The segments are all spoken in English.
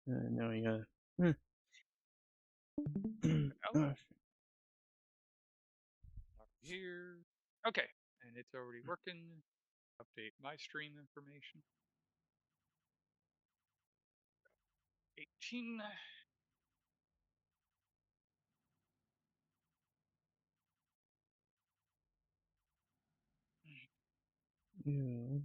Now we got. Over here. Okay, and it's already working. Update my stream information. 18. Yeah.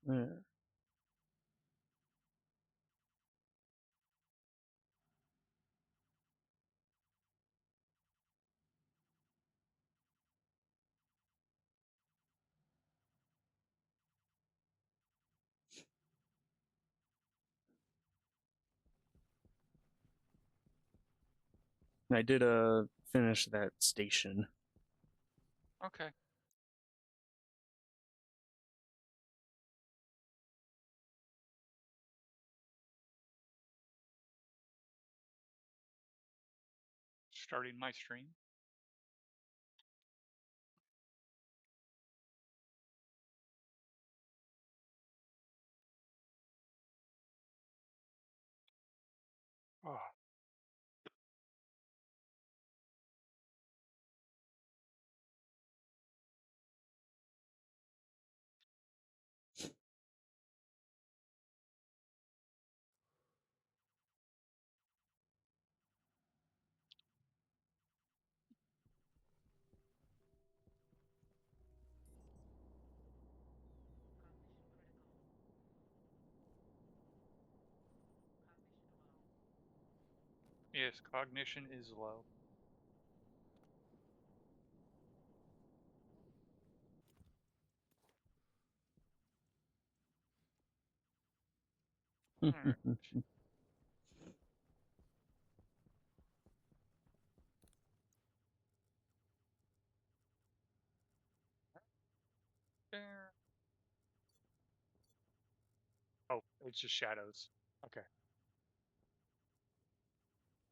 There. I did finish that station. Okay. Starting my stream. Oh. Yes, cognition is low. Alright. There. Oh, it's just shadows. Okay.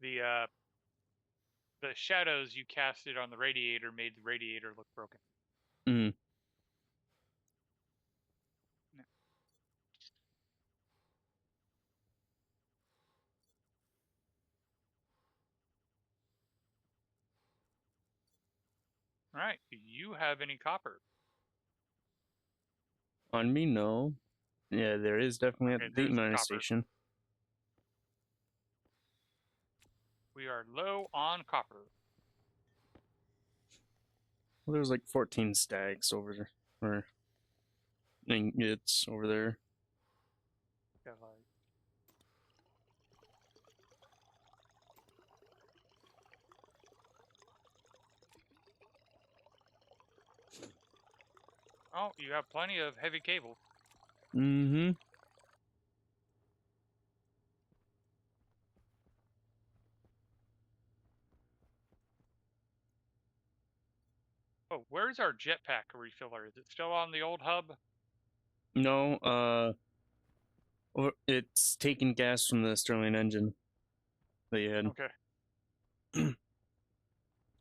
The shadows you casted on the radiator made the radiator look broken. Mm. No. All right. Do you have any copper? On me, no. Yeah, there is definitely at Okay, the deep there's the mining copper. station. We are low on copper. Well, there's like 14 stacks over there, or ingots over there. Got like oh, you have plenty of heavy cable. Mm-hmm. Oh, where's our jetpack refiller? Is it still on the old hub? No, it's taking gas from the Sterling engine they had. Okay. And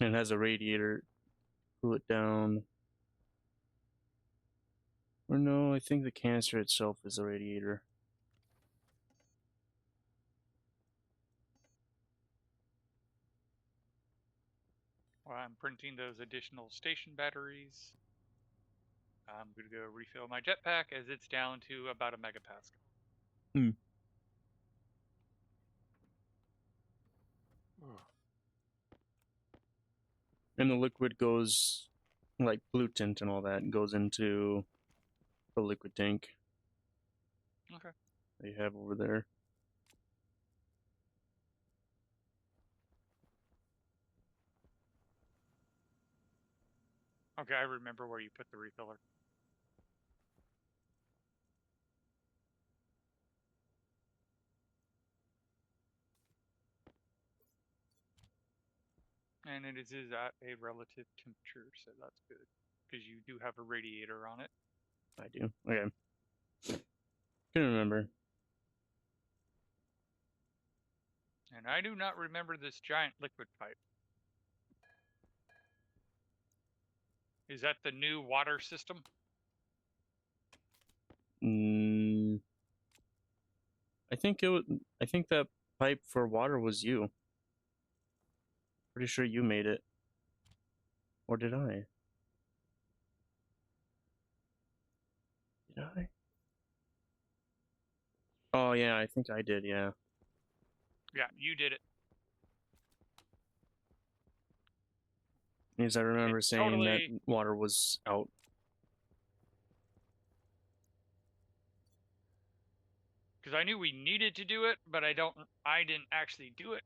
it has a radiator. Cool it down. Or no, I think the canister itself is a radiator. Well, I'm printing those additional station batteries. I'm going to go refill my jetpack as it's down to about a megapascal. Hmm. And the liquid goes, like blue tint and all that, goes into the liquid tank Okay. they have over there. Okay, I remember where you put the refiller. And it is at a relative temperature, so that's good. Because you do have a radiator on it. I do. Okay. Couldn't remember. And I do not remember this giant liquid pipe. Is that the new water system? I think I think that pipe for water was you. Pretty sure you made it. Or did I? Did I? Oh yeah, I think I did. Yeah. Yeah, you did it. Because I remember It's saying that totally water was out. because I knew we needed to do it, but I didn't actually do it.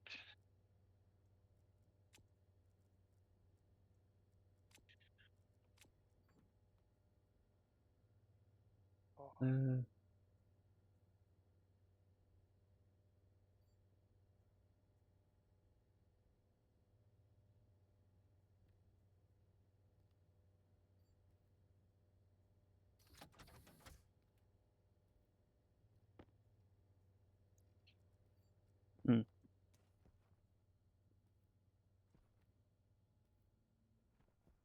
Oh. Hmm.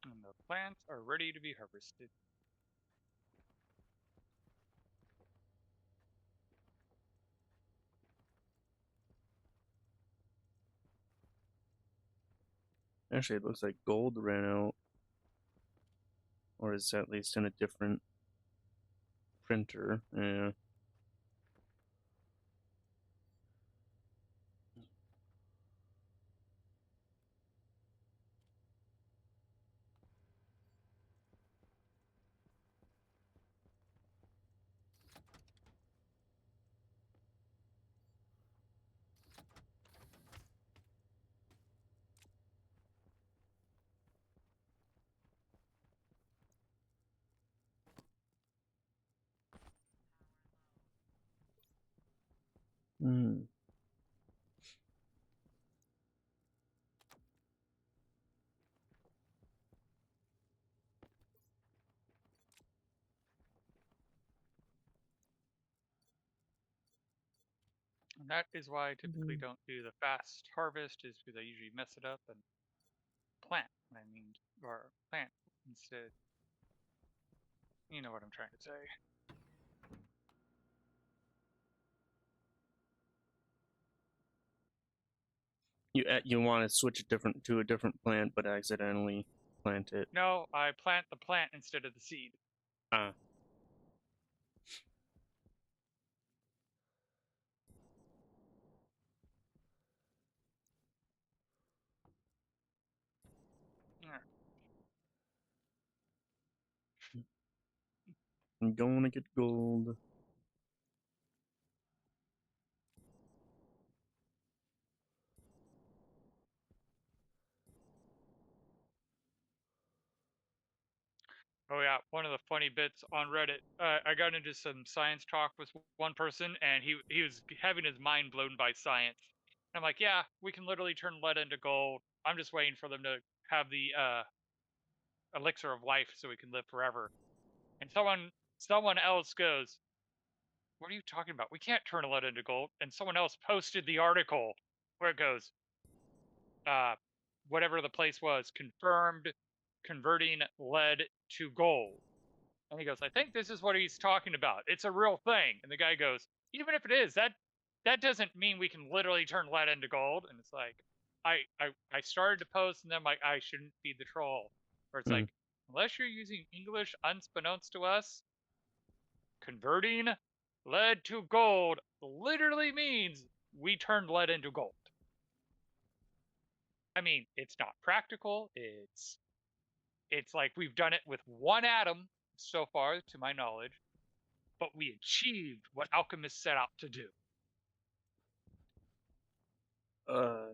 And the plants are ready to be harvested. Actually, it looks like gold ran out, or is at least in a different printer. Yeah. Hmm. And that is why I typically don't do the fast harvest, is because I usually mess it up and plant. Or plant instead. You know what I'm trying to say. You want to switch to a different plant, but accidentally plant it. No, I plant the plant instead of the seed. Ah. I'm going to get gold. Oh yeah, one of the funny bits on Reddit. I got into some science talk with one person, and he was having his mind blown by science. And I'm like, yeah, we can literally turn lead into gold. I'm just waiting for them to have the elixir of life so we can live forever. And someone else goes, "What are you talking about? We can't turn lead into gold." And someone else posted the article where it goes, uh, whatever the place was, confirmed converting lead to gold. And he goes, I think this is what he's talking about. It's a real thing. And the guy goes, even if it is, that doesn't mean we can literally turn lead into gold. And it's like, I started to post, and then I'm like, I shouldn't feed the troll. Where it's Hmm. like, unless you're using English unbeknownst to us, converting lead to gold literally means we turned lead into gold. I mean, it's not practical. It's like we've done it with one atom so far, to my knowledge, but we achieved what alchemists set out to do. Huh.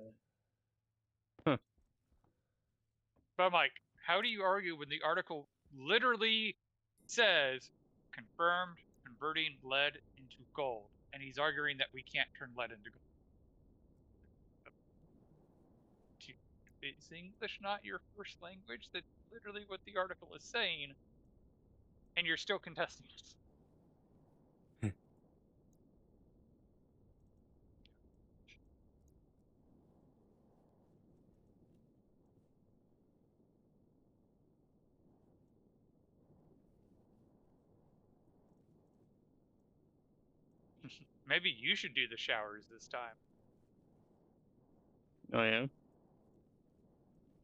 But I'm like, how do you argue when the article literally says confirmed converting lead into gold? And he's arguing that we can't turn lead into gold. Is English not your first language? That's literally what the article is saying, and you're still contesting it. Maybe you should do the showers this time. Oh yeah.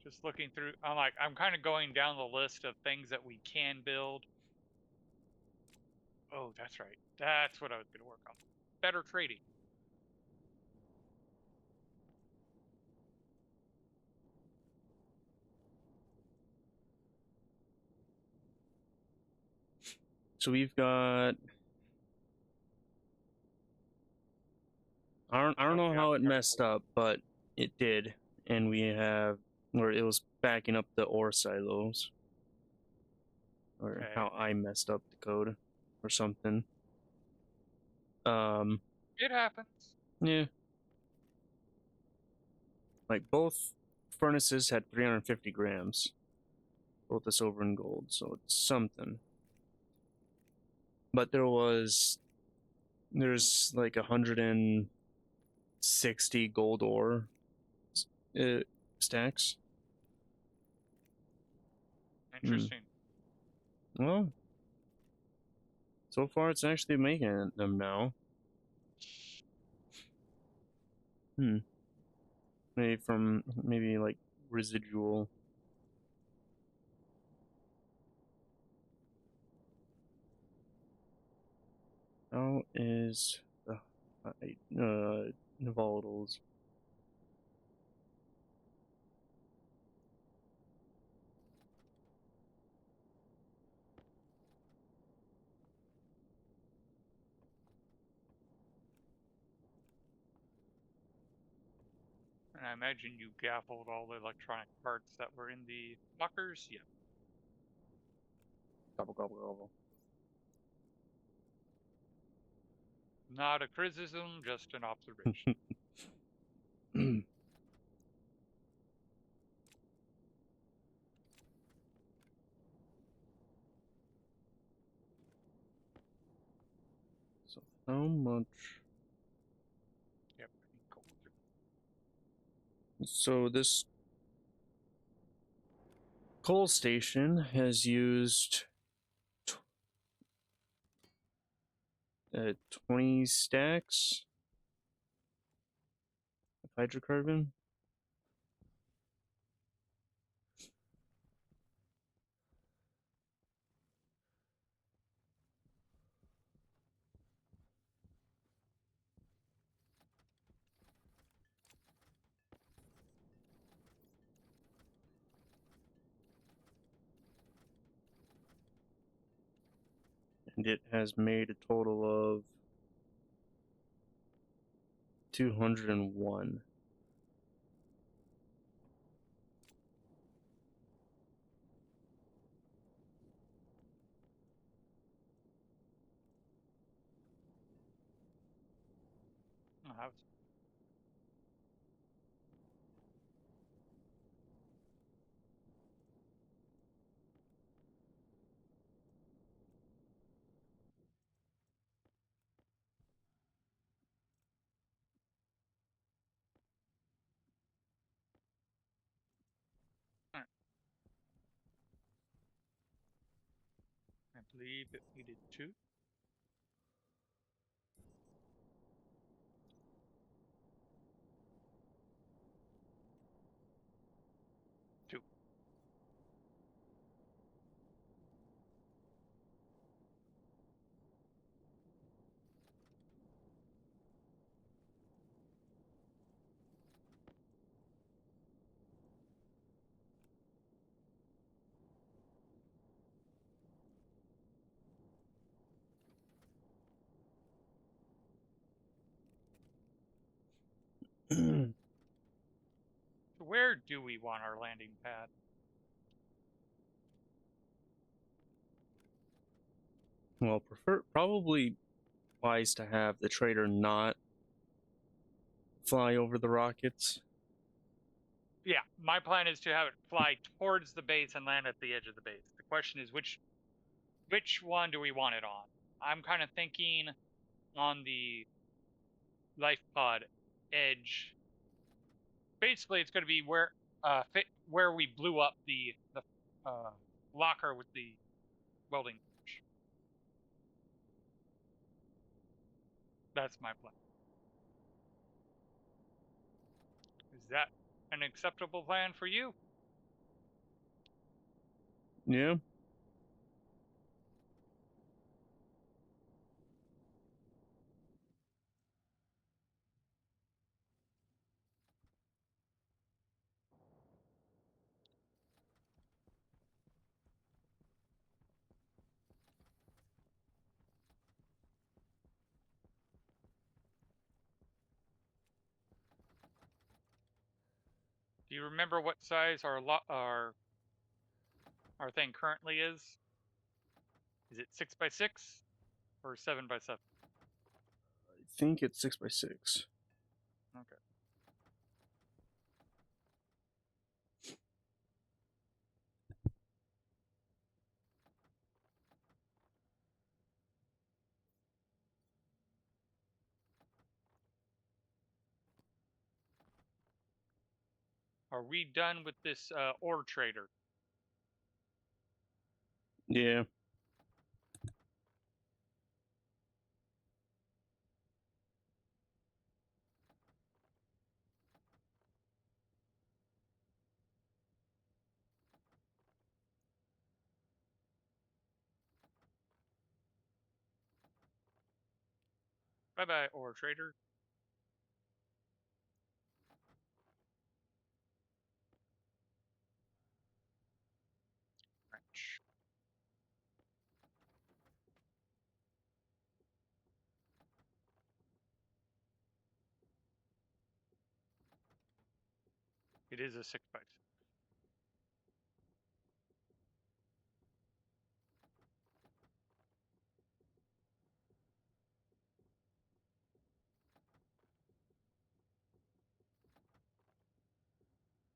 Just looking through, I'm kind of going down the list of things that we can build. Oh, that's right. That's what I was going to work on. Better trading. So we've got. I don't Oh, know yeah. how it messed up, but it did, and we have, or it was backing up the ore silos, or Okay. how I messed up the code, or something. Um, It happens. yeah. Like both furnaces had 350 grams, both the silver and gold, so it's something. But there's like 160 gold ore uh, stacks. Interesting. Well, so far it's actually making them now. Maybe like residual. How is the volatiles? And I imagine you gaffled all the electronic parts that were in the lockers. Yeah. Gobble gobble gobble. Not a criticism, just an observation. So how much? Yep. Cool. So this coal station has used 20 stacks of hydrocarbon. And it has made a total of 201. Oh, that was all right. I believe it, we did two. Two. So where do we want our landing pad? Well, probably wise to have the trader not fly over the rockets. Yeah, my plan is to have it fly towards the base and land at the edge of the base. The question is which one do we want it on? I'm kind of thinking on the life pod edge. Basically, it's going to be where we blew up the locker with the welding torch. That's my plan. Is that an acceptable plan for you? Yeah. Do you remember what size our thing currently is? Is it 6x6 or 7x7? I think it's 6x6. Okay. Are we done with this ore trader? Yeah. Bye bye, ore trader. Wrench. It is a 6x6.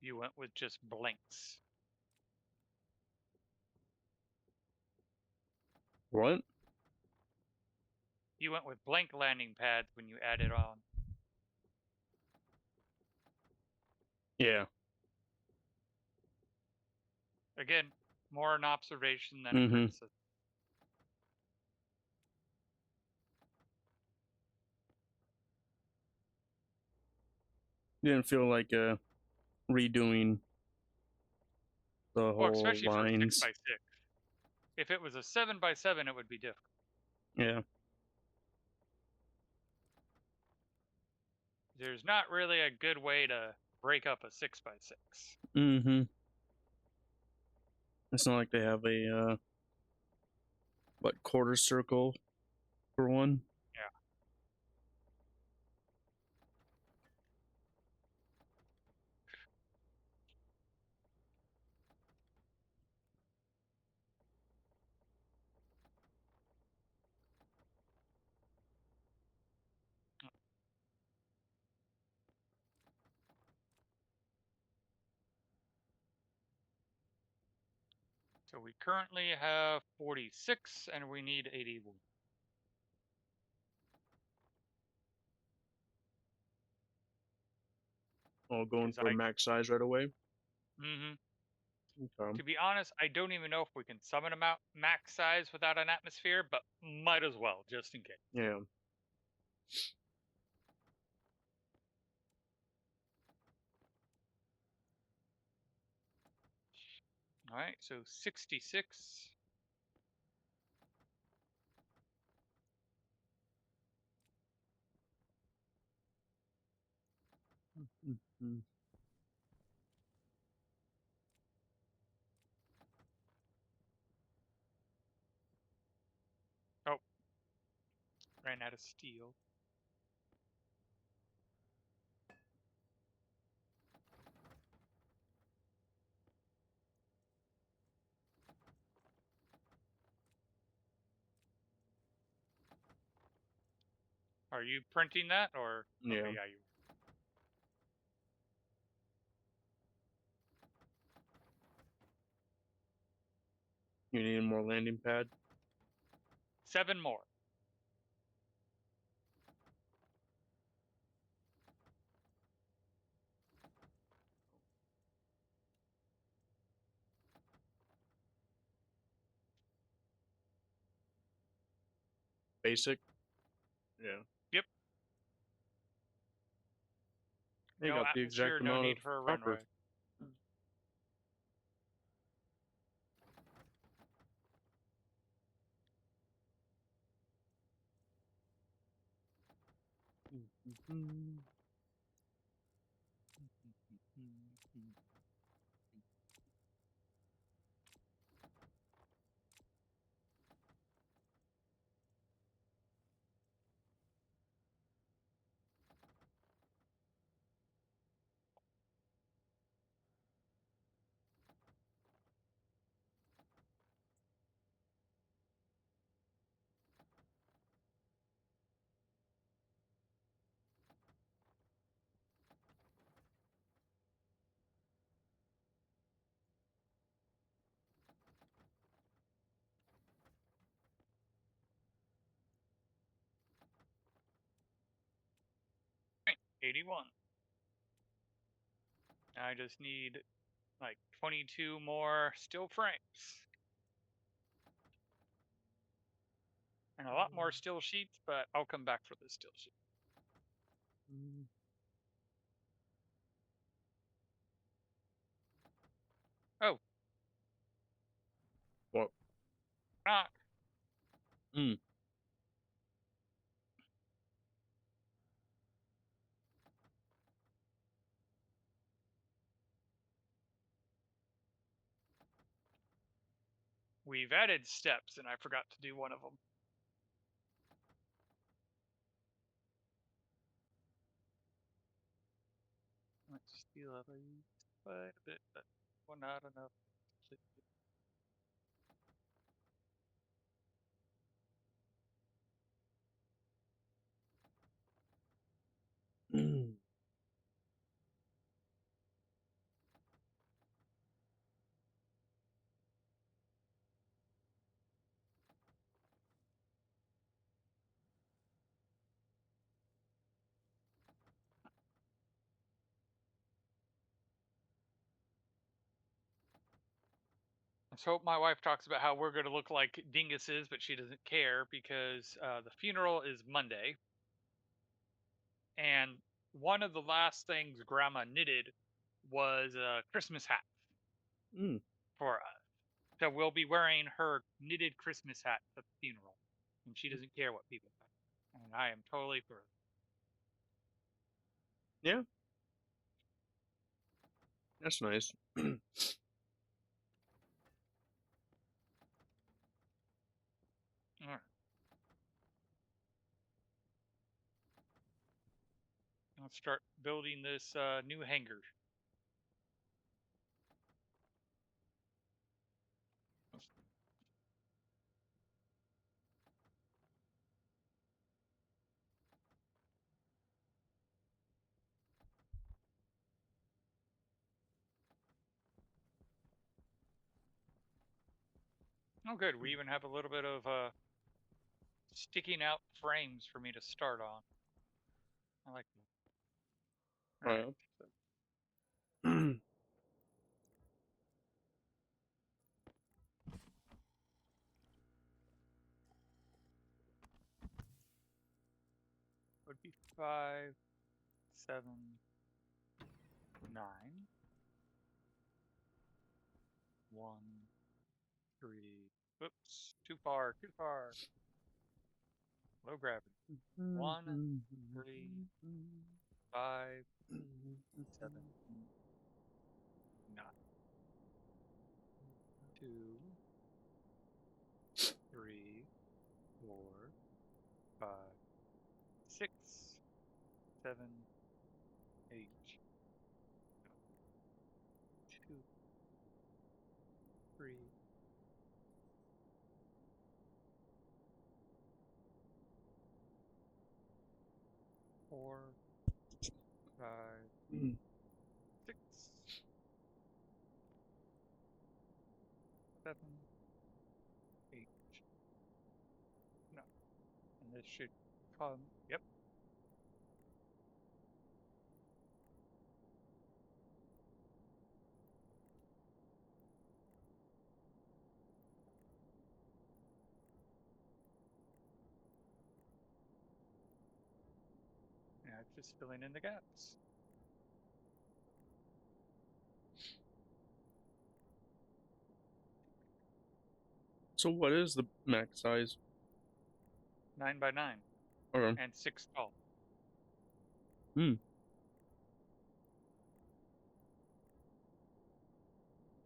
You went with just blanks. What? You went with blank landing pads when you added on. Yeah. Again, more an observation than a Mm-hmm. criticism. Didn't feel like redoing the Well, whole especially for a lines. 6x6. If it was a 7x7, it would be difficult. Yeah. There's not really a good way to break up a 6x6. Mm-hmm. It's not like they have a quarter circle for one. Yeah. So we currently have 46 and we need 81. All going Because for I, max size right away. mm-hmm. Okay. To be honest, I don't even know if we can summon them out max size without an atmosphere, but might as well, just in case. Yeah. All right, so 66. Mm-hmm. Oh, ran out of steel. Are you printing that or? Yeah. Okay, yeah, you. You need more landing pad. 7 more. Basic. Yeah. Yep. You No got the atmosphere, exact no amount need of for a copper. runway. Right, 81. I just need like 22 more steel frames. And a lot more steel sheets, but I'll come back for the steel sheet. Oh. What? Knock. Mm. We've added steps, and I forgot to do one of them. Let's steal at least quite a bit, but well, not enough. Let's hope my wife talks about how we're going to look like dinguses, but she doesn't care because the funeral is Monday. And one of the last things Grandma knitted was a Christmas hat Mm. for us. So we'll be wearing her knitted Christmas hat at the funeral. And she doesn't care what people think. And I am totally for it. Yeah. That's nice. All right. Let's start building this new hangar. Oh, good. We even have a little bit of sticking out frames for me to start on. I like that. All right. Yeah. Would be 5, 7, 9, 1, 3. Oops, too far, too far. Low gravity. 1, 3, 5, 7, 9. 2, 3, 4, 5, 6, 7, 8. 2, 3. 4, 5, 6, 7, 8. No. And this should come. Yep. Yeah, it's just filling in the gaps. So what is the max size? 9 by 9 Okay. and 6 tall. Hmm.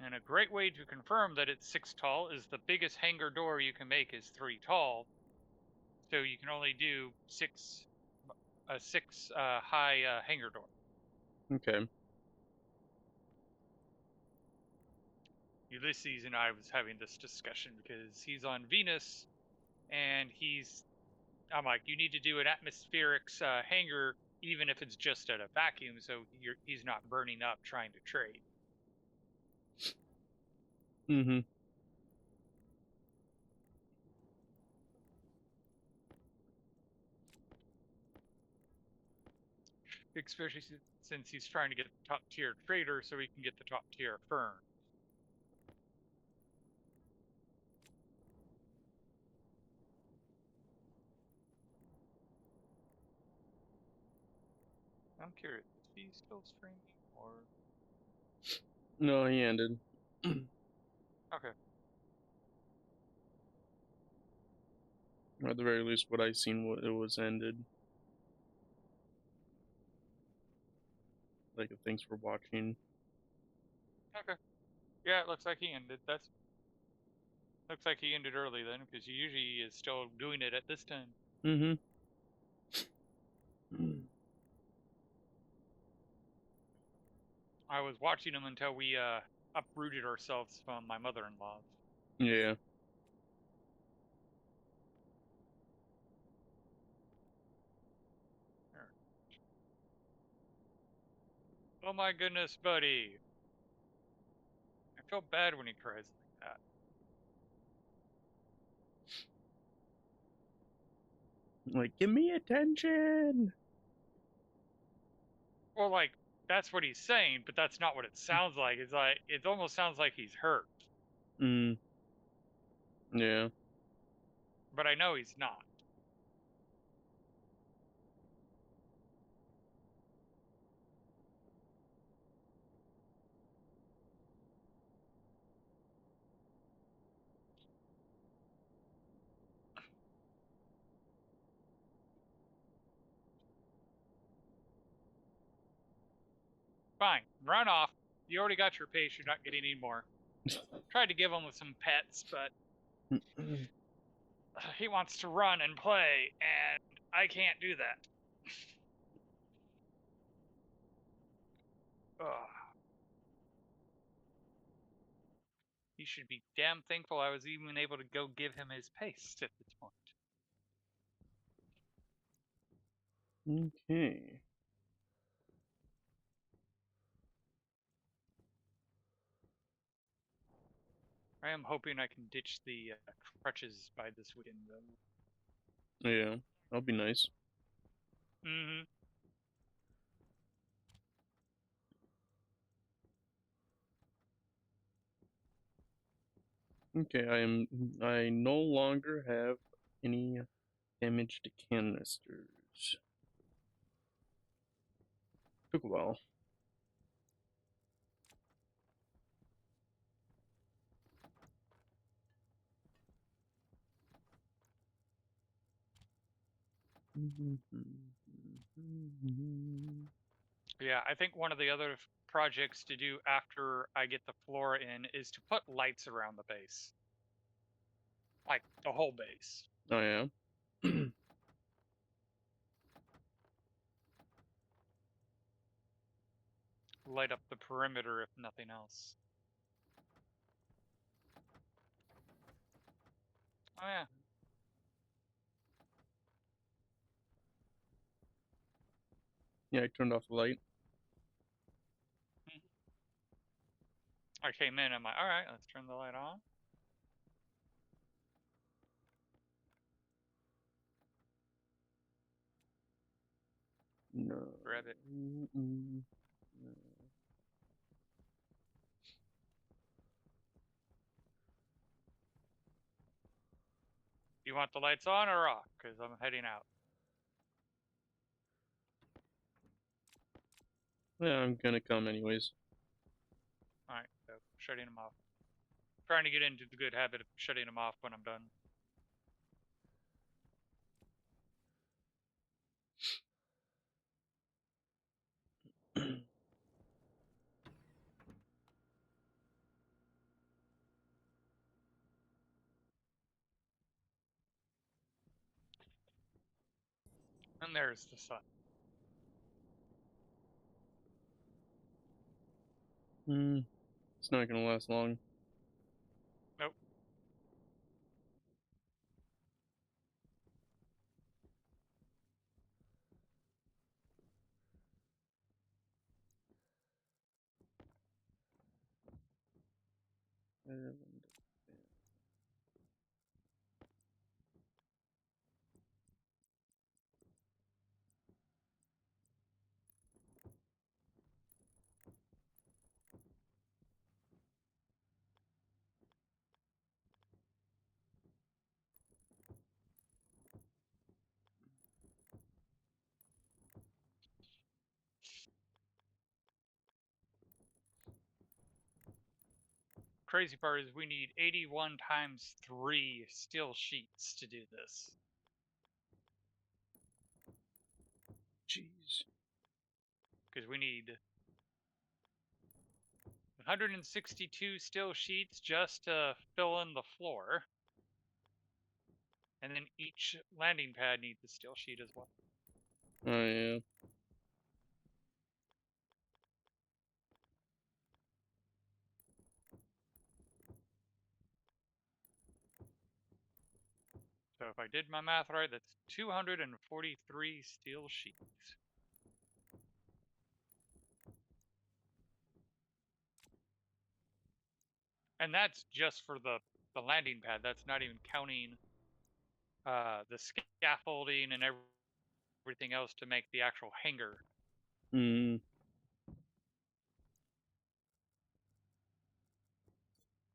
And a great way to confirm that it's 6 tall is the biggest hangar door you can make is 3 tall. So you can only do 6 a 6 high hangar door. Okay. Ulysses and I was having this discussion because he's on Venus and I'm like, you need to do an atmospheric hangar even if it's just at a vacuum so he's not burning up trying to trade. Mm-hmm. Especially since he's trying to get the top tier trader so he can get the top tier firm. I'm curious, is he still streaming or? No, he ended. Okay. Or at the very least, what I seen, it was ended. Like, thanks for watching. Okay. Yeah, it looks like he ended. Looks like he ended early then, because he usually is still doing it at this time. Mm-hmm. I was watching him until we uprooted ourselves from my mother-in-law. Yeah. Oh my goodness, buddy. I feel bad when he cries like that. Like, give me attention. Well, like, that's what he's saying, but that's not what it sounds like. It's like, it almost sounds like he's hurt. Mm. Yeah. But I know he's not. Fine, run off. You already got your pace, you're not getting any more. Tried to give him some pets, but he wants to run and play, and I can't do that. Ugh. He should be damn thankful I was even able to go give him his paste at this point. Okay. I am hoping I can ditch the crutches by this weekend, though. Yeah. That'll be nice. Mm-hmm. Okay, I no longer have any damaged canisters. Took a while. Yeah, I think one of the other projects to do after I get the floor in is to put lights around the base. Like, the whole base. Oh yeah. Light up the perimeter, if nothing else. Oh, yeah. Yeah, I turned off the light. I came in, I'm like, alright, let's turn the light on. No. Grab it. No. You want the lights on or off? Because I'm heading out. Yeah, I'm gonna come anyways. Alright, so shutting them off. trying to get into the good habit of shutting them off when I'm done. And there's the sun. It's not gonna last long. Nope. Crazy part is we need 81 times 3 steel sheets to do this. Jeez. Because we need 162 steel sheets just to fill in the floor. And then each landing pad needs a steel sheet as well. Oh yeah. So if I did my math right, that's 243 steel sheets. And that's just for the landing pad. That's not even counting the scaffolding and everything else to make the actual hangar. Mm.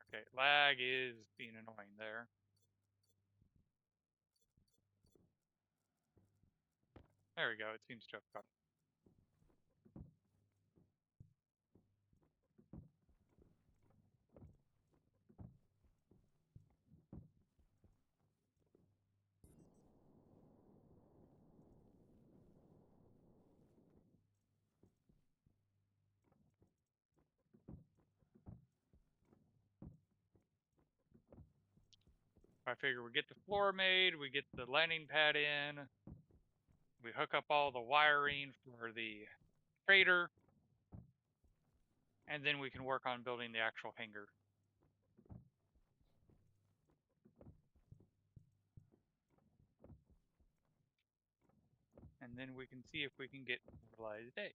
Okay, lag is being annoying there. There we go. It seems to have got. I figure we get the floor made, we get the landing pad in, we hook up all the wiring for the freighter, and then we can work on building the actual hangar. And then we can see if we can get realized A.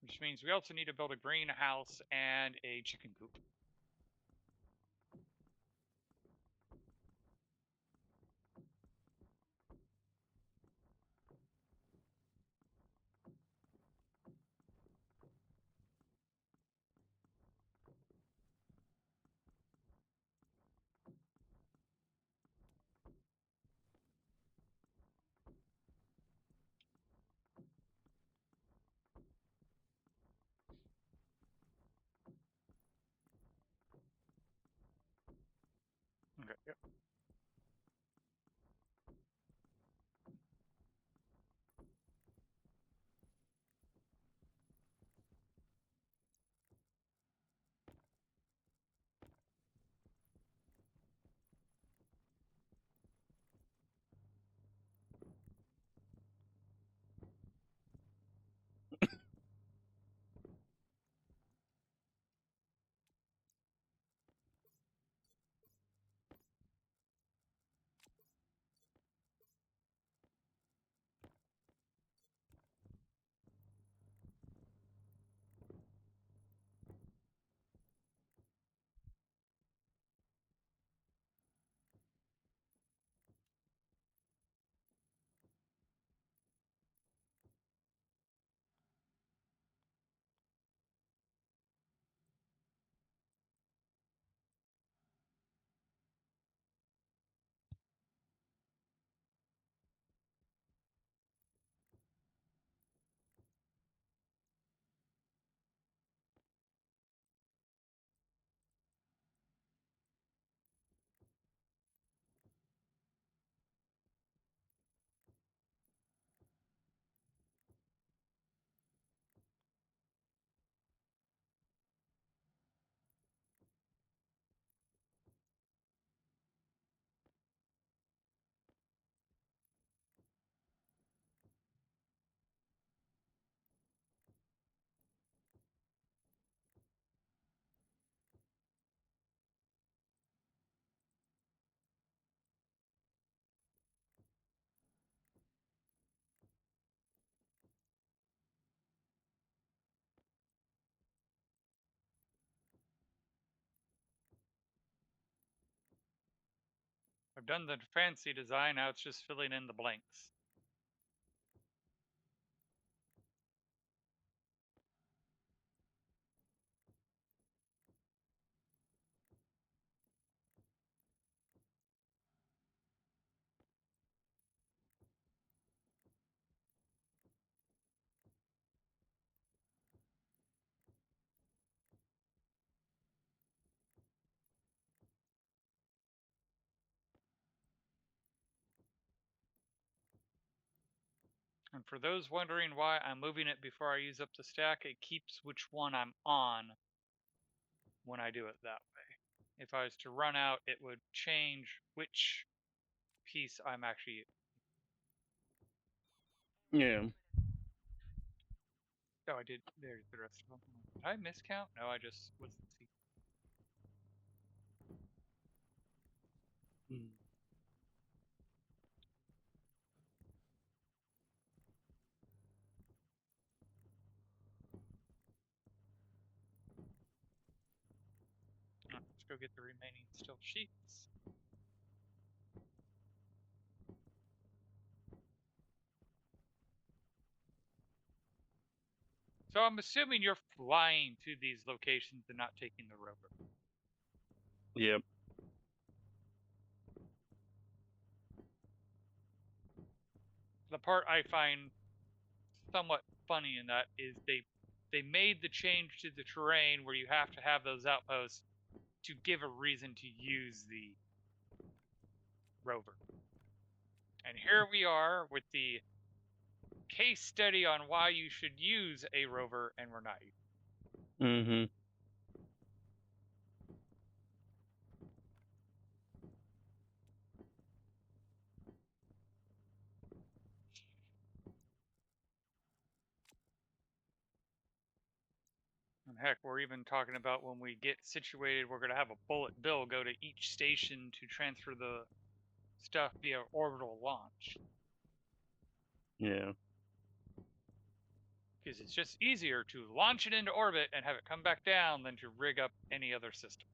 Which means we also need to build a greenhouse and a chicken coop. I've done the fancy design, now it's just filling in the blanks. And for those wondering why I'm moving it before I use up the stack, it keeps which one I'm on when I do it that way. If I was to run out, it would change which piece I'm actually. Yeah. Oh, I did. There's the rest of them. Did I miscount? No, I just wasn't seeing. Mm. Let's go get the remaining still sheets. So I'm assuming you're flying to these locations and not taking the rover. Yep. The part I find somewhat funny in that is they made the change to the terrain where you have to have those outposts to give a reason to use the rover. And here we are with the case study on why you should use a rover, and we're not. Mm-hmm. And heck, we're even talking about when we get situated, we're going to have a bullet bill go to each station to transfer the stuff via orbital launch. Yeah. Because it's just easier to launch it into orbit and have it come back down than to rig up any other system.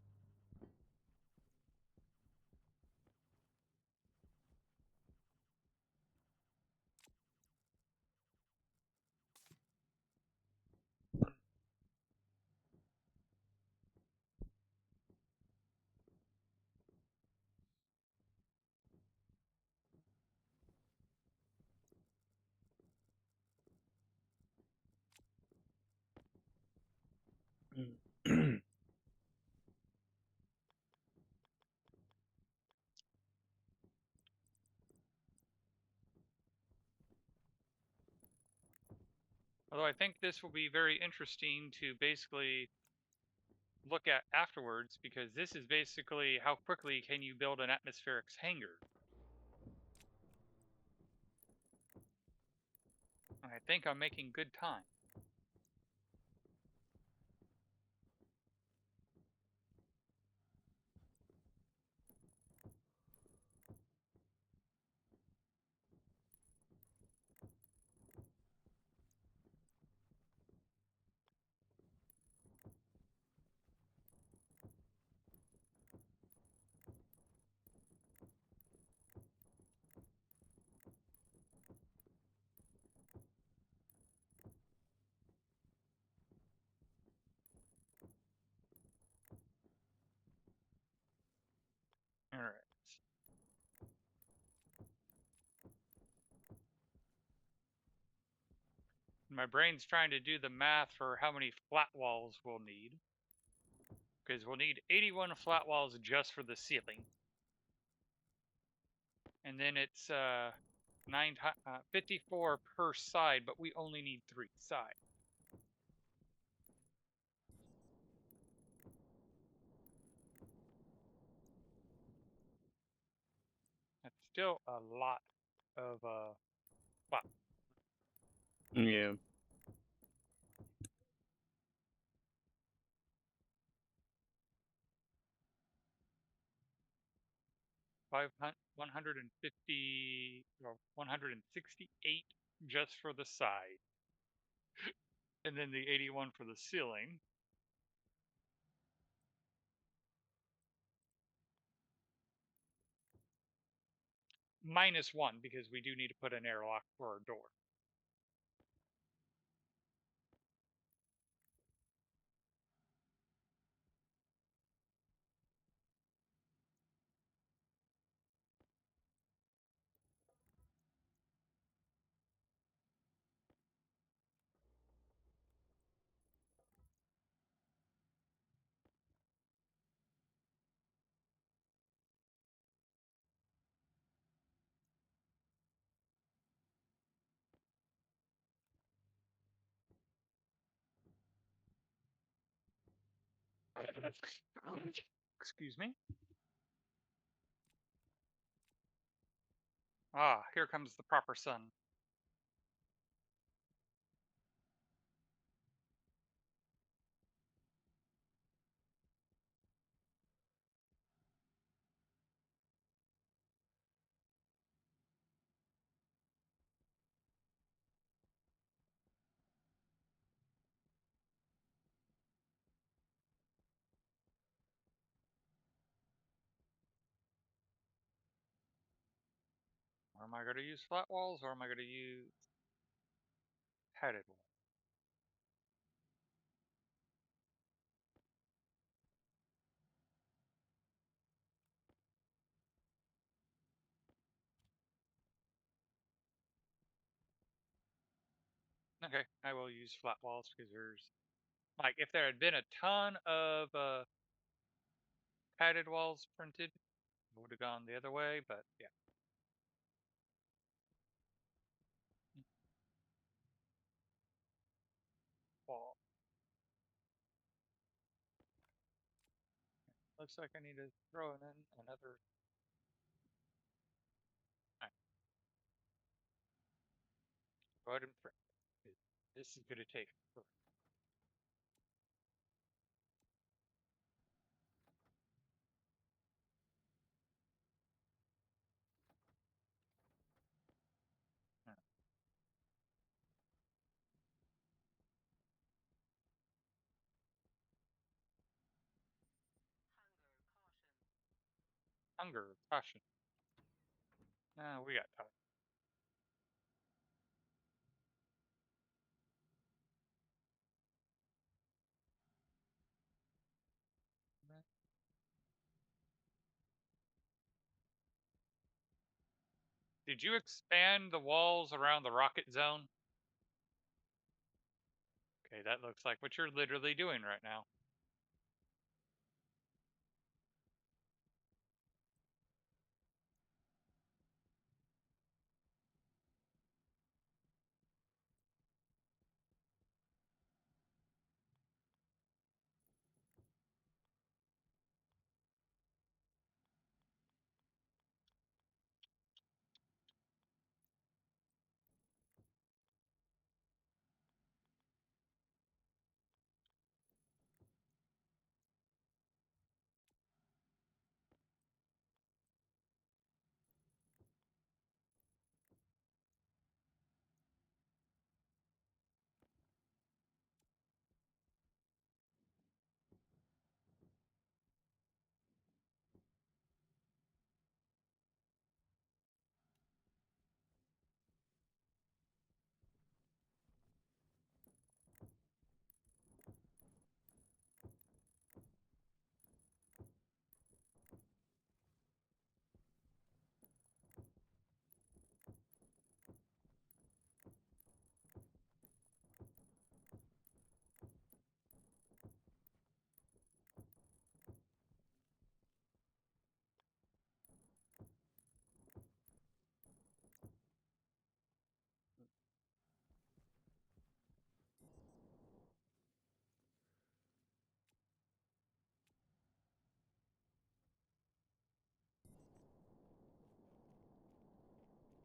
Although I think this will be very interesting to basically look at afterwards, because this is basically how quickly can you build an atmospheric hangar. And I think I'm making good time. All right. My brain's trying to do the math for how many flat walls we'll need. Because we'll need 81 flat walls just for the ceiling. And then it's 54 per side, but we only need 3 sides. That's still a lot of flat. Yeah. 150 or 168 just for the side. And then the 81 for the ceiling. -1 because we do need to put an airlock for our door. Excuse me. Ah, here comes the proper sun. Am I going to use flat walls or am I going to use padded walls? Okay, I will use flat walls because there's like if there had been a ton of padded walls printed, it would have gone the other way, but yeah. Wall. Looks like I need to throw in another. Alright, go ahead and print. This is going to take forever. Hunger, caution. We got time. Did you expand the walls around the rocket zone? Okay, that looks like what you're literally doing right now.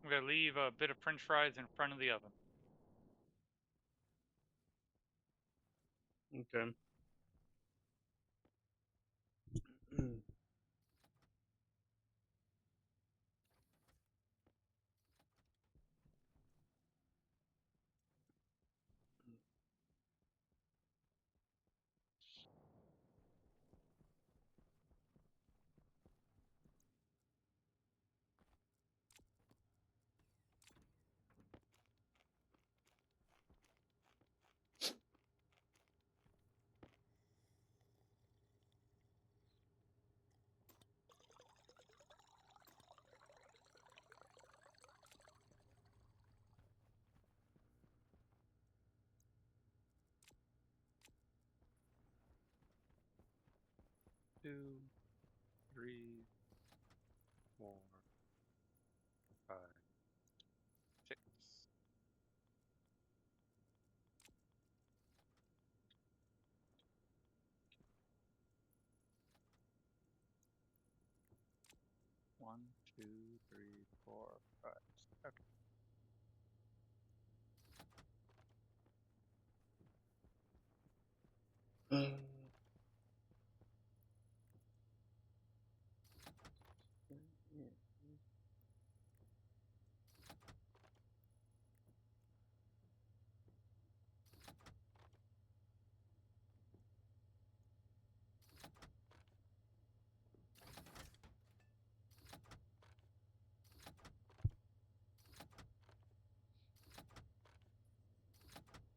I'm going to leave a bit of french fries in front of the oven. Okay. 2, 3, 4, 5, 6. One, two, three, 4, 5. Okay.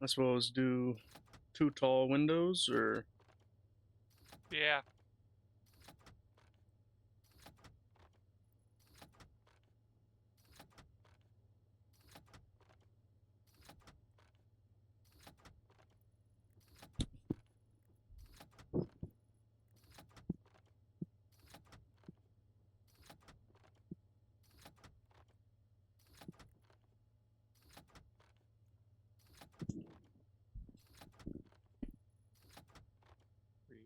I suppose do 2 tall windows, or Yeah. Three,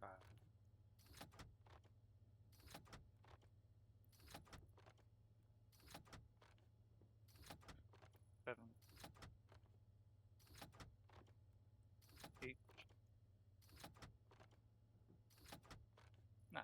5. 7, 8, 9.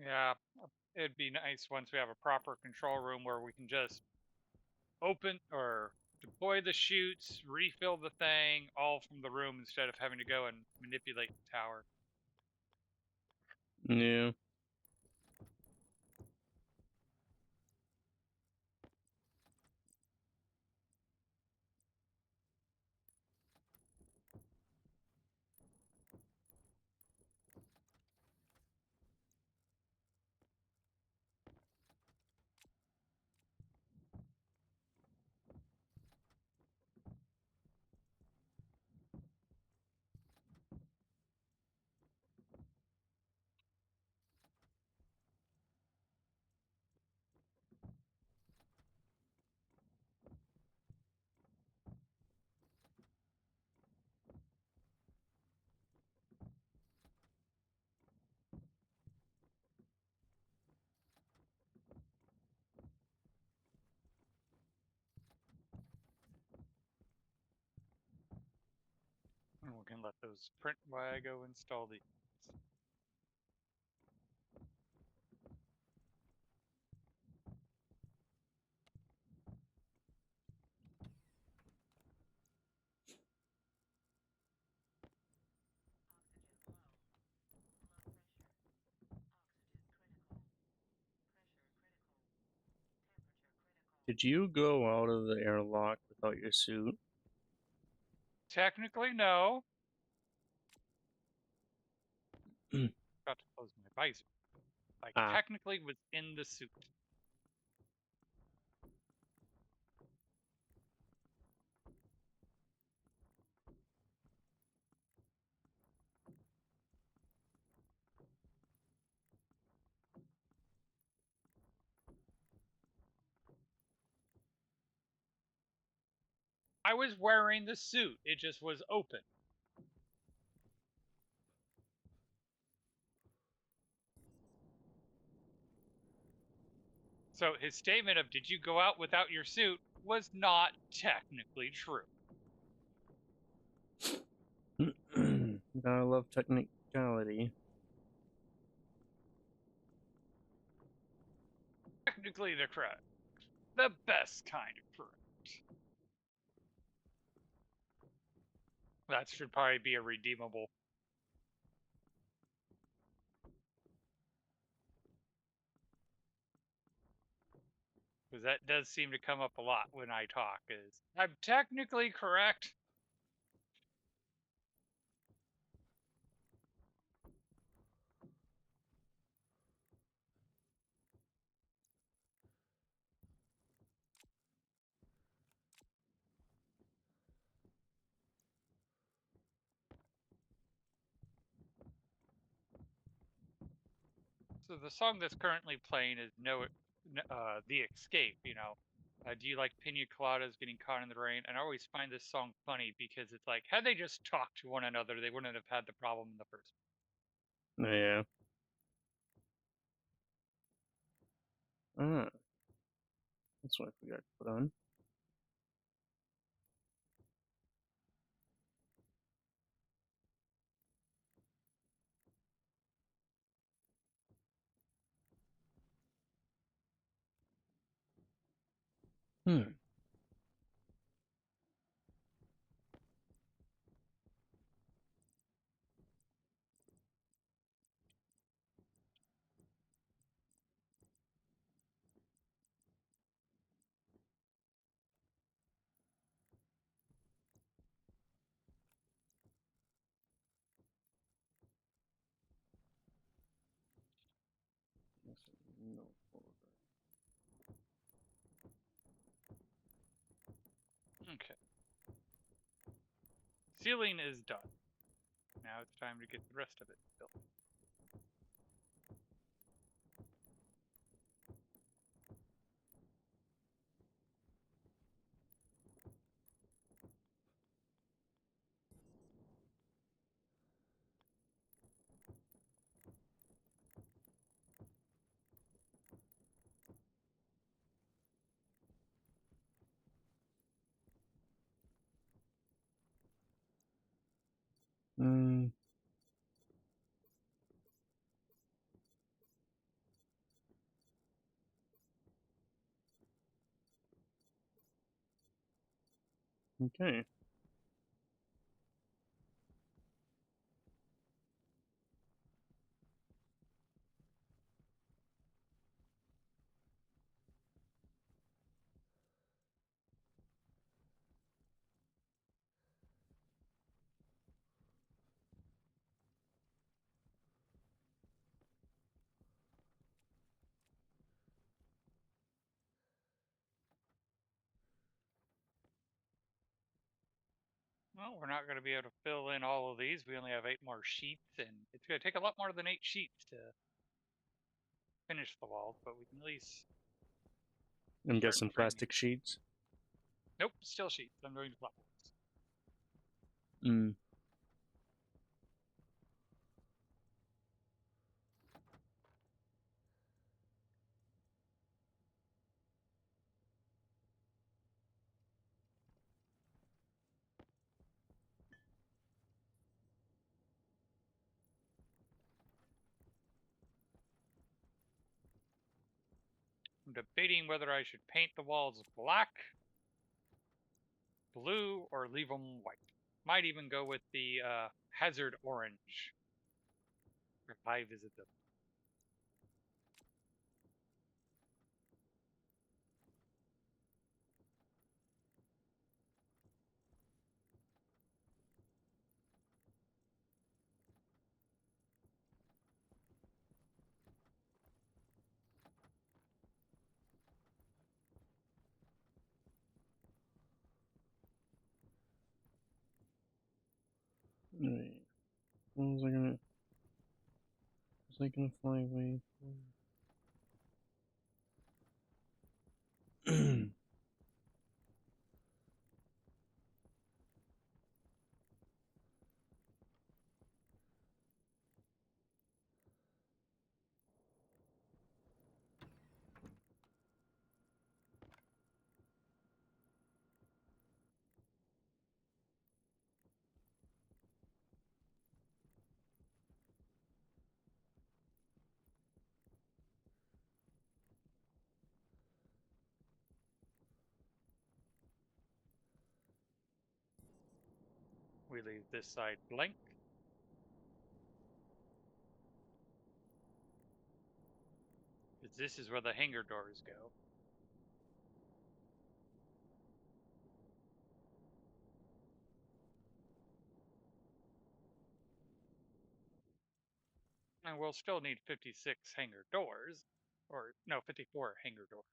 Yeah. It'd be nice once we have a proper control room where we can just open or deploy the chutes, refill the thing, all from the room instead of having to go and manipulate the tower. yeah. can let those print while I go install these. Did you go out of the airlock without your suit? Technically, no. Got to close my visor. I technically was in the suit. I was wearing the suit. It just was open. So his statement of, did you go out without your suit, was not technically true. Gotta love technicality. Technically the correct. The best kind of correct. That should probably be a redeemable. Because that does seem to come up a lot when I talk, is I'm technically correct. So the song that's currently playing is The Escape, you know. Do you like pina coladas getting caught in the rain? And I always find this song funny because it's like, had they just talked to one another, they wouldn't have had the problem in the first place. Yeah. That's what I forgot to put on. No folder. Okay. Ceiling is done. Now it's time to get the rest of it built. Okay. Well, we're not going to be able to fill in all of these. We only have 8 more sheets, and it's going to take a lot more than 8 sheets to finish the walls, but we can at least I'm start guessing framing. plastic sheets. Nope, still sheets. I'm going to platforms. I'm debating whether I should paint the walls black, blue, or leave them white. Might even go with the hazard orange if I visit them. Alright. What was I gonna... Was I gonna fly away? We leave this side blank. Because this is where the hangar doors go. And we'll still need 56 hangar doors. Or, no, 54 hangar doors.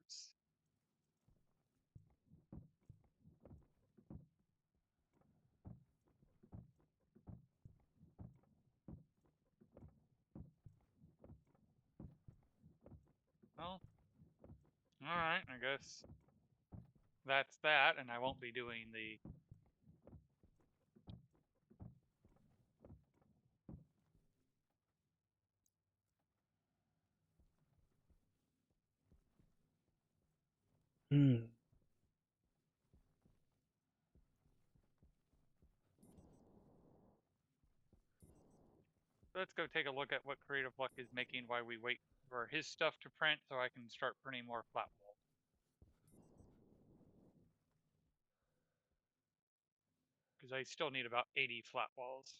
Well, alright, I guess that's that, and I won't be doing the... Let's go take a look at what Creative Luck is making while we wait for his stuff to print so I can start printing more flat walls. Because I still need about 80 flat walls.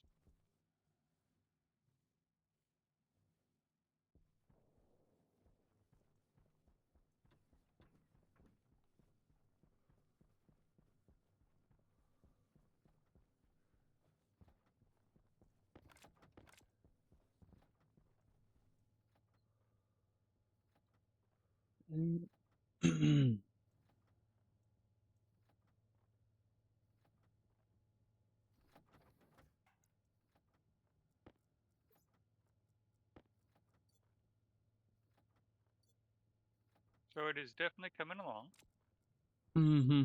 So it is definitely coming along. Mm-hmm.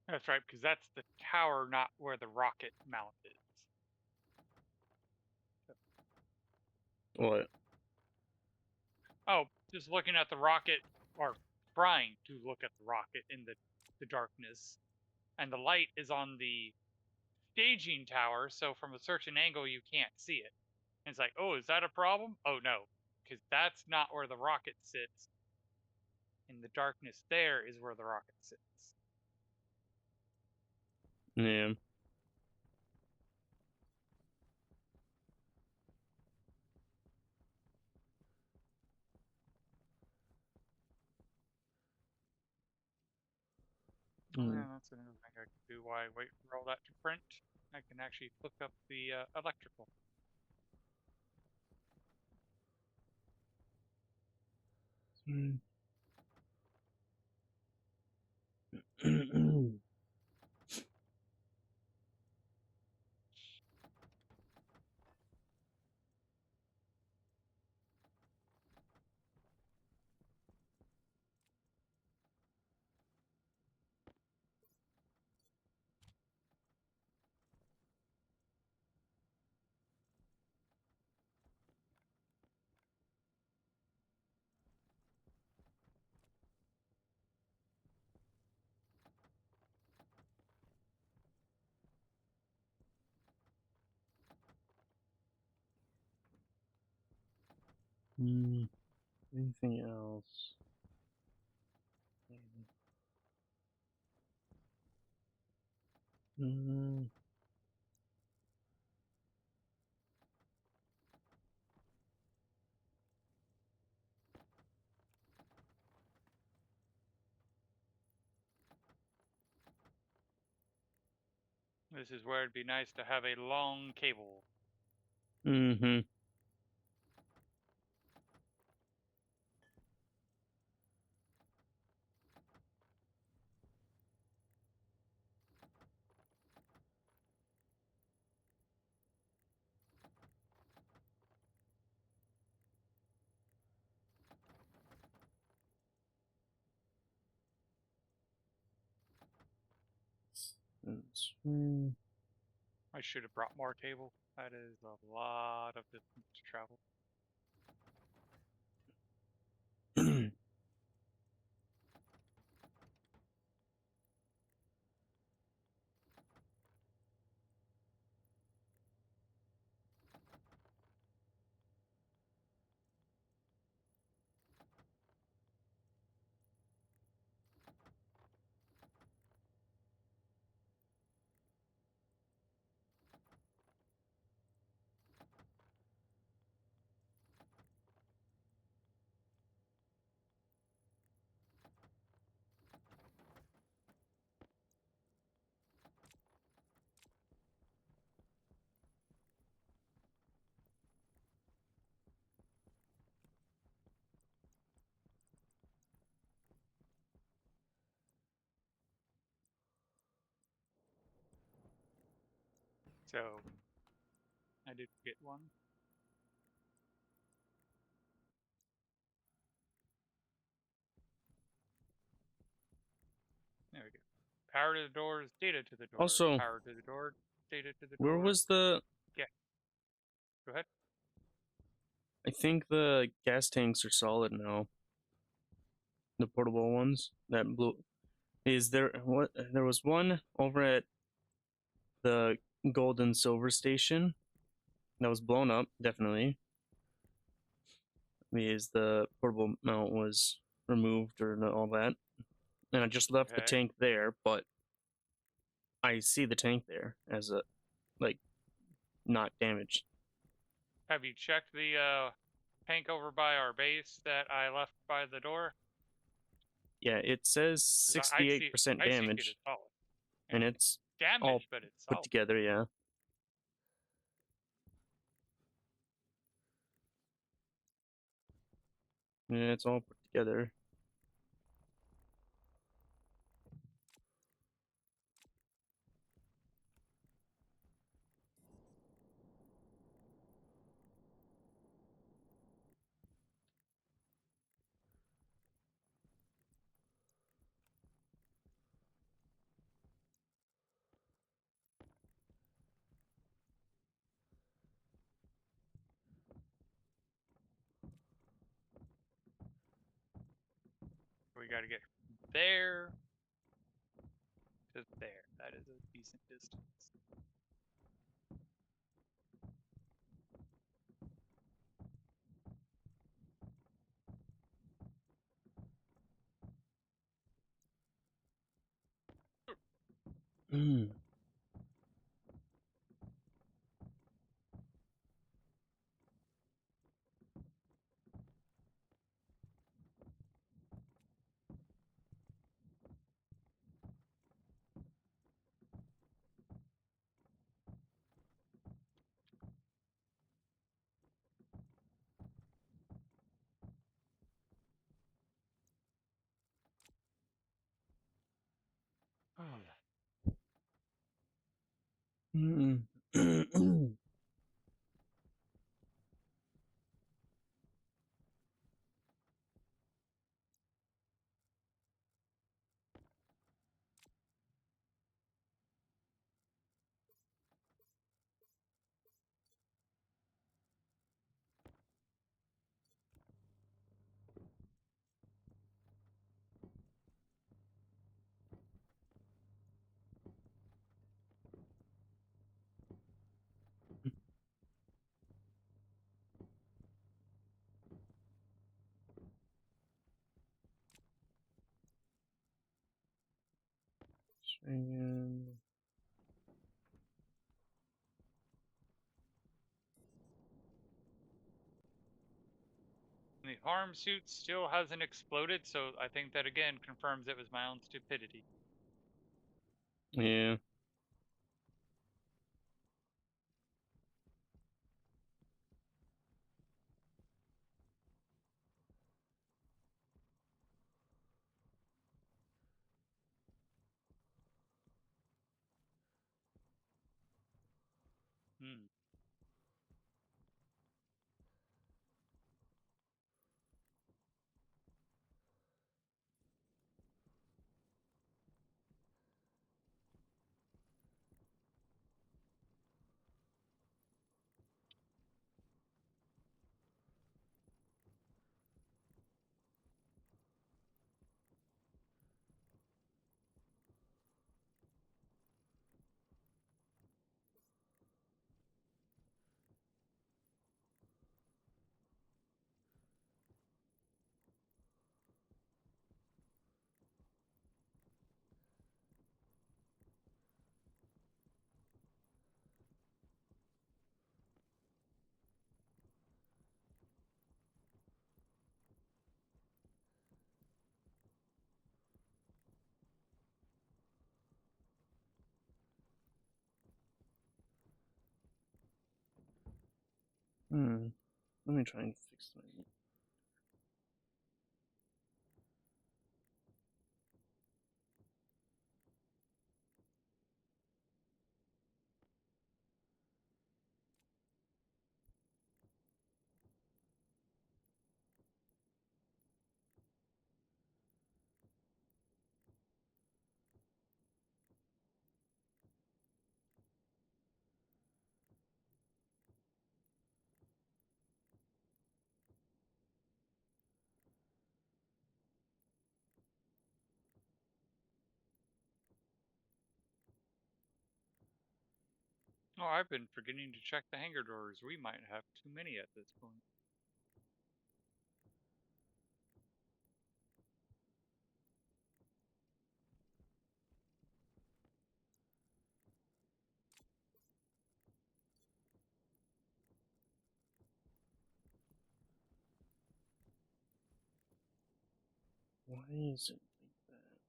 That's right, because that's the tower, not where the rocket mount is. What? Oh, just looking at the rocket, or trying to look at the rocket in the darkness. And the light is on the staging tower, so from a certain angle you can't see it. And it's like, oh, is that a problem? Oh no, because that's not where the rocket sits. In the darkness there is where the rocket sits. Yeah. Yeah, that's another thing I can do while I wait for all that to print. I can actually hook up the electrical. Anything else? This is where it'd be nice to have a long cable. Mm-hmm. I should have brought more cable. That is a lot of distance to travel. So, I did get one. There we go. Power to the doors, data to the door. Also, power to the door, data to the where door. was the... Go ahead. I think the gas tanks are solid now. The portable ones that blew. Is there what? There was one over at the gold and silver station that was blown up. Definitely. Is the portable mount was removed or all that, and I just left the Okay. tank there, but I see the tank there as a not damaged. Have you checked the tank over by our base that I left by the door? Yeah, it says 'Cause I see 68% it as damage, solid. and it's Damage, all but it's put solid. together. Yeah. Yeah, it's all put together. We got to get from there to there. That is a decent distance. Mm. Mm. And The harm suit still hasn't exploded, so I think that again confirms it was my own stupidity. yeah. Hmm. Let me try and fix my. Oh, I've been forgetting to check the hangar doors. We might have too many at this point. Why is it like that?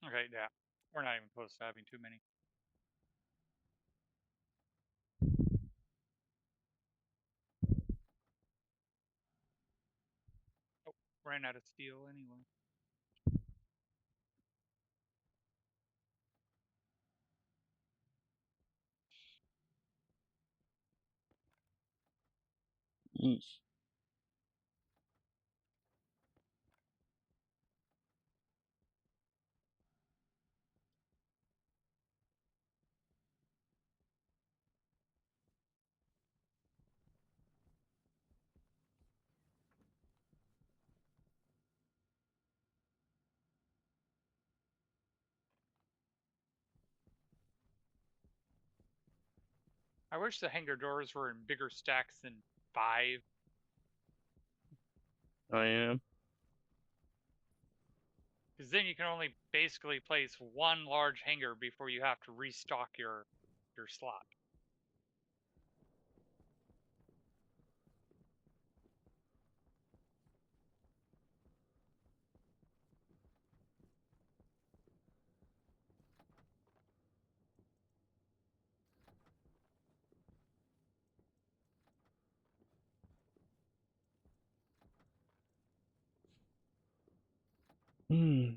Okay, yeah. We're not even close to having too many. Oh, ran out of steel anyway. Yeesh. I wish the hangar doors were in bigger stacks than 5. I am. Because then you can only basically place one large hangar before you have to restock your slot. Hmm.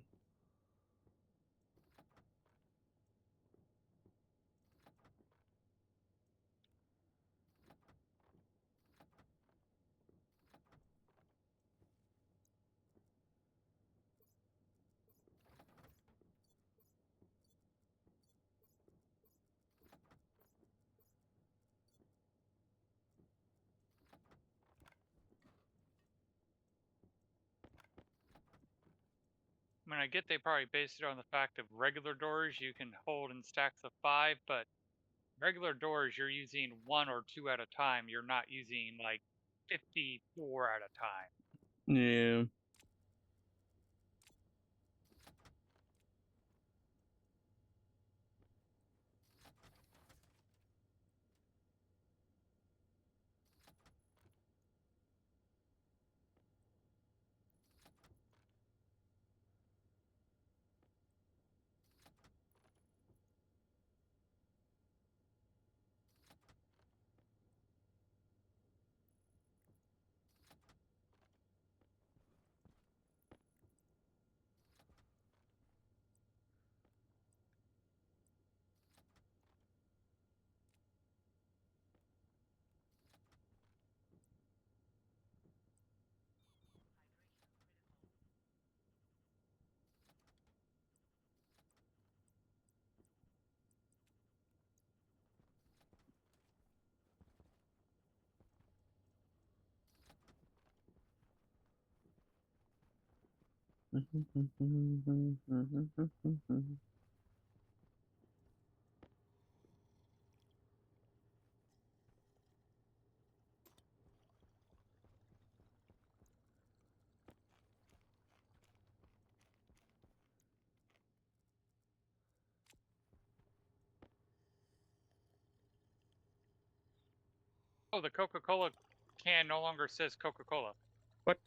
I get they probably based it on the fact of regular doors you can hold in stacks of 5, but regular doors you're using 1 or 2 at a time. You're not using like 54 at a time. Yeah. Oh, the Coca-Cola can no longer says Coca-Cola. What?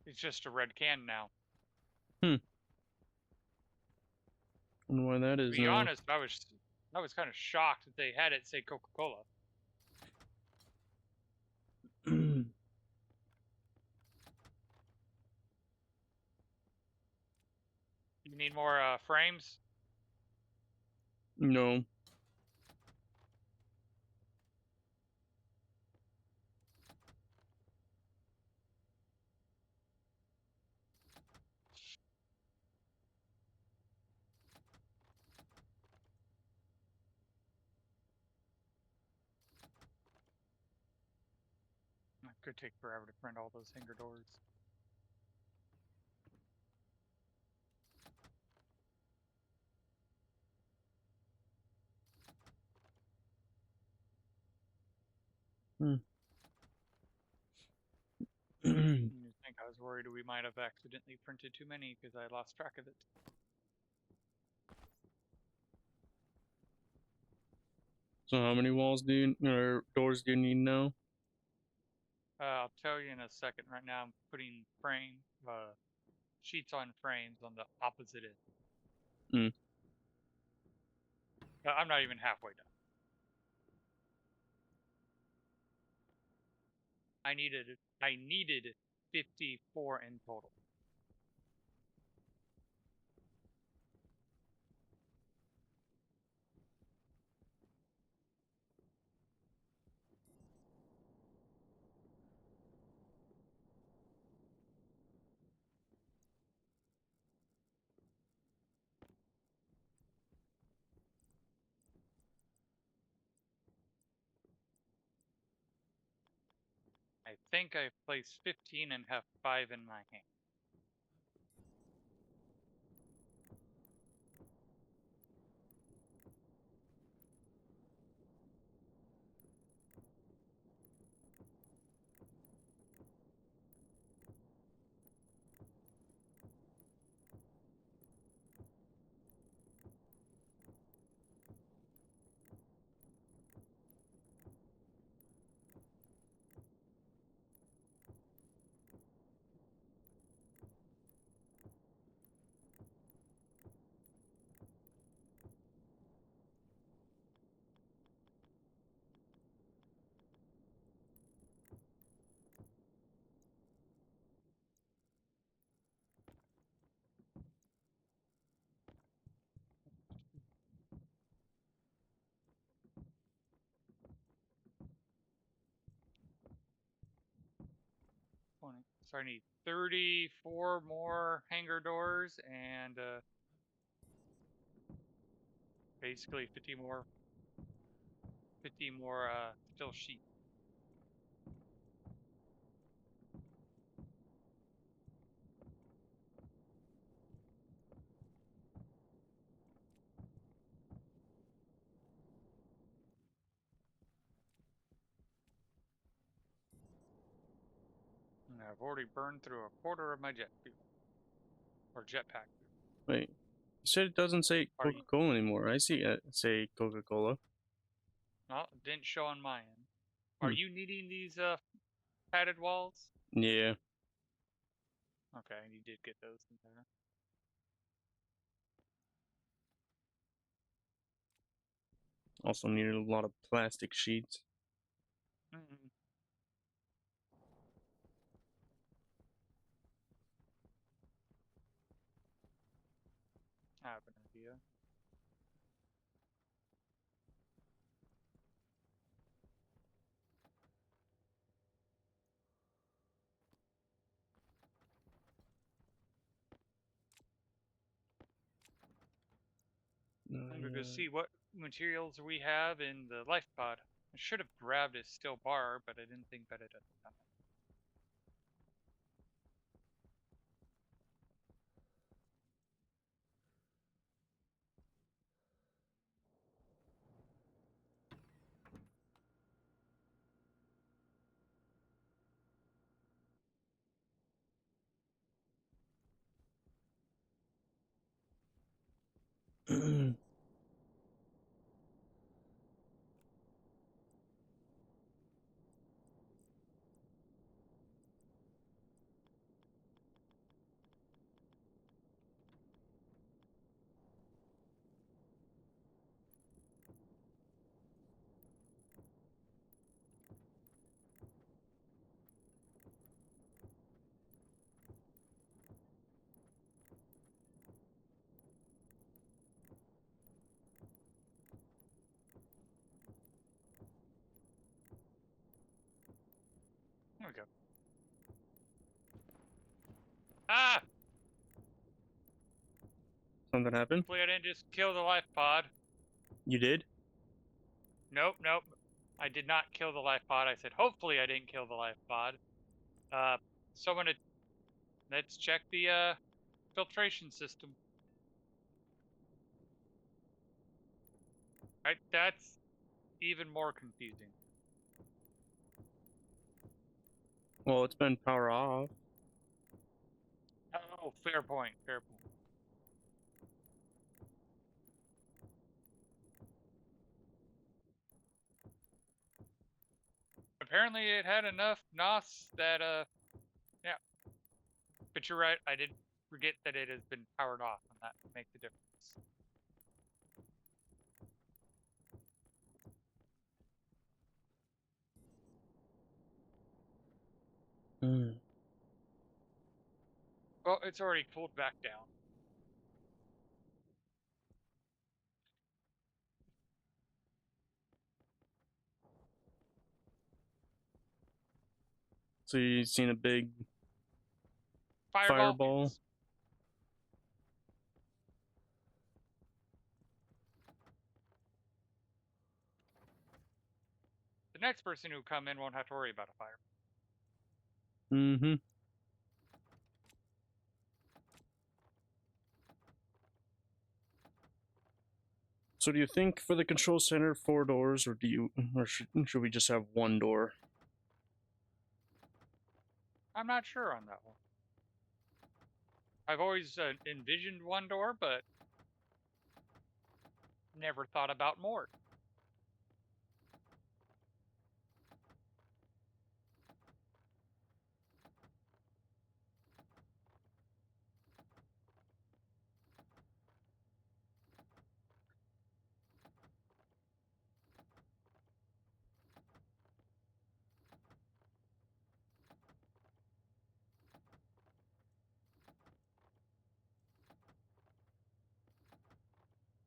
It's just a red can now. Wonder why that To is be now. honest, I was kind of shocked that they had it say Coca-Cola. You need more frames? No. It could take forever to print all those hanger doors. You think I was worried we might have accidentally printed too many because I lost track of it. So how many walls do you, or doors do you need now? I'll tell you in a second. Right now I'm putting sheets on frames on the opposite end. I'm not even halfway done. I needed 54 in total. I think I placed 15 and have 5 in my hand. So I need 34 more hanger doors and basically 50 more still sheet. I've already burned through a quarter of my jet fuel. Or jetpack. Wait, you said it doesn't say Are you- Coca-Cola anymore. I see it say Coca-Cola. No, it didn't show on my end. Are Hmm. you needing these padded walls? Yeah. Okay, you did get those in there. Also needed a lot of plastic sheets. Mm-hmm. I have an idea. I'm gonna go see what materials we have in the life pod. I should have grabbed a steel bar, but I didn't think about it at the time. There we go. Ah! Something happened? Hopefully I didn't just kill the life pod. You did? Nope, nope. I did not kill the life pod. I said hopefully I didn't kill the life pod. Someone had... Let's check the filtration system. Right, that's even more confusing. Well, it's been power off. Oh, fair point, fair point. Apparently it had enough NOS that, yeah. But you're right, I did forget that it has been powered off, and that makes a difference. Hmm. Well, it's already cooled back down. So you seen a big Fireball? fireball? Yes. The next person who come in won't have to worry about a fire. Mm-hmm. So do you think for the control center 4 doors, or should we just have one door? I'm not sure on that one. I've always envisioned one door, but never thought about more.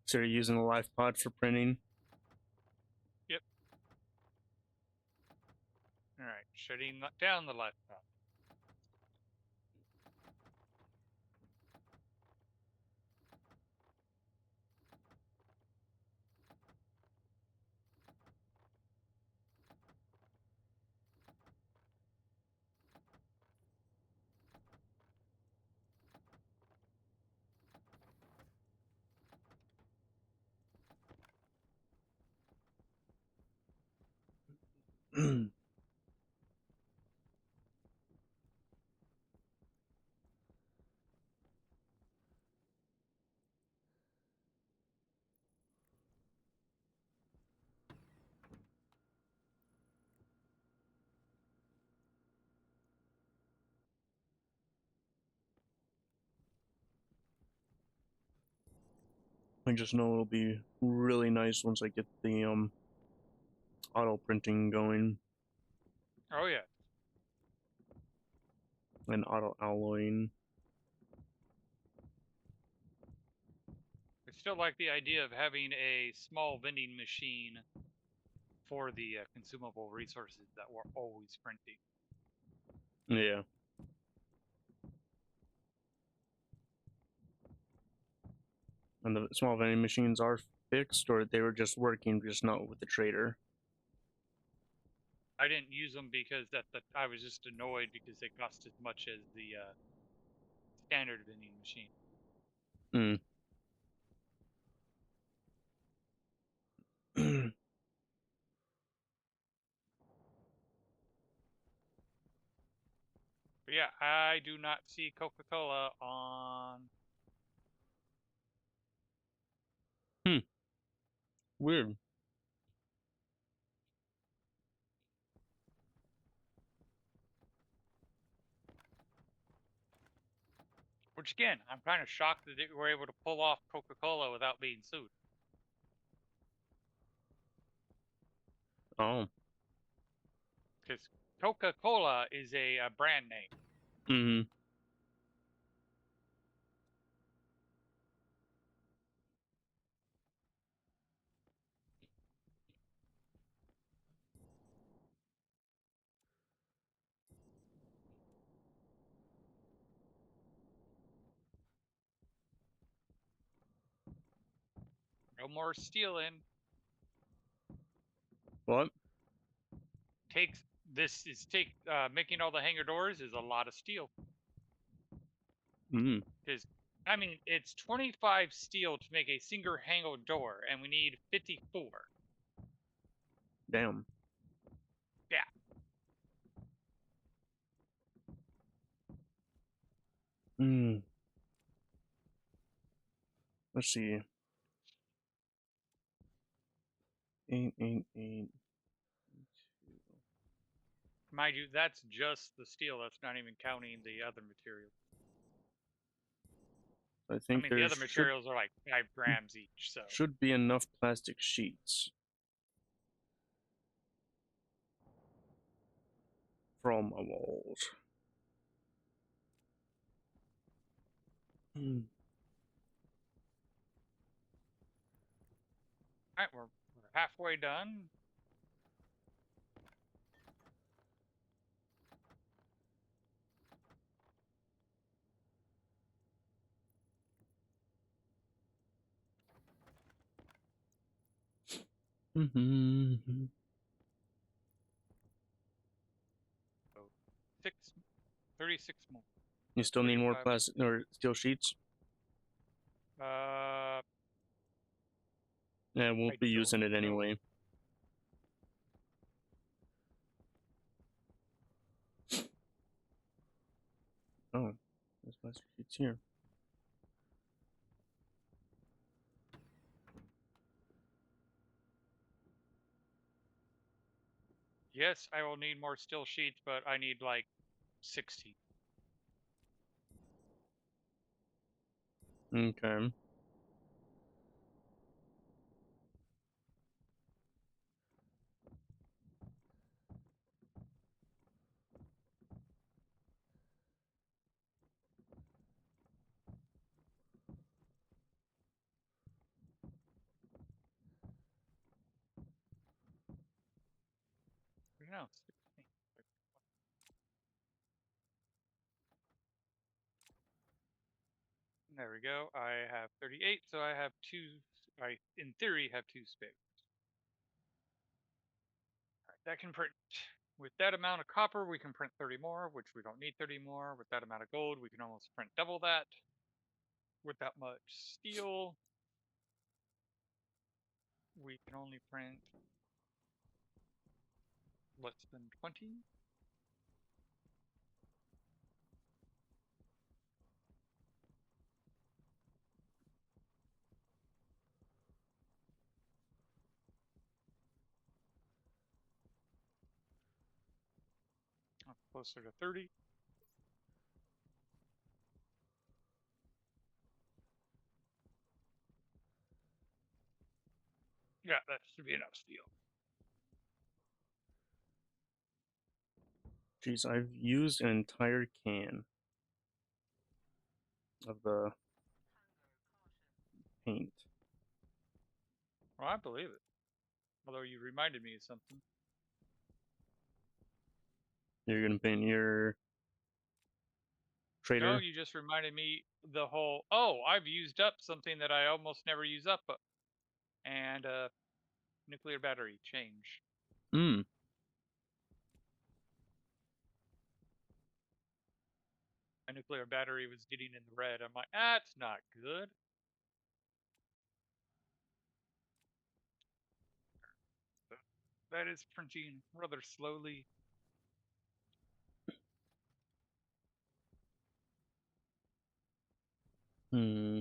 So you're using the life pod for printing? Yep. All right, shutting down the life pod. I just know it'll be really nice once I get the auto printing going Oh yeah. and auto alloying. I still like the idea of having a small vending machine for the consumable resources that we're always printing. Yeah. And the small vending machines are fixed, or they were just working, just not with the trader. I didn't use them because I was just annoyed because they cost as much as the standard vending machine. Mm. But yeah, I do not see Coca-Cola on. Weird. Which again, I'm kind of shocked that they were able to pull off Coca-Cola without being sued. Oh. Because Coca-Cola is a brand name. Mm-hmm. No more stealing. What? Making all the hangar doors is a lot of steel. Mm. Because I mean, it's 25 steel to make a single hangar door, and we need 54. Damn. Yeah. Mm. Let's see. 888. Mind you, that's just the steel. That's not even counting the other materials. I I think mean, the there other materials are like 5 grams each, so. should be enough plastic sheets from my walls. Mm. Alright, we're halfway done. Mm-hmm. So 36 more. You still need more 35. plastic or steel sheets? Uh, Yeah, we'll I be don't using it know. anyway. Oh, there's plastic sheets here. Yes, I will need more steel sheets, but I need like 60. Okay. No, 16. There we go. I have 38, so I have 2. I, in theory, have 2 spares. Alright, that can print. With that amount of copper, we can print 30 more, which we don't need 30 more. With that amount of gold, we can almost print double that. With that much steel, we can only print less than 20. Closer to 30. Yeah, that should be enough steel. Jeez, I've used an entire can of the paint. Well, I believe it. Although you reminded me of something. You're gonna paint your trader? No, you just reminded me the whole, oh, I've used up something that I almost never use up. And nuclear battery change. Hmm. My nuclear battery was getting in the red. I'm like, that's not good. That is printing rather slowly. Hmm.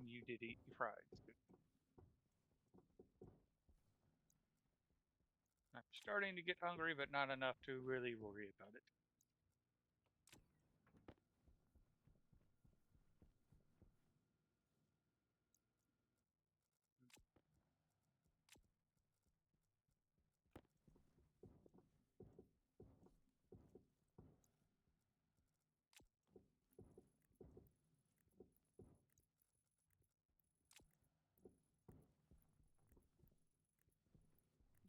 You did eat your fries. Good. I'm starting to get hungry, but not enough to really worry about it.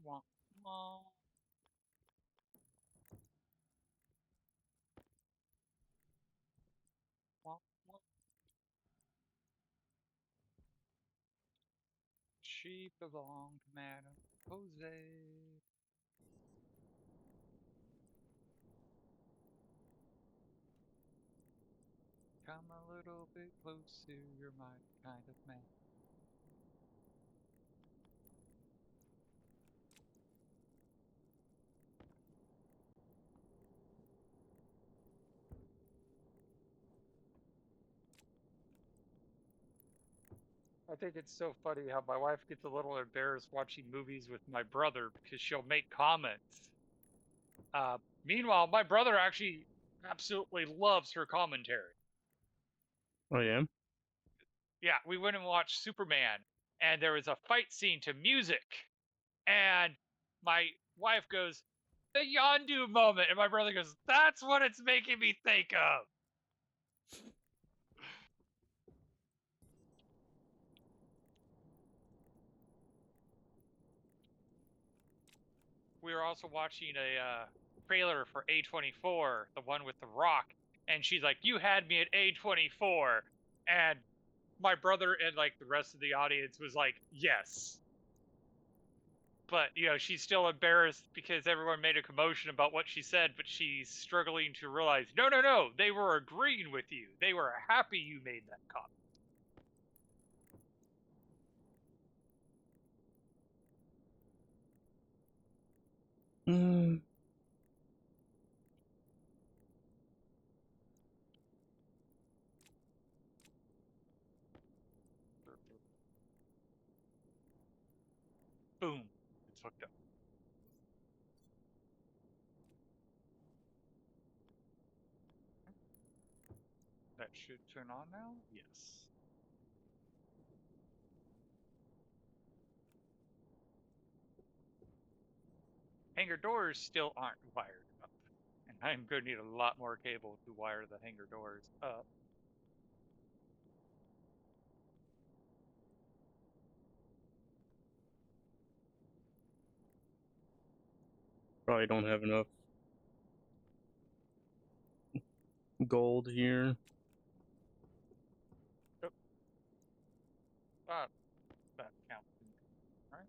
Wah, wah. Wah, wah. She belonged to Madame Jose. Come a little bit closer, you're my kind of man. I think it's so funny how my wife gets a little embarrassed watching movies with my brother because she'll make comments. Meanwhile, my brother actually absolutely loves her commentary. Oh yeah. Yeah, we went and watched Superman, and there was a fight scene to music, and my wife goes, "The Yondu moment," and my brother goes, "That's what it's making me think of." We were also watching a trailer for A24, the one with The Rock, and she's like, "You had me at A24," and my brother and like the rest of the audience was like, "Yes." But she's still embarrassed because everyone made a commotion about what she said, but she's struggling to realize, no, no, no, they were agreeing with you. They were happy you made that comment. Hmm. Boom, it's hooked up. That should turn on now. Yes. Hangar doors still aren't wired up, and I'm going to need a lot more cable to wire the hangar doors up. Probably don't have enough gold here. Oh, that counts. All right.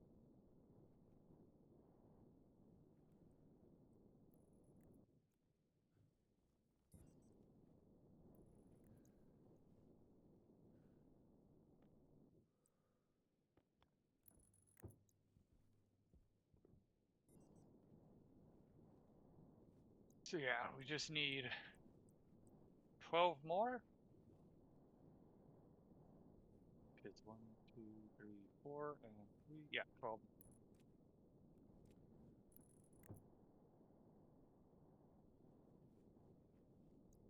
So yeah, we just need 12 more. It's 1, 2, 3, 4, and 3. Yeah, 12.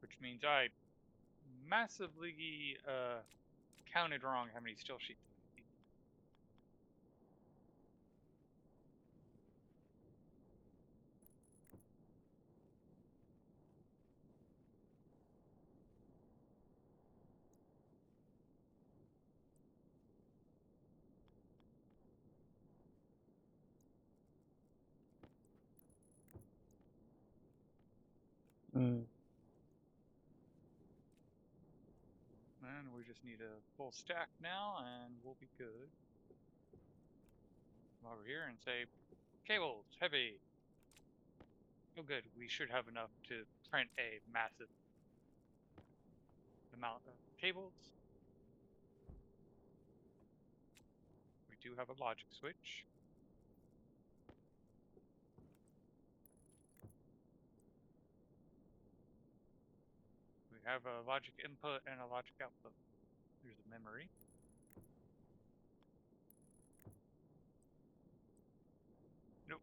Which means I massively counted wrong how many still sheets. Mm. And we just need a full stack now, and we'll be good. Come over here and say, cables, heavy. Oh good, we should have enough to print a massive amount of cables. We do have a logic switch. We have a logic input and a logic output. There's a memory. Nope.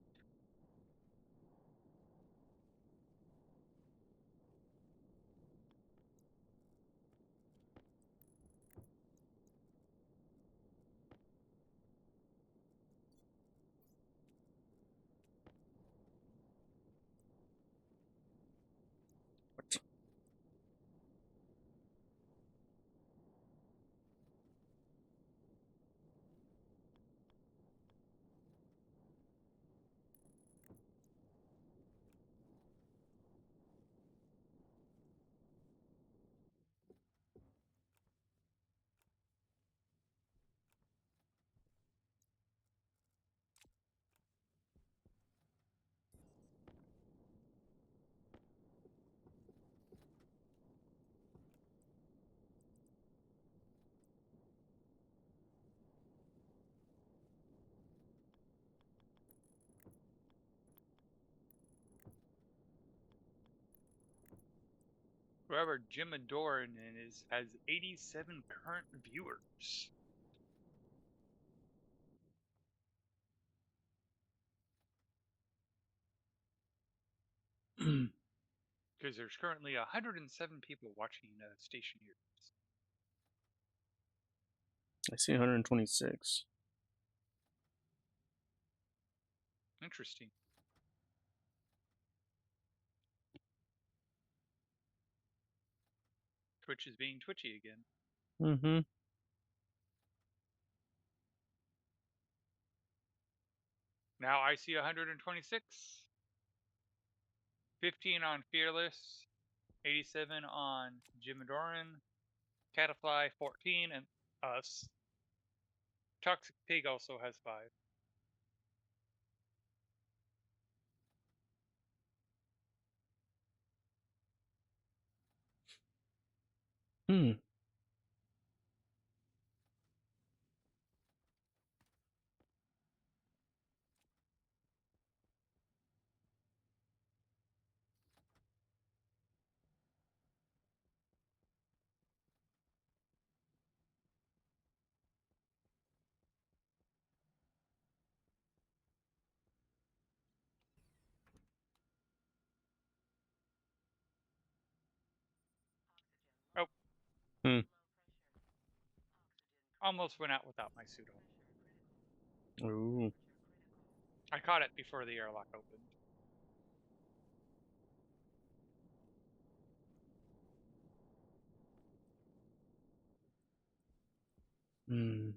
What? Whoever Jim Adoran is has 87 current viewers. Because there's currently 107 people watching Station Heroes. I see 126. Interesting. Twitch is being twitchy again. Mm-hmm. Now I see 126. 15 on Fearless. 87 on Jim Adoran. Catafly 14 and us. Toxic Pig also has 5. Hmm. Oh. Hmm. Almost went out without my suit on. Ooh. I caught it before the airlock opened. Hmm.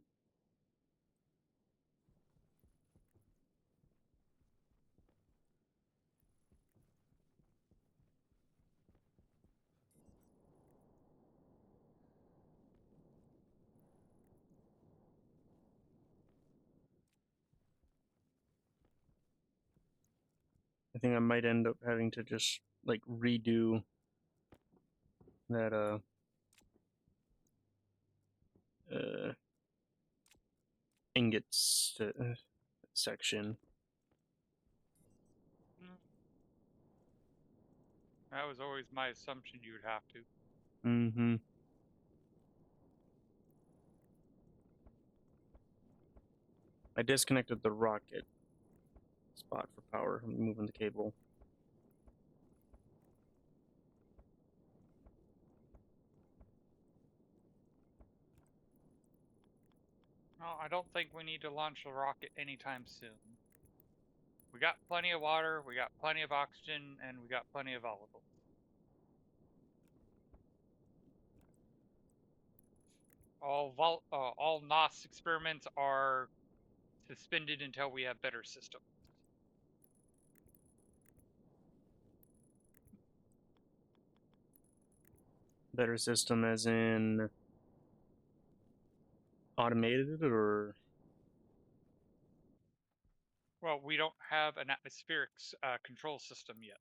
I think I might end up having to just like redo that uh ingots section. That was always my assumption you would have to. Mm-hmm. I disconnected the rocket spot for power. I'm moving the cable. No, I don't think we need to launch a rocket anytime soon. We got plenty of water, we got plenty of oxygen, and we got plenty of volatile. All NOS experiments are suspended until we have better systems. Better system as in automated or Well, we don't have an atmospheric control system yet.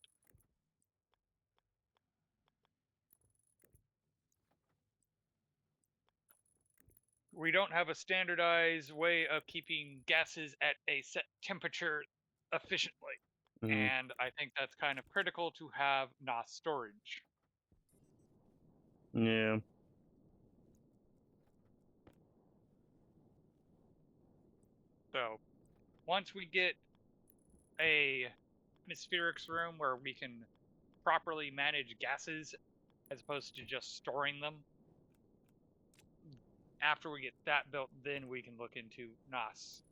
We don't have a standardized way of keeping gases at a set temperature efficiently. And I think that's kind of critical to have NOS storage. yeah. So once we get a atmospherics room where we can properly manage gases as opposed to just storing them, after we get that built, then we can look into NOS.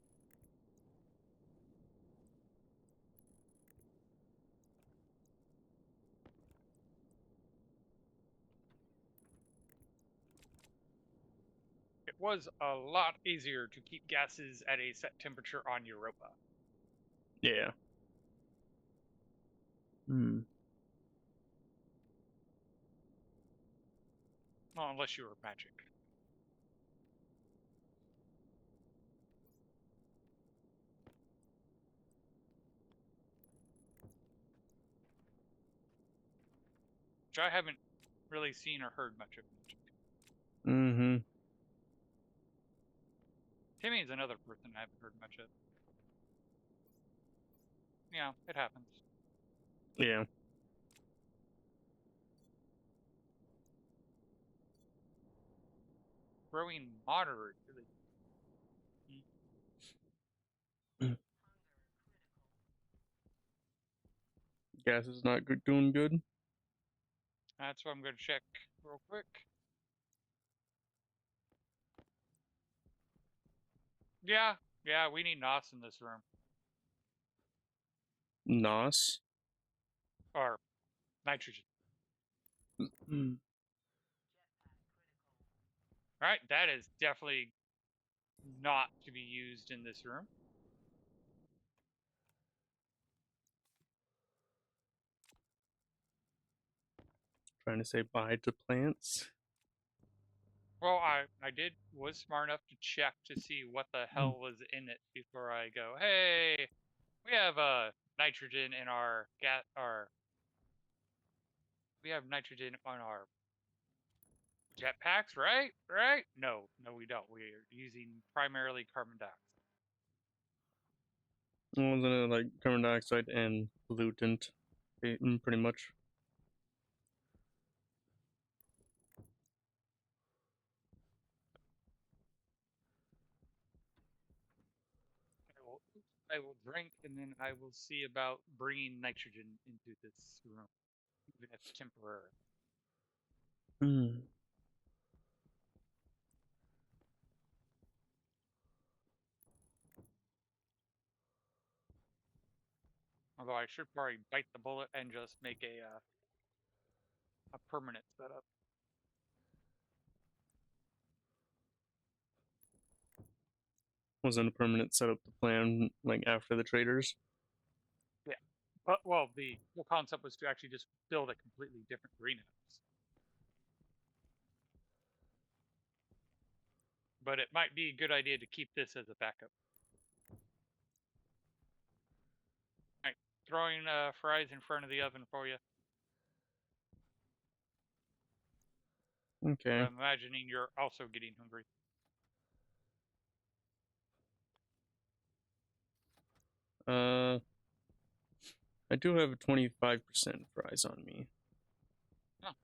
It was a lot easier to keep gases at a set temperature on Europa. Yeah. Well, unless you were magic. Which I haven't really seen or heard much of magic. Timmy is another person I haven't heard much of. Yeah, it happens. Yeah. Growing moderately. Gas is not good, doing good. That's what I'm going to check real quick. Yeah, we need NOS in this room. NOS. Or nitrogen. Alright, that is definitely not to be used in this room. Trying to say bye to plants. Well, I was smart enough to check to see what the hell was in it before I go, hey, we have nitrogen in our we have nitrogen on our jetpacks, right? Right? No, we don't. We're using primarily carbon dioxide. Wasn't it like carbon dioxide and pollutant, pretty much? I will drink, and then I will see about bringing nitrogen into this room, even if temporary. Although I should probably bite the bullet and just make a permanent setup. Wasn't a permanent setup the plan, like after the traders? Yeah. But, well, the whole concept was to actually just build a completely different greenhouse. But it might be a good idea to keep this as a backup. Alright, throwing fries in front of the oven for you. Okay. I'm imagining you're also getting hungry. I do have 25% fries on me. Oh.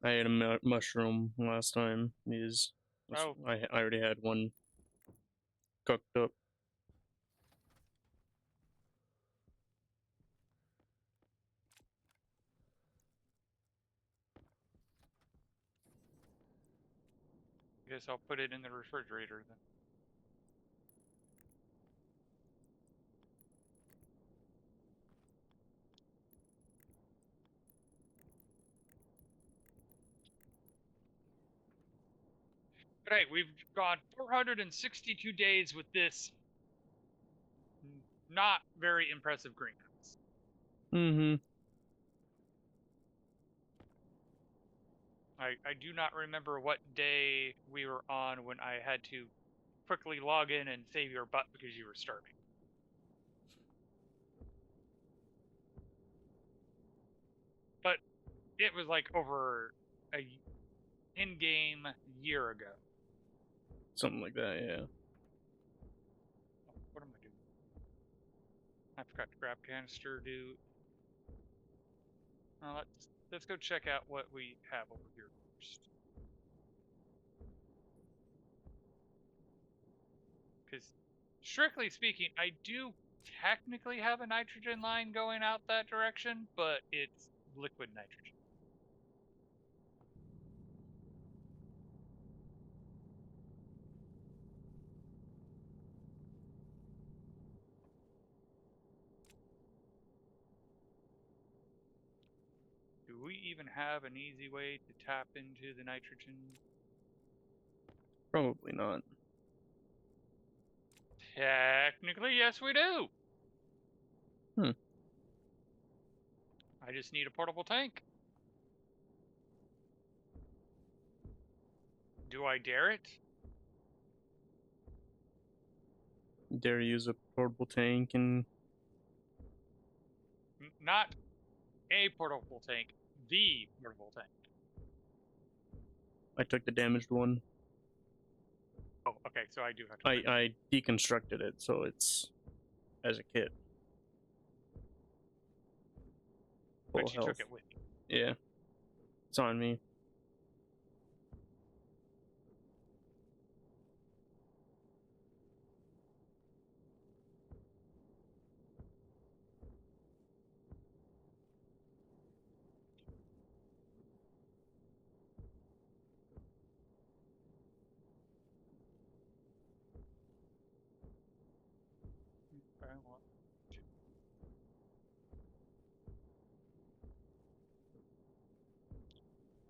I ate a mushroom last time. I already had one cooked up. Guess I'll put it in the refrigerator then. But hey, we've gone 462 days with this not very impressive greenhouse. Mm-hmm. I do not remember what day we were on when I had to quickly log in and save your butt because you were starving. But it was like over a in-game year ago. Something like that, yeah. Oh, what am I doing? I forgot to grab canister, dude. Let's go check out what we have over here first. Because strictly speaking, I do technically have a nitrogen line going out that direction, but it's liquid nitrogen. Do we even have an easy way to tap into the nitrogen? Probably not. Technically, yes, we do. Hmm. I just need a portable tank. Do I dare it? Dare use a portable tank and Not a portable tank, the portable tank. I took the damaged one. Oh, okay, so I do have to bring it. I deconstructed it so it's as a kit. Full But you health. took it with you. Yeah. It's on me.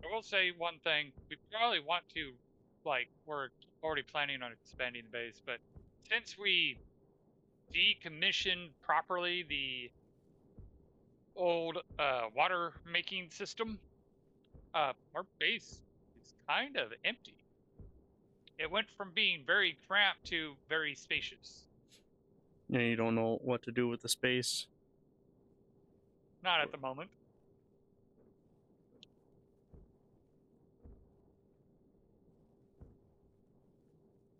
I will say one thing. We probably want to, like, we're already planning on expanding the base, but since we decommissioned properly the old water making system, our base is kind of empty. It went from being very cramped to very spacious. Yeah, you don't know what to do with the space. Not at the moment.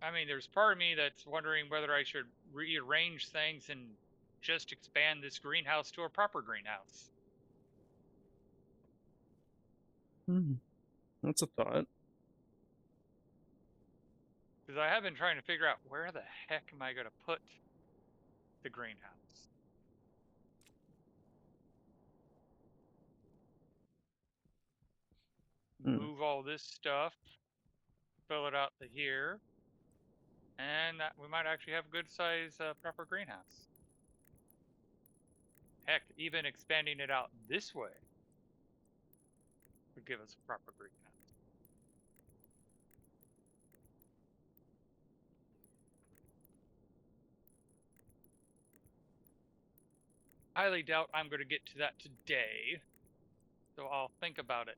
I mean, there's part of me that's wondering whether I should rearrange things and just expand this greenhouse to a proper greenhouse. That's a thought. Because I have been trying to figure out where the heck am I going to put the greenhouse. Move all this stuff, fill it out to here, and we might actually have a good size proper greenhouse. Heck, even expanding it out this way would give us a proper greenhouse. Highly doubt I'm going to get to that today, so I'll think about it.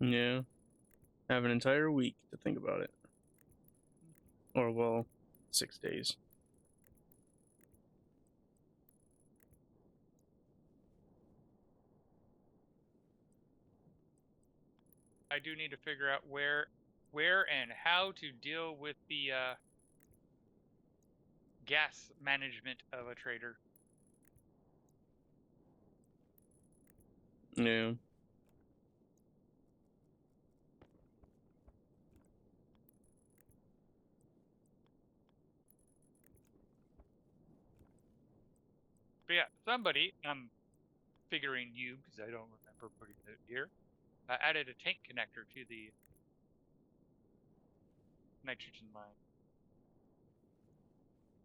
Yeah. Have an entire week to think about it. Or, well, 6 days. I do need to figure out where and how to deal with the gas management of a trader. Yeah. But yeah, somebody, I'm figuring you, because I don't remember putting it here, added a tank connector to the nitrogen line.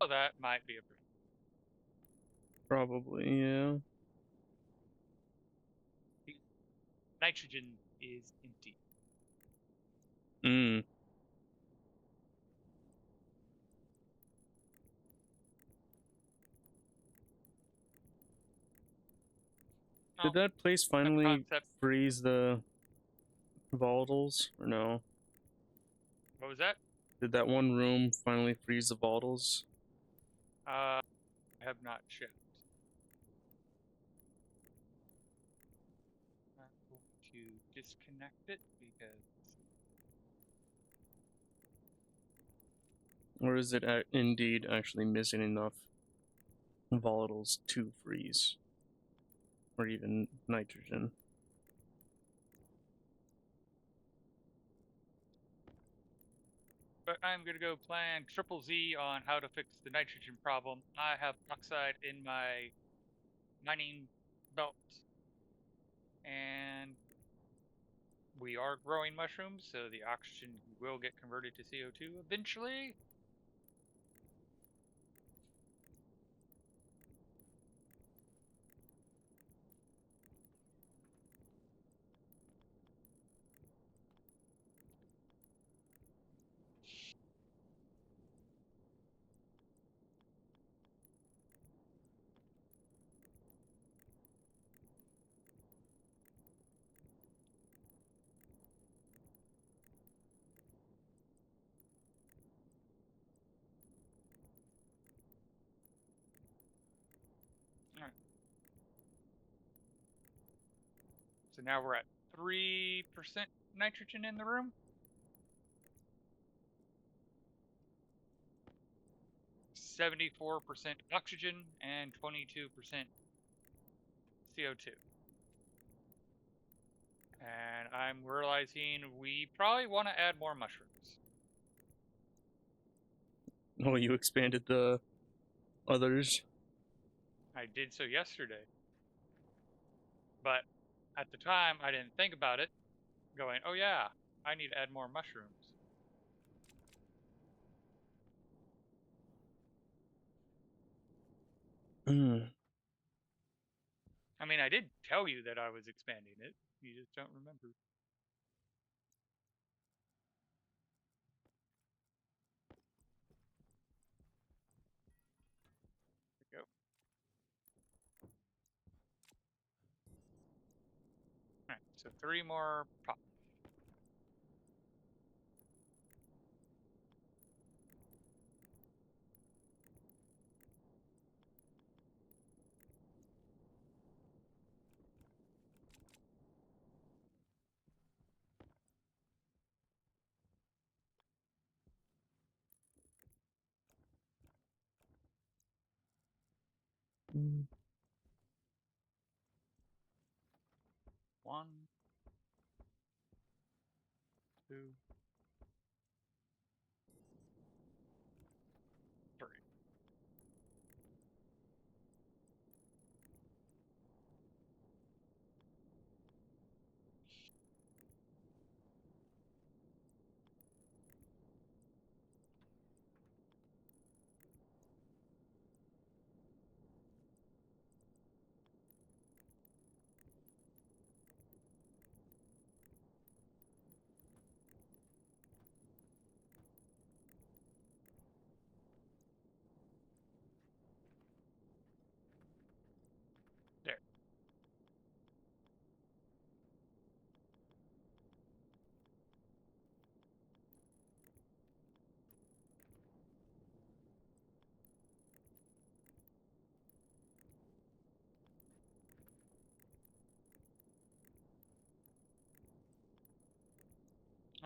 Oh, that might be a Probably, yeah. nitrogen is empty. Mm. Did that place finally concept. freeze the volatiles, or no? What was that? Did that one room finally freeze the volatiles? I have not checked. I'm going to disconnect it because Or is it indeed actually missing enough volatiles to freeze? Or even nitrogen? but I'm gonna go plan triple Z on how to fix the nitrogen problem. I have oxide in my mining belt, and we are growing mushrooms, so the oxygen will get converted to CO2 eventually. Alright. So now we're at 3% nitrogen in the room. 74% oxygen and 22% CO2. And I'm realizing we probably want to add more mushrooms. Oh, you expanded the others? I did so yesterday. But at the time, I didn't think about it, going, oh yeah, I need to add more mushrooms. Mm. I mean, I did tell you that I was expanding it. You just don't remember. There we go. Alright, so 3 more pop. Mm. 1, 2, 3. There.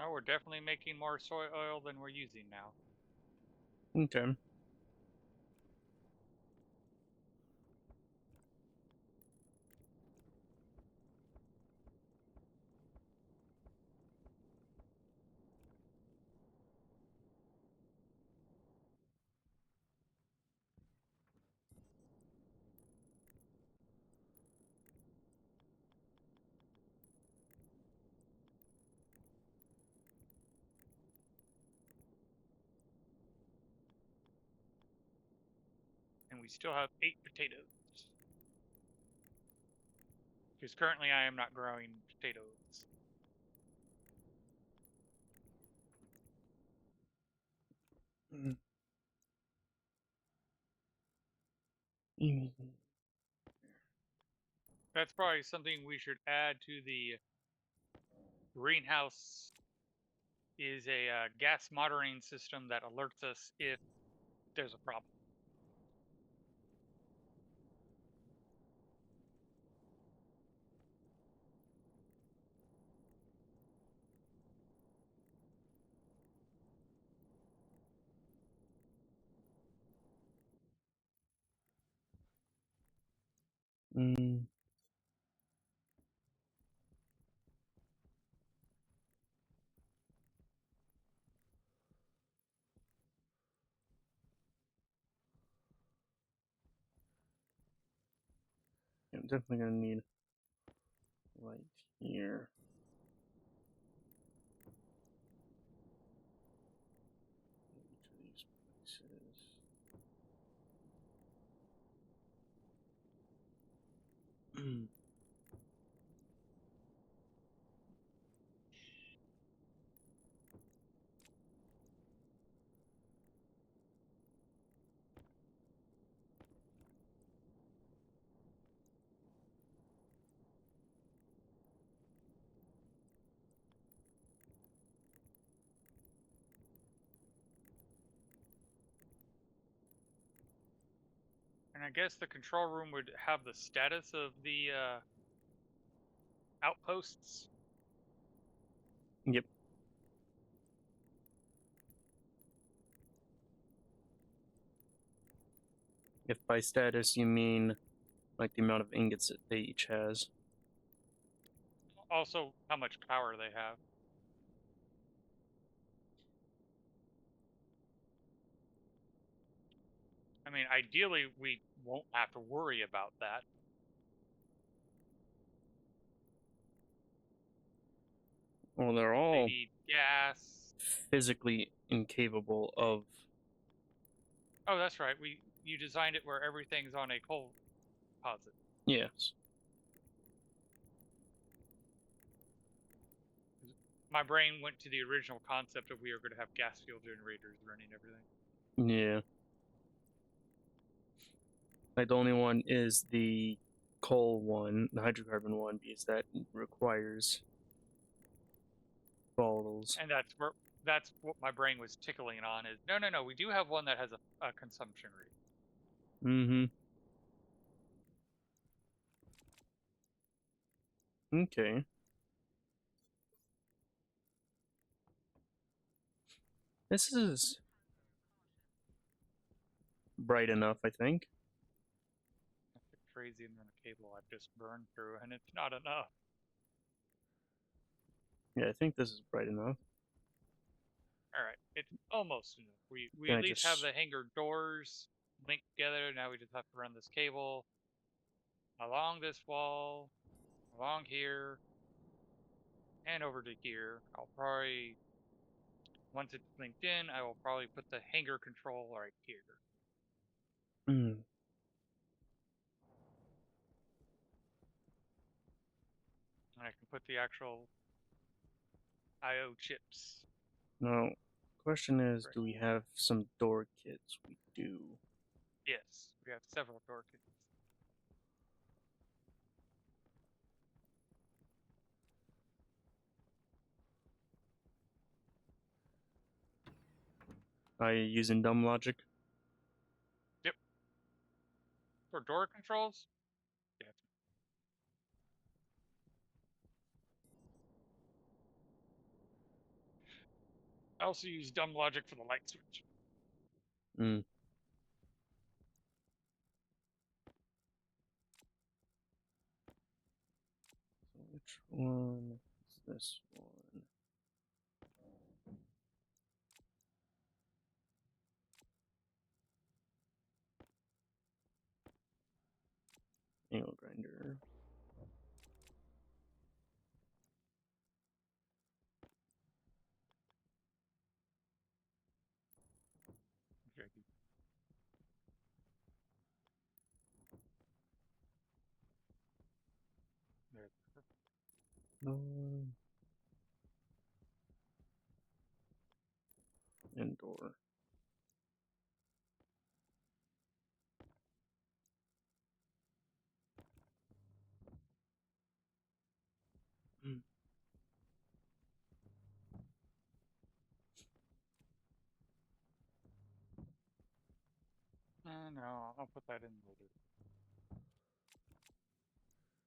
Oh, we're definitely making more soy oil than we're using now. Okay. we still have 8 potatoes. Because currently I am not growing potatoes. That's probably something we should add to the greenhouse, is a gas monitoring system that alerts us if there's a problem. Mm. I'm definitely gonna need light here. Each of these places. And I guess the control room would have the status of the outposts. Yep. If by status you mean like the amount of ingots that they each has. Also, how much power they have. I mean, ideally, we won't have to worry about that. Well, they're They all need gas. physically incapable of. Oh, that's right. You designed it where everything's on a coal deposit. Yes. My brain went to the original concept of we are going to have gas fuel generators running everything. Yeah. Like the only one is the coal one, the hydrocarbon one, because that requires volatiles. And that's what my brain was tickling on, is no, we do have one that has a consumption rate. Mm-hmm. Okay. This is bright enough, I think. That's a crazy amount of cable I've just burned through, and it's not enough. Yeah, I think this is bright enough. All right, it's almost enough. We Can at I least have just- the hangar doors linked together. Now we just have to run this cable along this wall, along here, and over to here. I'll probably, once it's linked in, I will probably put the hangar control right here. Mm. And I can put the actual I/O chips. Now, question is, Right. do we have some door kits? We do. Yes, we have several door kits. Are you using dumb logic? For door controls? Yes. I also use dumb logic for the light switch. Mm. So which one is this one? Angle grinder. Okay. No. Indoor. Hmm. No, I'll put that in later.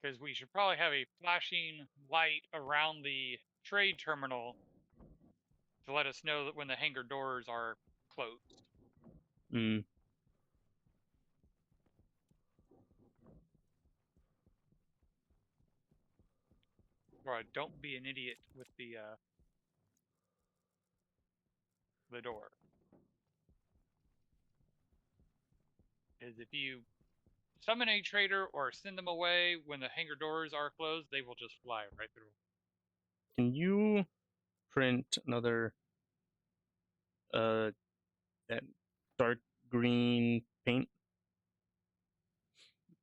Because we should probably have a flashing light around the trade terminal to let us know that when the hangar doors are closed. Hmm. Or don't be an idiot with the door. Is if you summon a trader or send them away when the hangar doors are closed, they will just fly right through. Can you print another that dark green paint?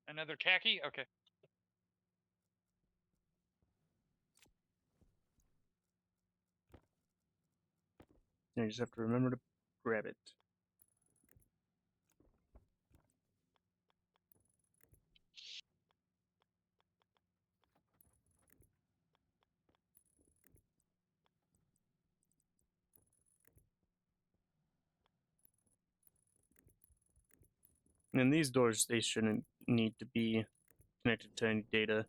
Another khaki? Okay. You just have to remember to grab it. And these doors, they shouldn't need to be connected to any data.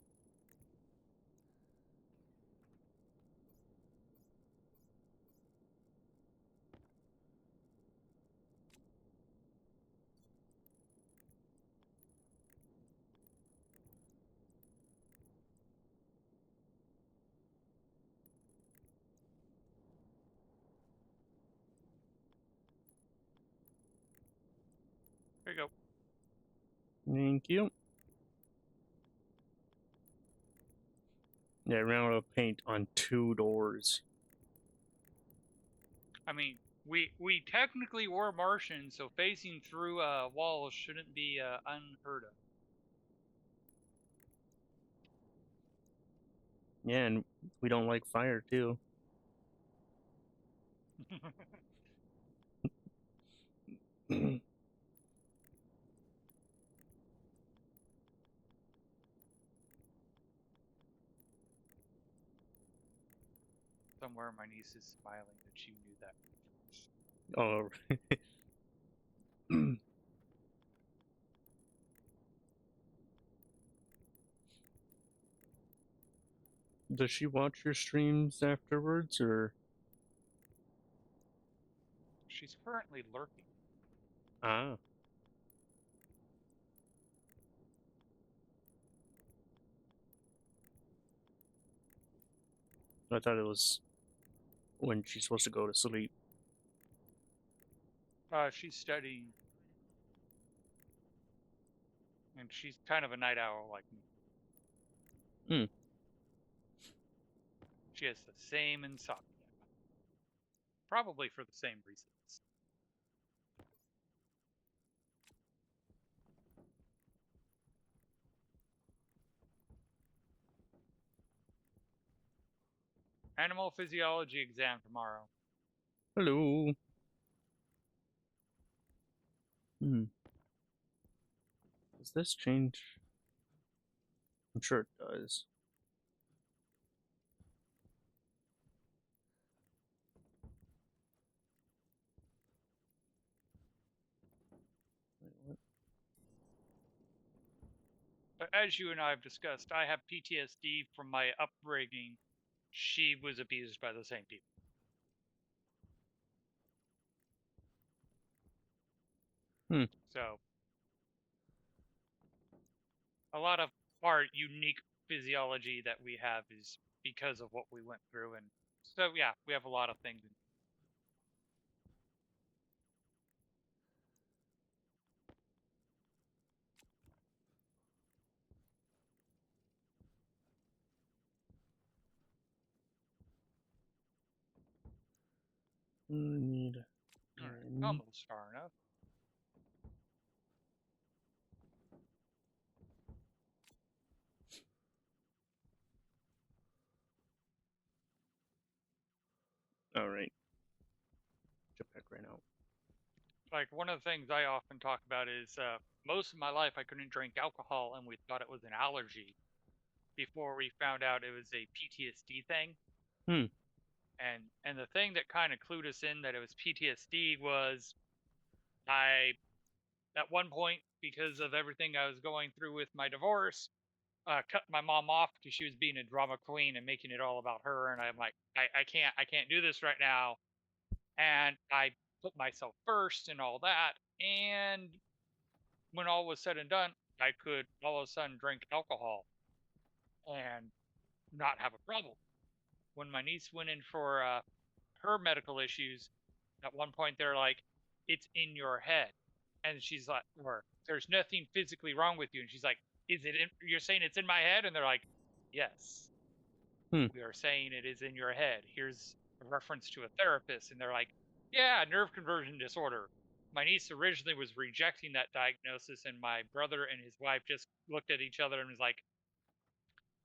There you go. Thank you. Yeah, I ran out of paint on 2 doors. I mean, we technically were Martians, so facing through walls shouldn't be unheard of. Yeah, and we don't like fire, too. Somewhere my niece is smiling that she knew that. Oh. Does she watch your streams afterwards, or? She's currently lurking. Ah. I thought it was when she's supposed to go to sleep. She's studying, and she's kind of a night owl like me. Hmm. She has the same insomnia, probably for the same reasons. Animal physiology exam tomorrow. Hello. Hmm. Does this change? I'm sure it does. Wait, what? As you and I have discussed, I have PTSD from my upbringing. She was abused by the same people. Hmm. So, a lot of our unique physiology that we have is because of what we went through. And so, yeah, we have a lot of things. I need. All right, almost far enough. All right. Jetpack ran out. Like, one of the things I often talk about is most of my life I couldn't drink alcohol, and we thought it was an allergy before we found out it was a PTSD thing. Hmm. And the thing that kind of clued us in that it was PTSD was I, at one point, because of everything I was going through with my divorce, cut my mom off because she was being a drama queen and making it all about her. And I'm like, I can't do this right now. And I put myself first and all that. And when all was said and done, I could all of a sudden drink alcohol and not have a problem. When my niece went in for her medical issues, at one point they're like, "It's in your head," and she's like, "Or there's nothing physically wrong with you," and she's like, "Is it? You're saying it's in my head?" And they're like, "Yes, Hmm. we are saying it is in your head. Here's a reference to a therapist," and they're like, "Yeah, nerve conversion disorder." My niece originally was rejecting that diagnosis, and my brother and his wife just looked at each other and was like,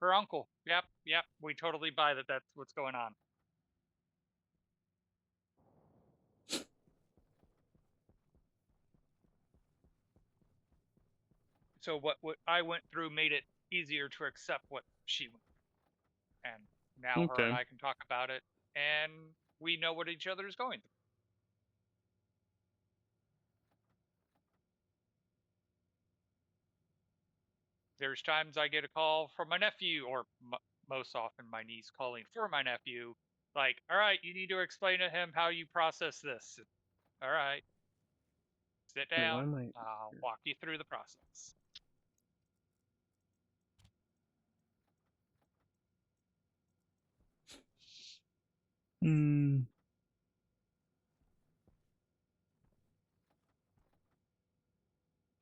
"Her uncle. Yep, yep, we totally buy that. That's what's going on." So what I went through made it easier to accept what she went through. And now her and Okay. I can talk about it, and we know what each other is going through. There's times I get a call from my nephew, or most often my niece calling for my nephew, like, "All right, you need to explain to him how you process this." All right, sit Wait, why down. am I? I'll walk you through the process. Hmm.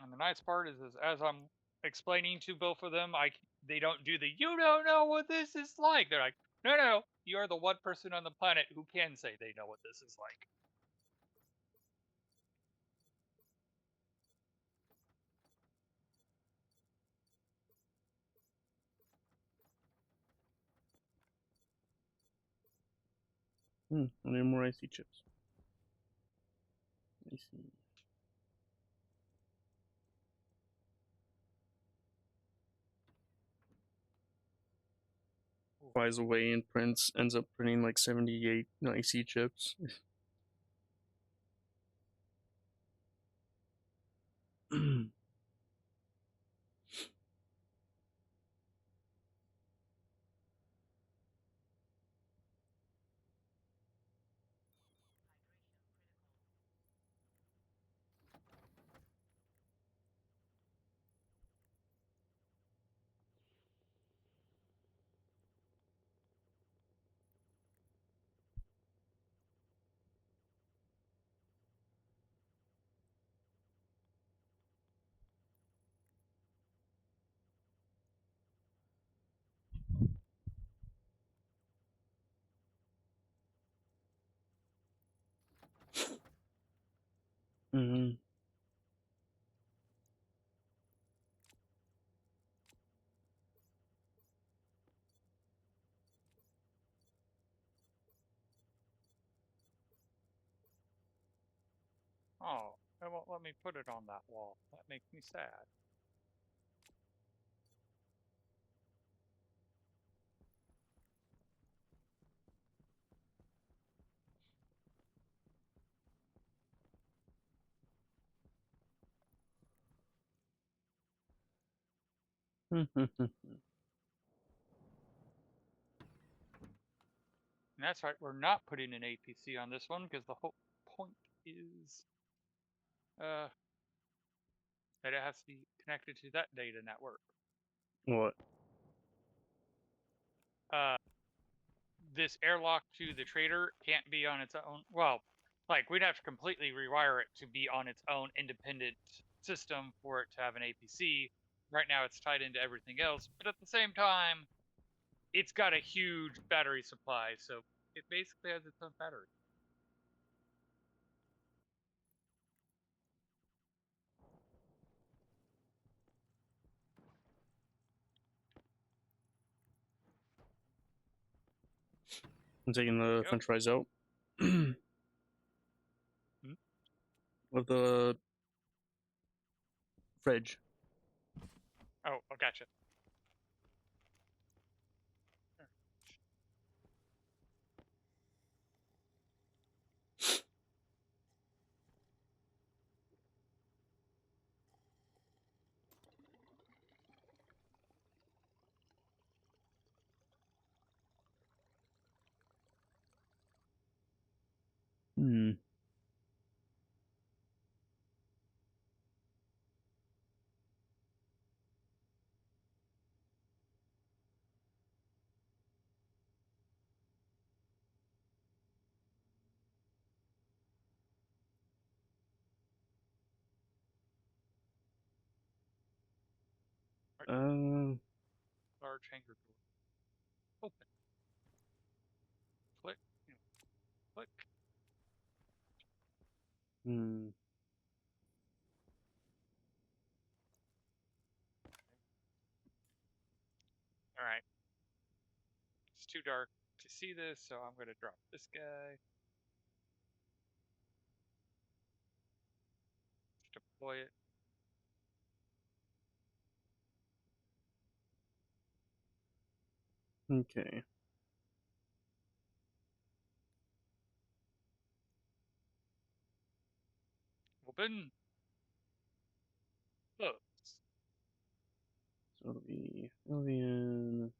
And the nice part is as I'm explaining to both of them, they don't do the "you don't know what this is like." They're like, "No, no, you are the one person on the planet who can say they know what this is like." I need more icy chips. I see. Flies away and prints ends up printing like 78 icy chips. Mm-hmm. Oh, it won't let me put it on that wall. That makes me sad. And that's right, we're not putting an APC on this one because the whole point is that it has to be connected to that data network. What? Uh, this airlock to the trader can't be on its own. Well, like, we'd have to completely rewire it to be on its own independent system for it to have an APC. Right now it's tied into everything else, but at the same time, it's got a huge battery supply, so it basically has its own battery. I'm taking the Yep. french fries out. With the fridge. Oh, gotcha. Hmm. Uh. Large hanger door. Open. Click. Click. Hmm. All right. It's too dark to see this, so I'm going to drop this guy. Deploy it. Okay. Open. Close. So it'll be alien.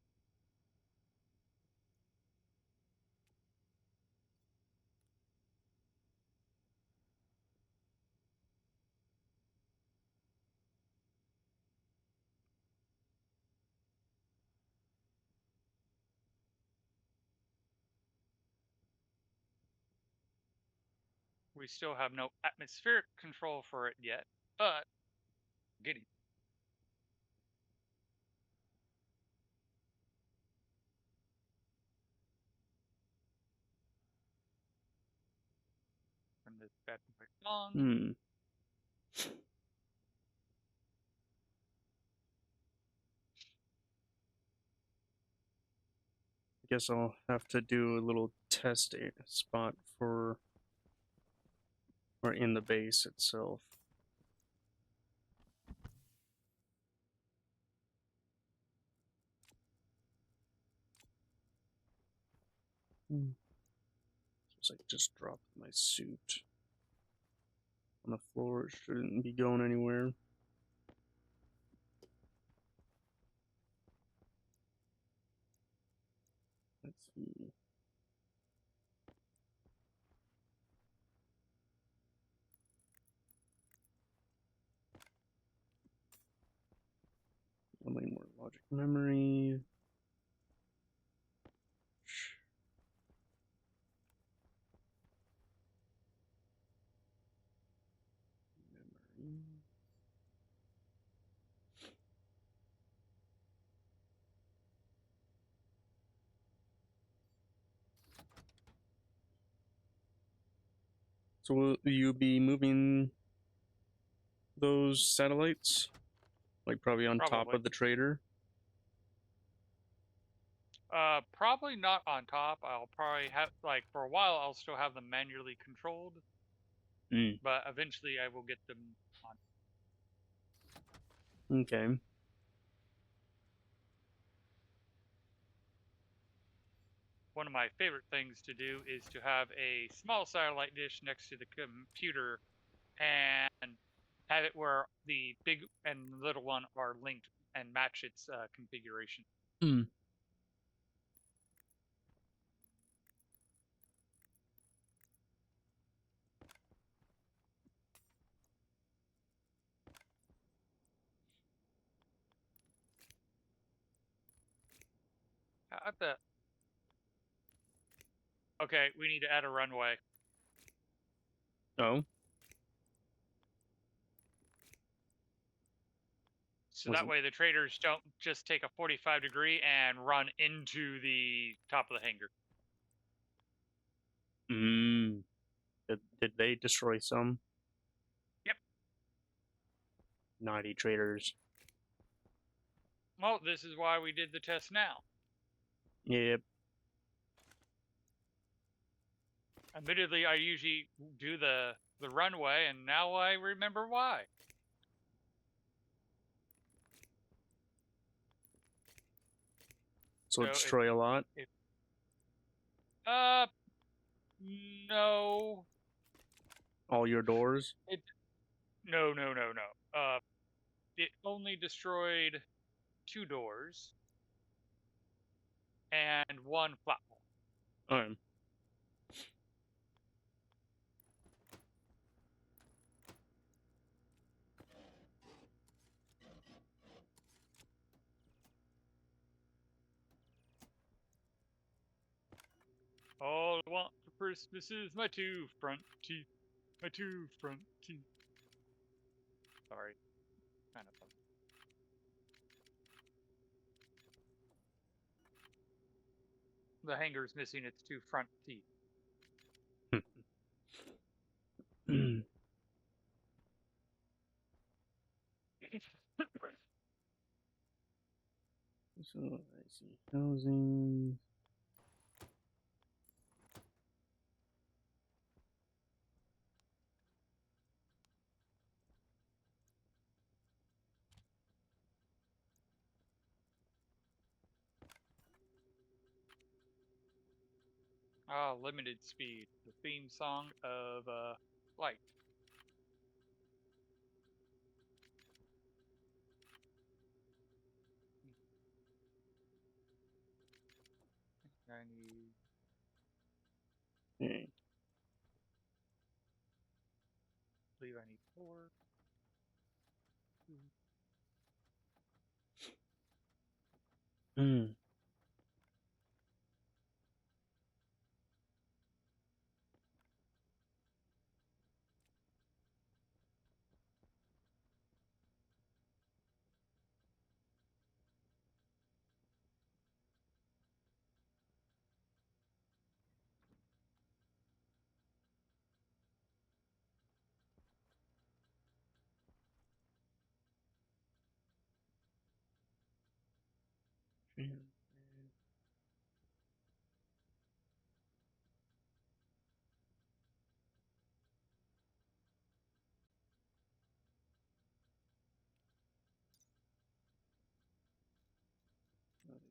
We still have no atmospheric control for it yet, but getting. Turn this bad boy on. Hmm. I guess I'll have to do a little test spot for, or in the base itself. Seems like just dropped my suit on the floor. It shouldn't be going anywhere. Let's see. Only more logic memory. Memory. So will you be moving those satellites? Like probably on top Probably. of the trader? Probably not on top. I'll probably have, like, for a while, I'll still have them manually controlled, Mm. but eventually I will get them on. Okay. One of my favorite things to do is to have a small satellite dish next to the computer and have it where the big and little one are linked and match its configuration. Mm. At the Okay, we need to add a runway. Oh. So Was that it? way the traders don't just take a 45-degree and run into the top of the hangar. Mm. Did they destroy some? Yep. Naughty traders. Well, this is why we did the test now. Yep. Admittedly, I usually do the runway, and now I remember why. So So destroy a lot. Uh, no. All your doors. No. It only destroyed 2 doors and 1 platform. Alright. All I want for Christmas is my 2 front teeth. My 2 front teeth. Sorry. Kind of fun. The hanger's missing its 2 front teeth. So I see housing. Ah, limited speed. The theme song of Light. I need. Okay. I believe I need 4. Mm.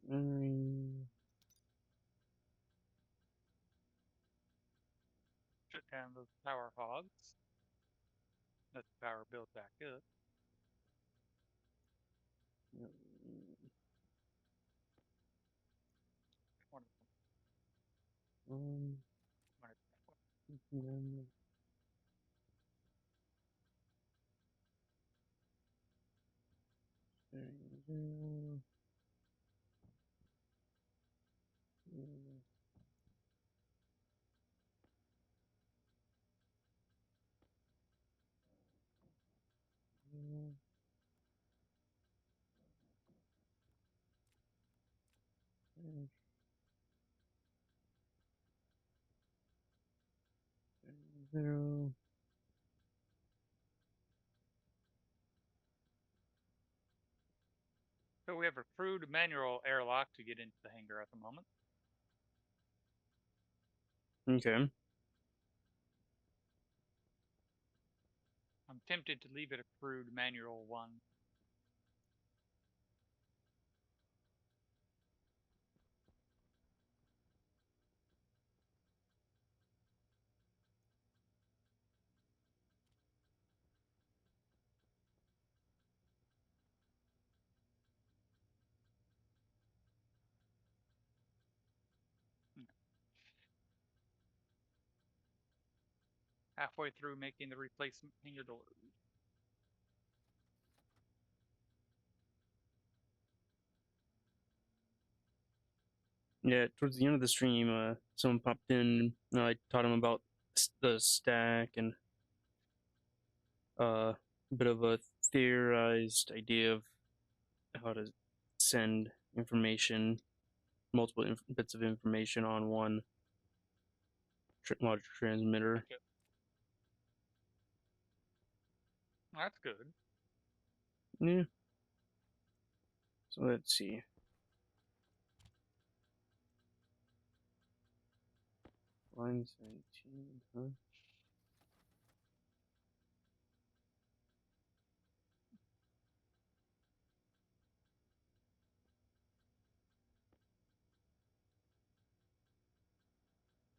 Memory. Shut down those power hogs. Let the power build back up. Wonderful. Um, Wonderful. Zero. So we have a crude manual airlock to get into the hangar at the moment. Okay. I'm tempted to leave it a crude manual one. Halfway through making the replacement hangar doors. Yeah, towards the end of the stream, someone popped in. I taught him about the stack and a bit of a theorized idea of how to send information, multiple bits of information on one large transmitter. Okay. That's good. Yeah. So let's see. line 17, huh?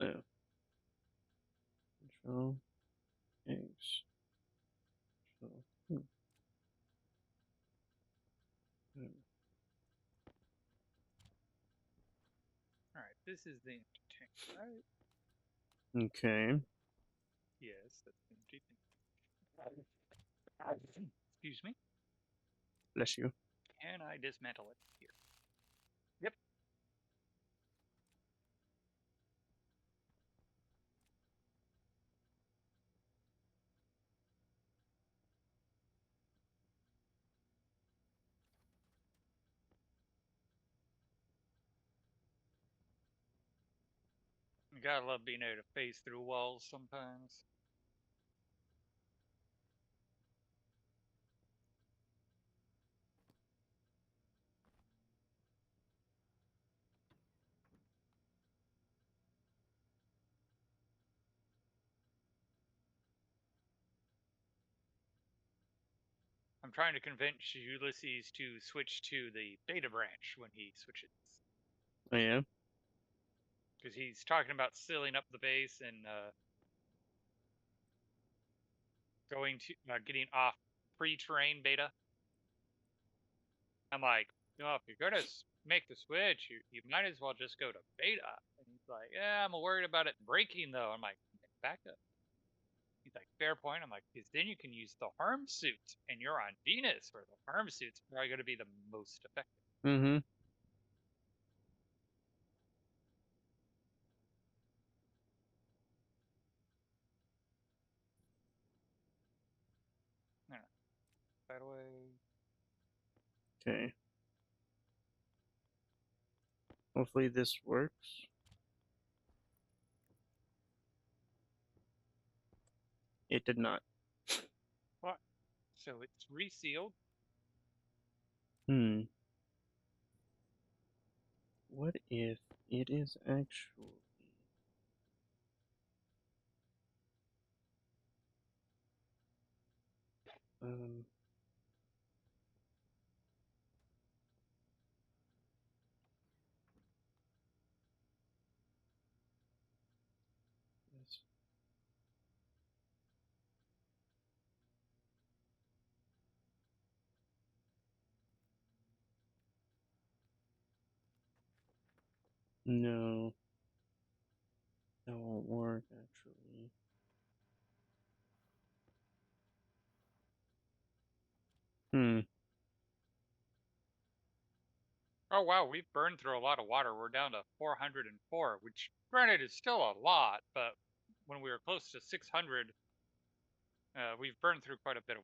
Yeah. Control eggs. Control. All right, this is the empty tank, right? Okay. Yes, that's the empty tank. Excuse me. Bless you. Can I dismantle it here? Yep. You gotta love being able to phase through walls sometimes. I'm trying to convince Ulysses to switch to the beta branch when he switches. Oh, yeah? Because he's talking about sealing up the base and going to getting off pre-terrain beta. I'm like, if you're gonna make the switch, you might as well just go to beta. And he's like, yeah, I'm worried about it breaking though. I'm like, back up. He's like, fair point. I'm like, because then you can use the harm suit, and you're on Venus, where the harm suit's probably going to be the most effective. Mm-hmm. I don't know. By the way, Okay. Hopefully this works. It did not. what? So it's resealed. Hmm. What if it is actually... Um... Yes. No. That won't work, actually. Hmm. Oh wow, we've burned through a lot of water. We're down to 404, which granted is still a lot, but when we were close to 600, we've burned through quite a bit of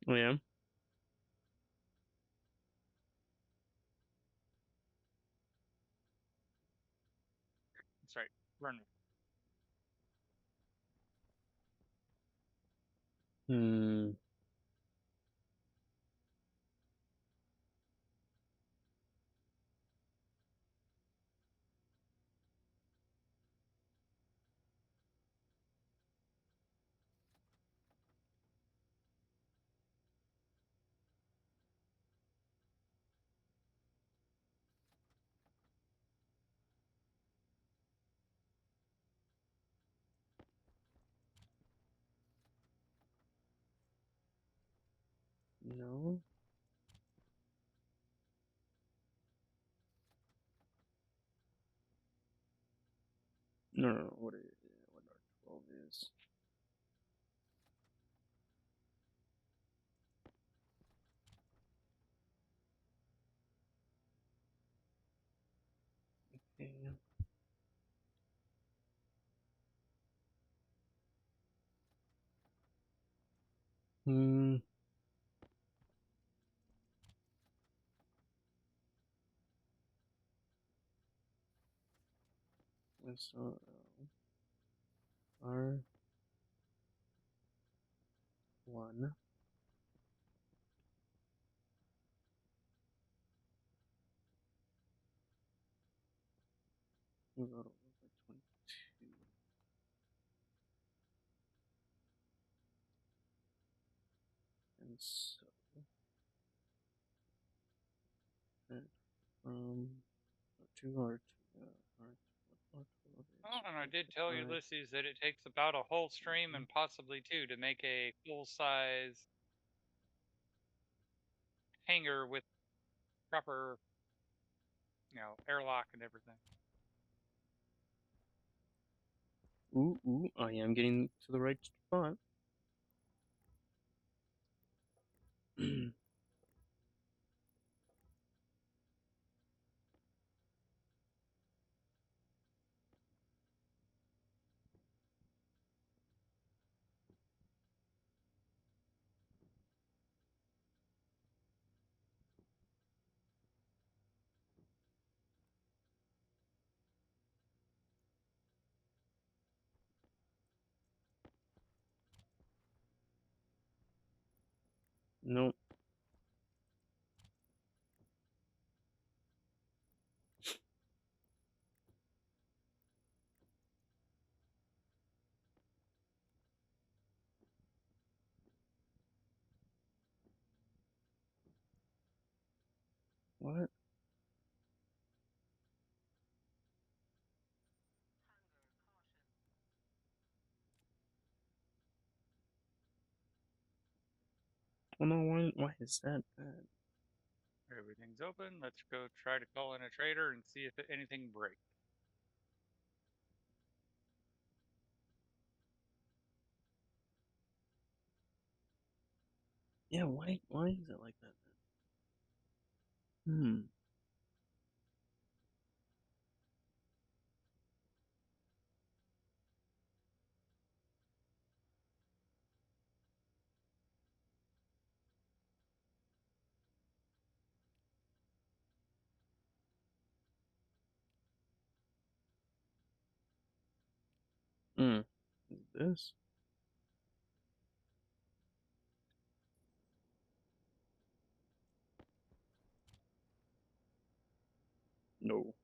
water. Oh, yeah? That's right, burn. Hmm. No? No, no, no. What R12 is. Okay. Hmm. SOL. R1. We'll go to 22. So, R2 R2 Oh, and I did tell Ulysses that it takes about a whole stream and possibly two to make a full-size hangar with proper, airlock and everything. Ooh, I am getting to the right spot. Nope. What? Oh no, why is that bad? Everything's open. Let's go try to call in a trader and see if anything breaks. Yeah, why is it like that? Hmm. Hmm. Is this? No. All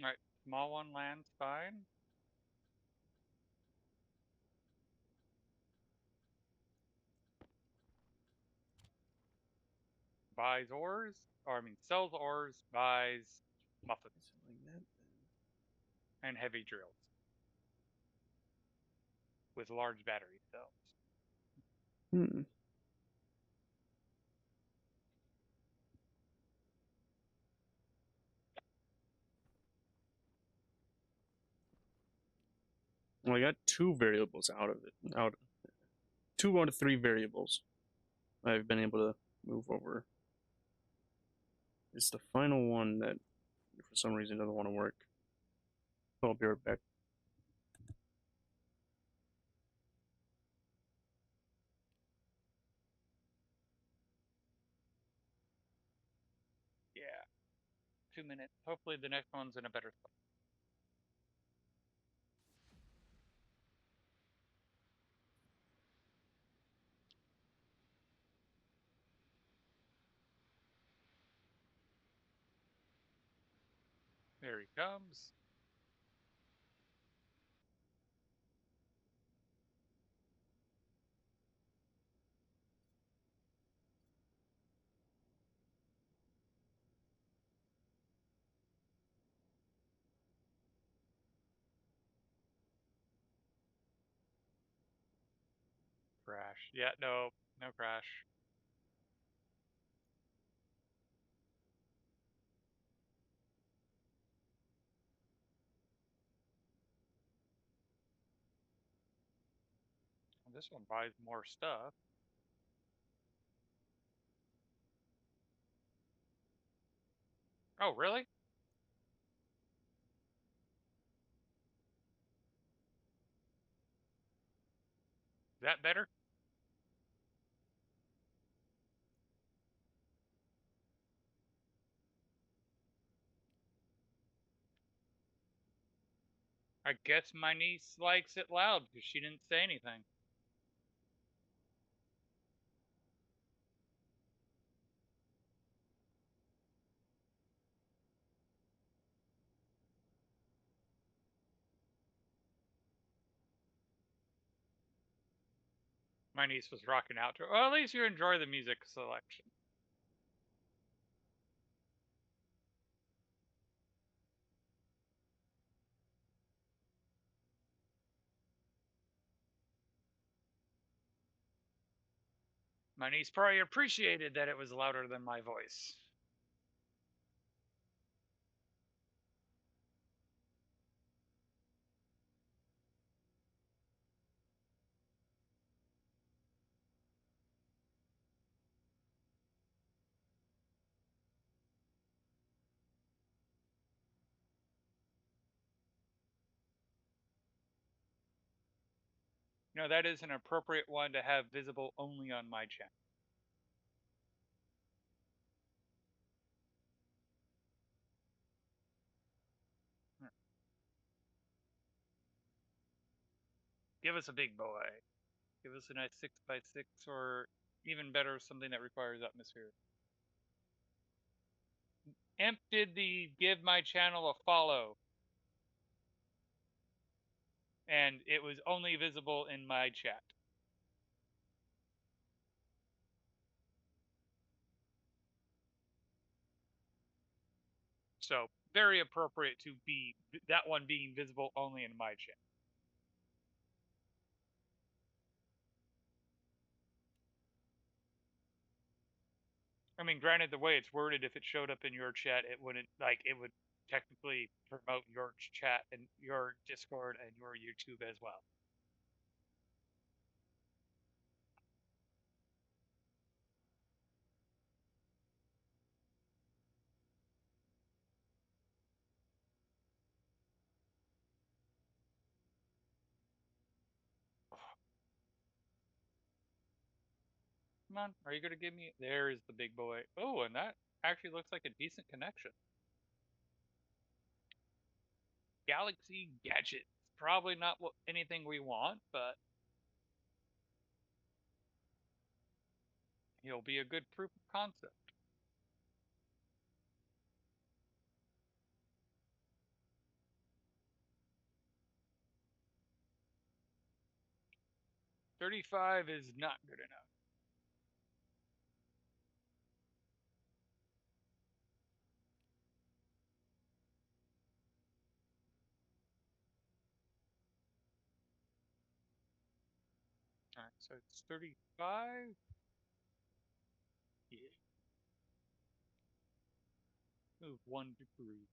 right, small one lands fine. Buys ores, or I mean sells ores, buys muffins Is it like that? and heavy drills with large battery cells. Hmm. Well, I got two variables out of it. Two out of three variables I've been able to move over. It's the final one that, for some reason, doesn't want to work. I'll be right back. Yeah, 2 minutes. Hopefully the next one's in a better spot. There he comes. Crash. Yeah, no crash. This one buys more stuff. Oh, really? Is that better? I guess my niece likes it loud because she didn't say anything. My niece was rocking out to. Well, at least you enjoy the music selection. My niece probably appreciated that it was louder than my voice. No, that is an appropriate one to have visible only on my channel. Give us a big boy. Give us a nice 6x6, or even better, something that requires atmosphere. Imp did the give my channel a follow, and it was only visible in my chat. So very appropriate to be that one being visible only in my chat. I mean, granted, the way it's worded, if it showed up in your chat, it wouldn't, like, it would technically promote your chat and your Discord and your YouTube as well. Come on, are you going to give me? There is the big boy. Oh, and that actually looks like a decent connection. Galaxy gadget. Probably not anything we want, but he'll be a good proof of concept. $35 is not good enough. All right, so it's 35. Yeah. Move 1 degree.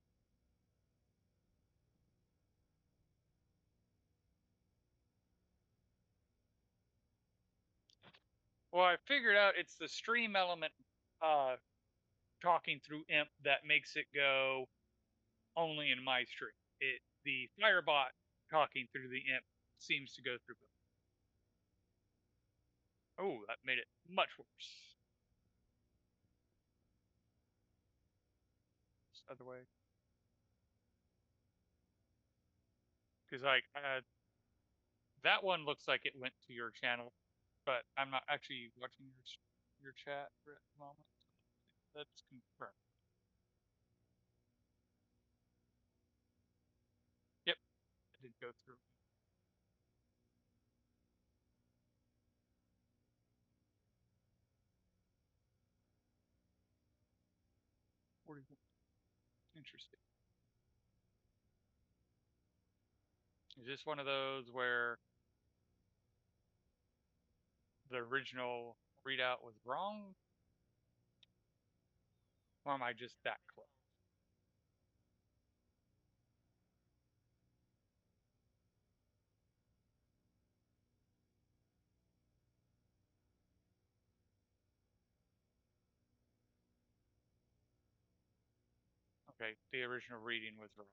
Well, I figured out it's the stream element talking through imp that makes it go only in my stream. The Firebot talking through the imp seems to go through both. Oh, that made it much worse. This other way. Because like that one looks like it went to your channel, but I'm not actually watching your chat at the moment. Let's confirm. Yep, it did go through. Interesting. Is this one of those where the original readout was wrong? Or am I just that close? Okay, the original reading was wrong.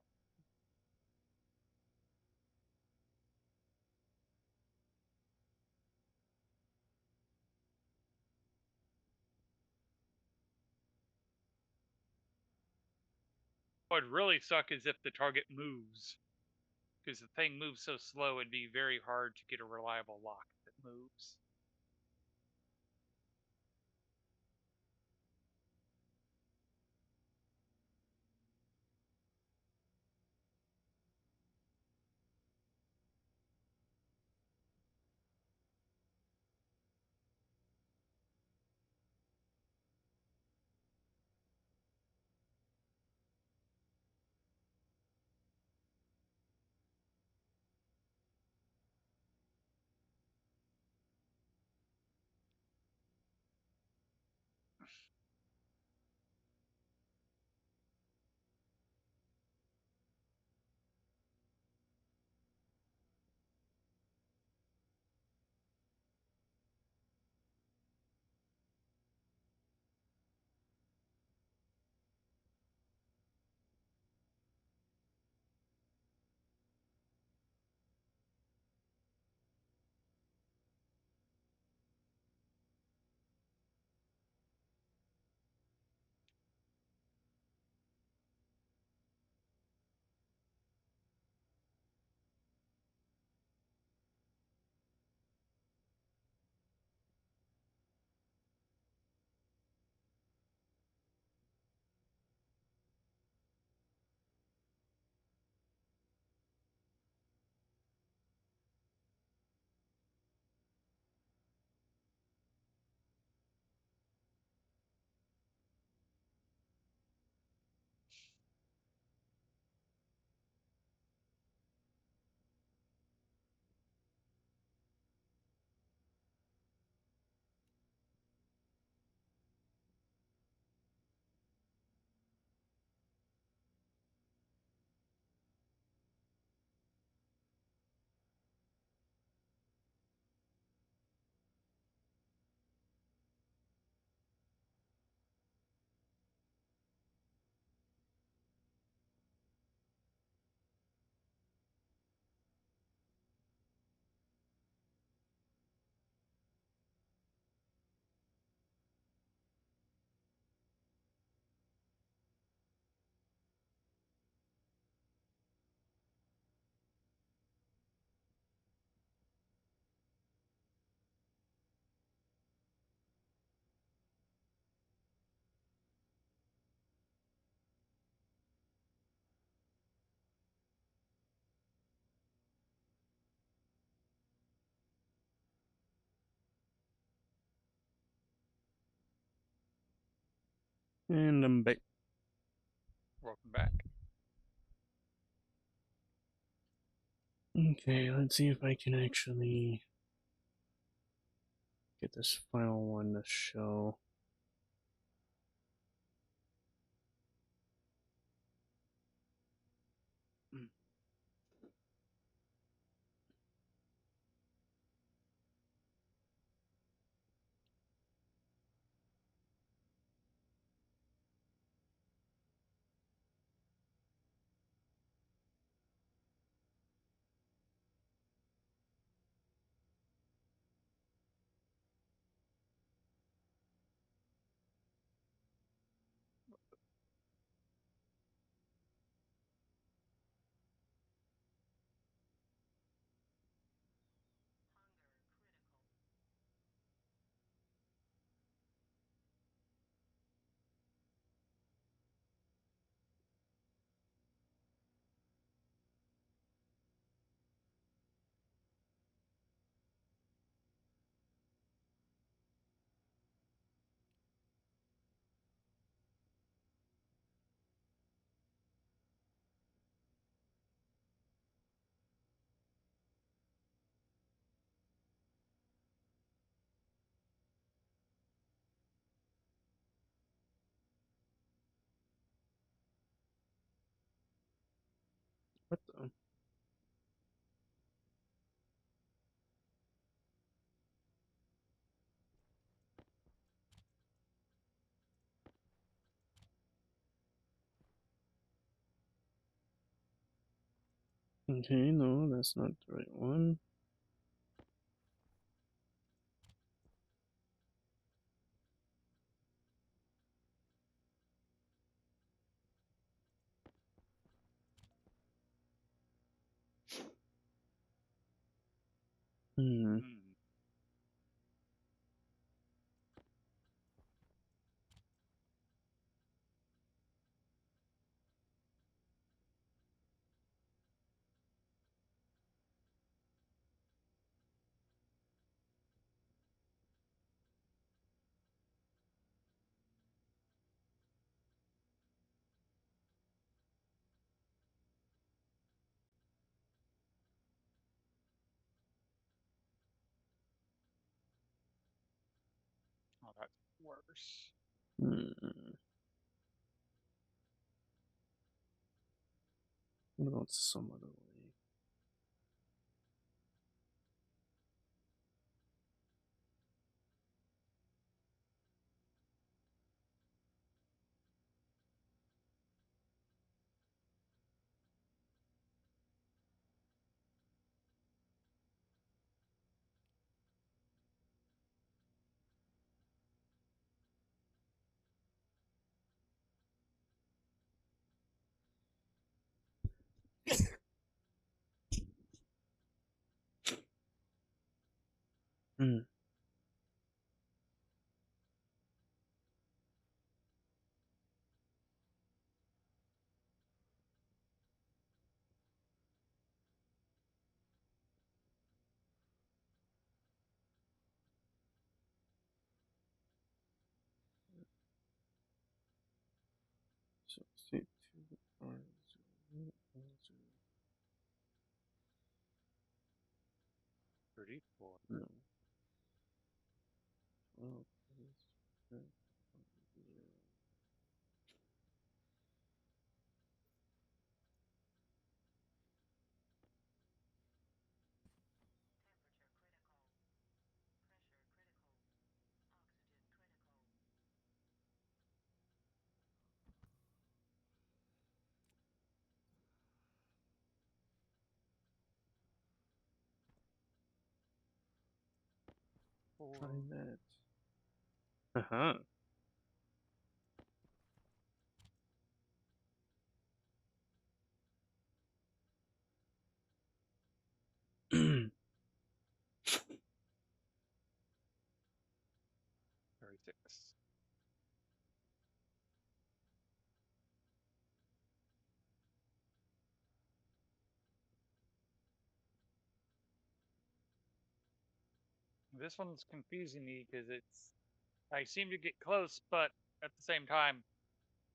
What would really suck is if the target moves, because the thing moves so slow, it'd be very hard to get a reliable lock that moves. And I'm back. Welcome back. Okay, let's see if I can actually get this final one to show. What the? Okay, no, that's not the right one. Hmm. Oh, that's worse. Hmm. What about some other way? Hmm. So state 34. no. 12 plus 0. Try that. Uh-huh. Hmm. 36. This one's confusing me because I seem to get close, but at the same time,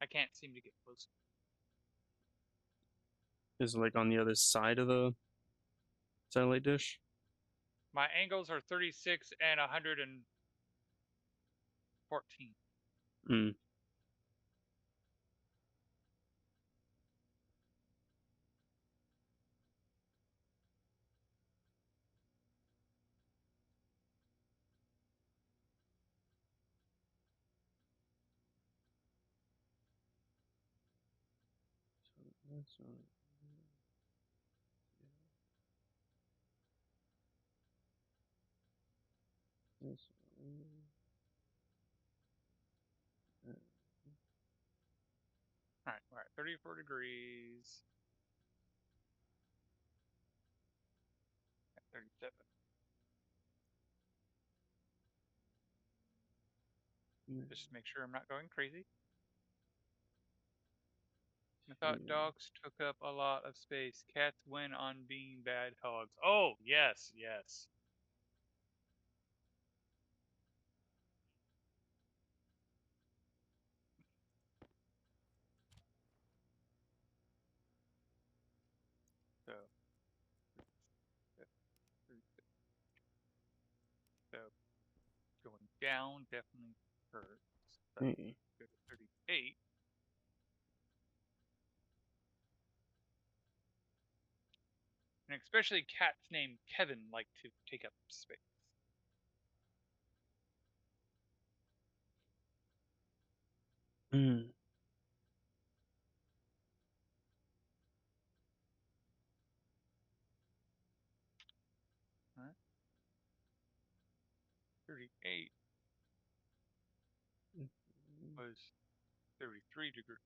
I can't seem to get close. Is it like on the other side of the satellite dish? My angles are 36 and 114. Hmm. That's not. That's All right, we're at 34 degrees. At 37. Just to make sure I'm not going crazy. I thought dogs took up a lot of space. Cats win on being bad dogs. Oh, yes, yes. So, so going down definitely hurts. So Hey. go to 38. And especially cats named Kevin like to take up space. Hmm. All right. 38 was 33 degrees.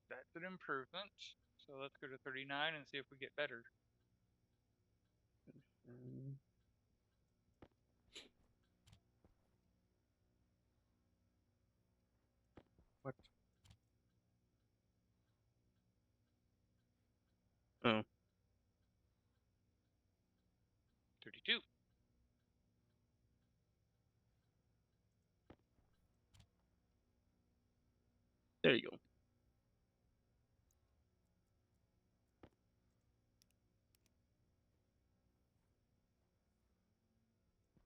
That's an improvement. So let's go to 39 and see if we get better. What? Oh, 32. there you go.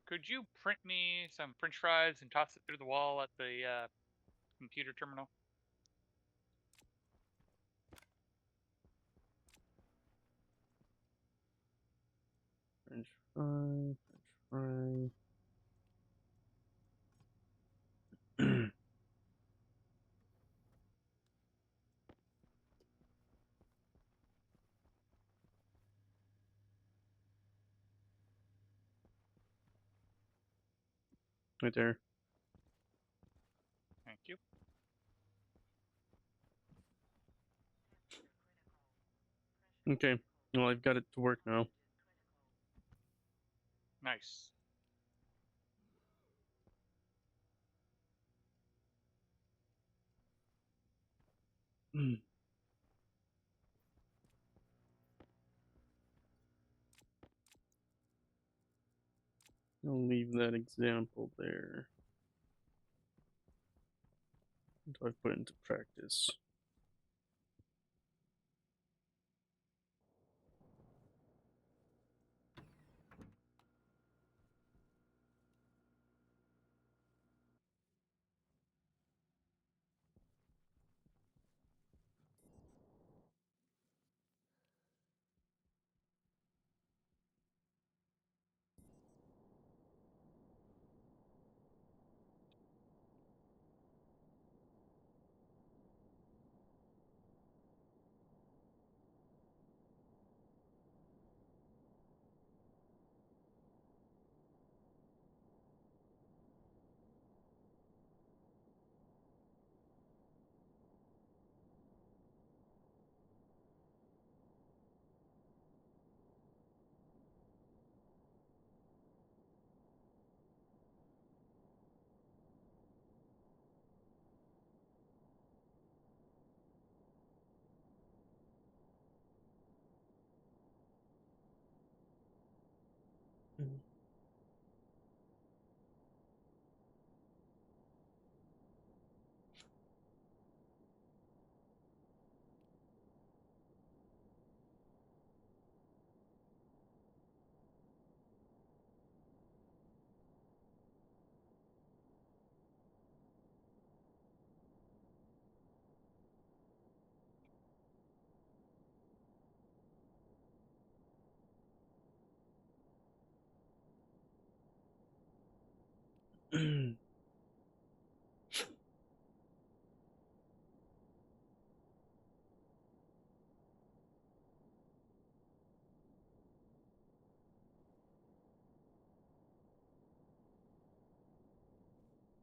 Could you print me some French fries and toss it through the wall at the computer terminal? French fry, French fry. Right there. Thank you. Okay. Well, I've got it to work now. Nice. Hmm. I'll leave that example there until I put it into practice.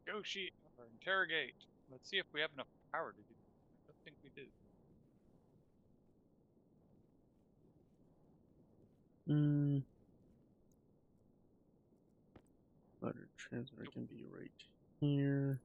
Negotiate or interrogate. Let's see if we have enough power to do this. I don't think we do. Butter transfer can be right here.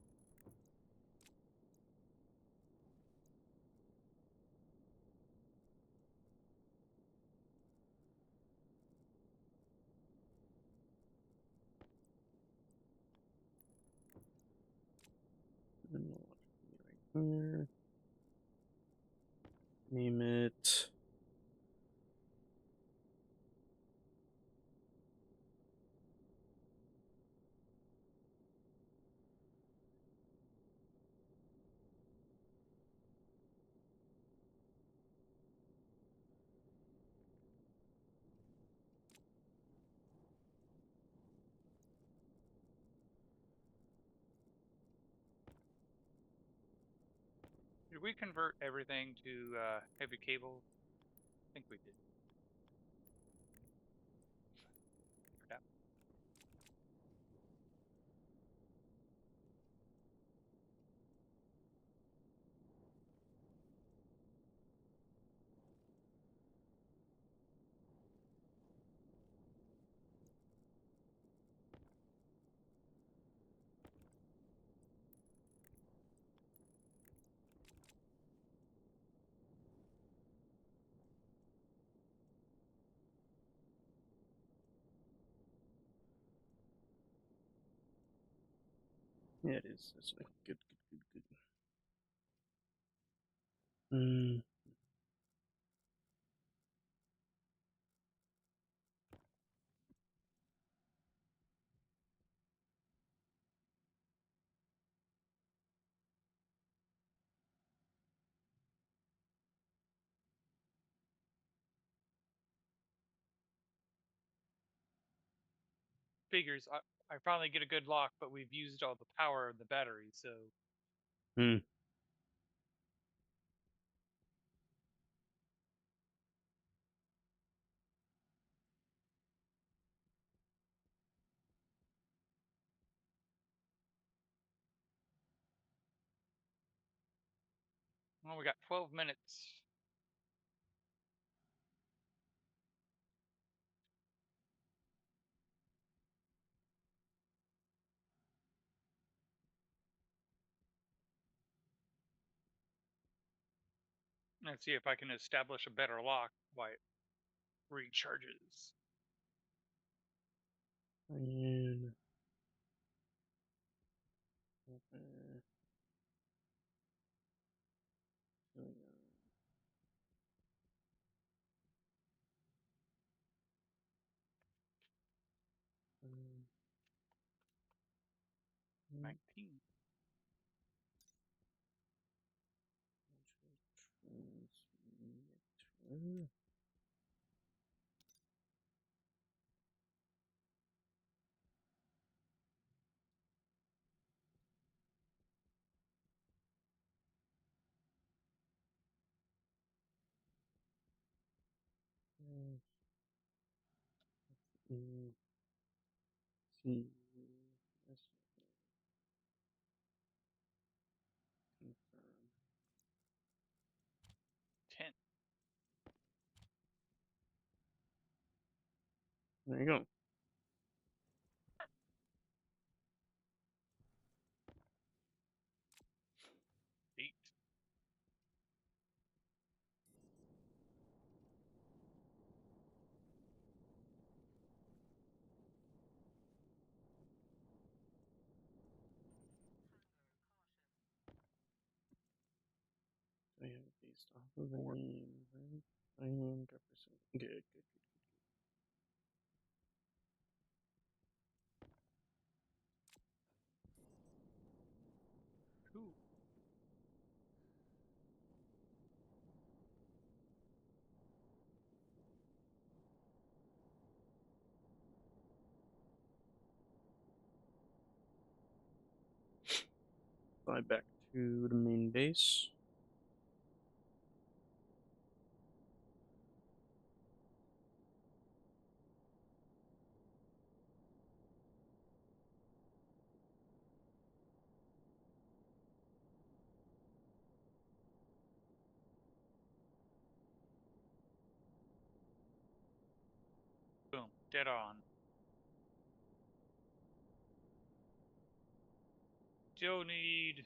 And we'll right here. Name it. Did we convert everything to heavy cable? I think we did. Crap. Yeah, it is. That's right. Good, good, good, good. Figures. I finally get a good lock, but we've used all the power of the battery, so. Hmm. Well, we got 12 minutes. Let's see if I can establish a better lock while it recharges. And um, 19. transmitter. See. Confirm. 10. There you go. Eight. I have it based off of the name, right? I am Jefferson. Good, good, good. 2. fly back to the main base. Boom. Dead on. Still need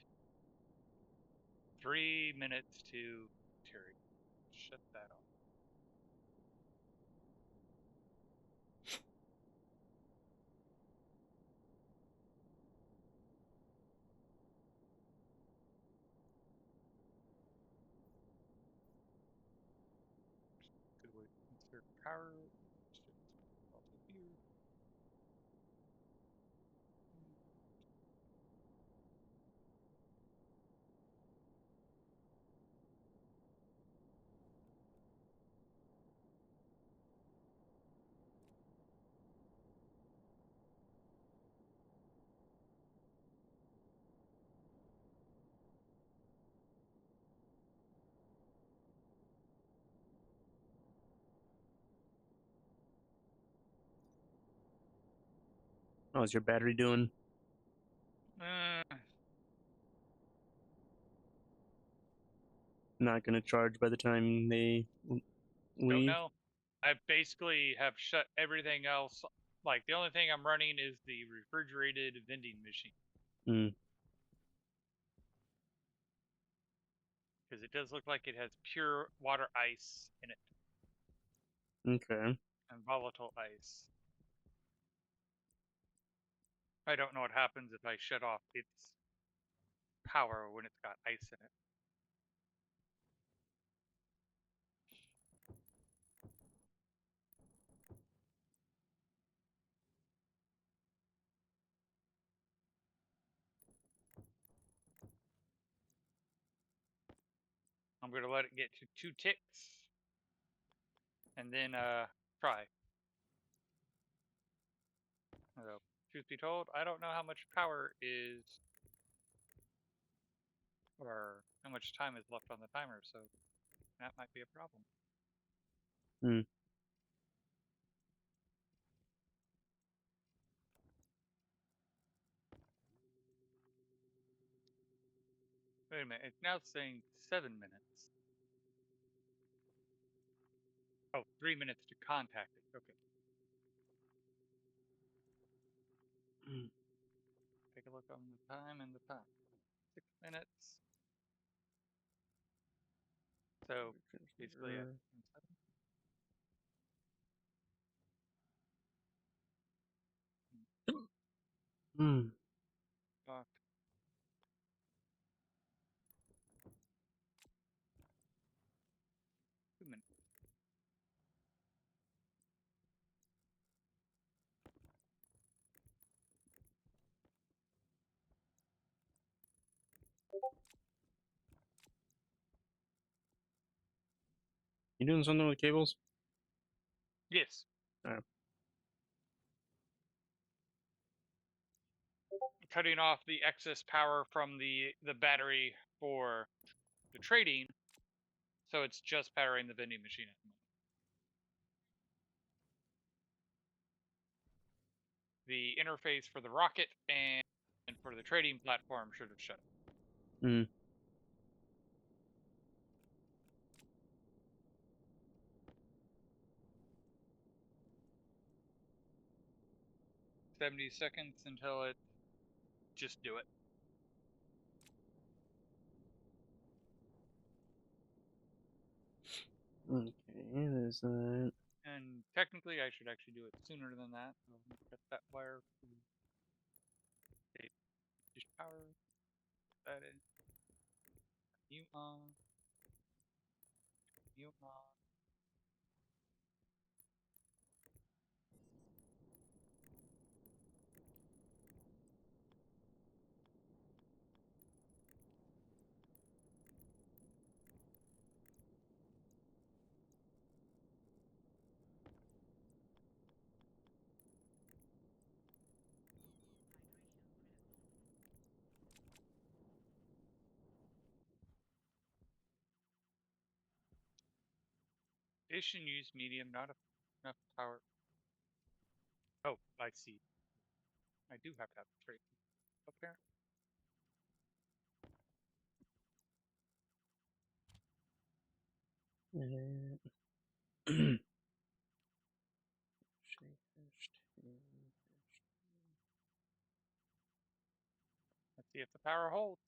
3 minutes to Terry. Shut that off. Good way to insert power. Also here. How's your battery doing? Not gonna charge by the time they Don't leave? know. I basically have shut everything else. Like, the only thing I'm running is the refrigerated vending machine. Hmm. Because it does look like it has pure water ice in it. Okay. And volatile ice. I don't know what happens if I shut off its power when it's got ice in it. I'm going to let it get to 2 ticks. And then try. Although, truth be told, I don't know how much power is, or how much time is left on the timer, so that might be a problem. Hmm. Wait a minute, it's now saying 7 minutes. Oh, 3 minutes to contact it. Okay. Hmm. Take a look on the time and the time. 6 minutes. So basically, yeah. Hmm. Talk. Two minutes. You doing something with cables? Yes. Alright. Cutting off the excess power from the battery for the trading, so it's just powering the vending machine at the moment. The interface for the rocket and for the trading platform should have shut. Hmm. 70 seconds until it just do it. Okay, there's that. And technically, I should actually do it sooner than that. So I'm gonna cut that wire. Just power. That is. Mute on. Mute on. Addition use medium, not enough power. Oh, I see. I do have to have the trait up there. Let's see if the power holds.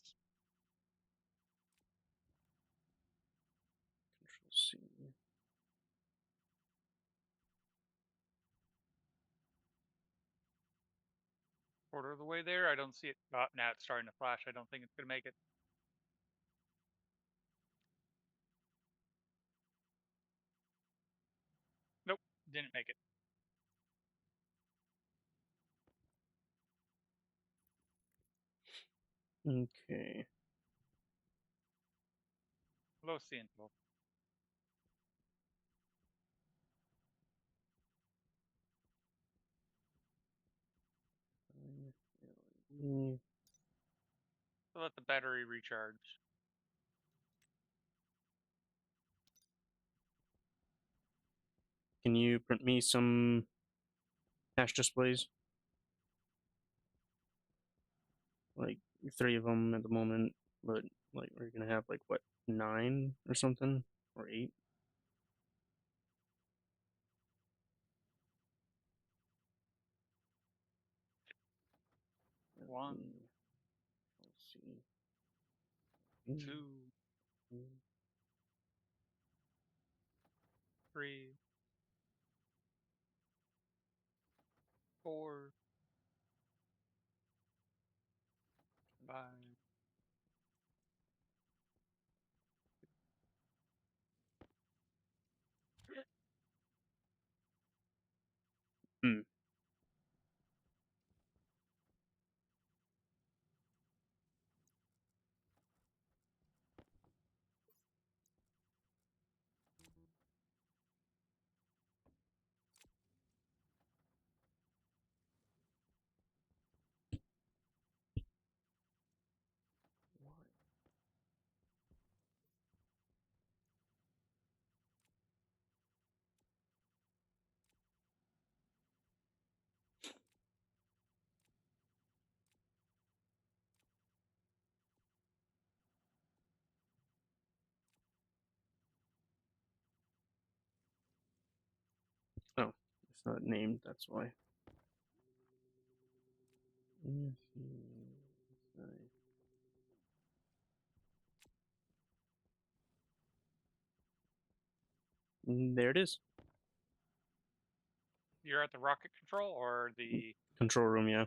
Control C. Quarter of the way there. I don't see it. Oh, now it's starting to flash. I don't think it's gonna make it. Nope, didn't make it. Okay. Low Sentinel. Mm, So let the battery recharge. Can you print me some hash displays? Like 3 of them at the moment, but like we're gonna have like what 9 or something or 8. One, Let's see. 2, 3, 4, 5. Hmm. Oh, it's not named. That's why. There it is. You're at the rocket control or the Control room, yeah.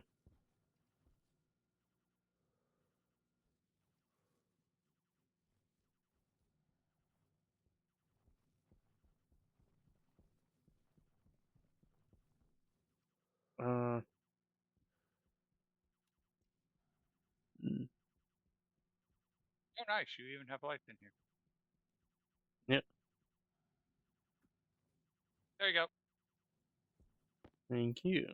Uh. mm, Oh, nice. You even have lights in here. Yep. There you go. Thank you.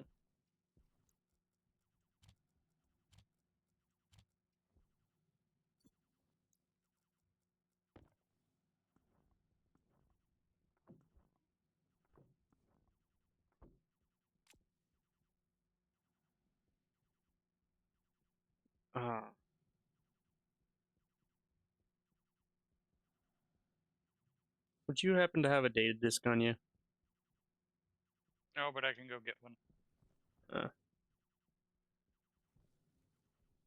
Ah. Would you happen to have a data disk on you? No, but I can go get one.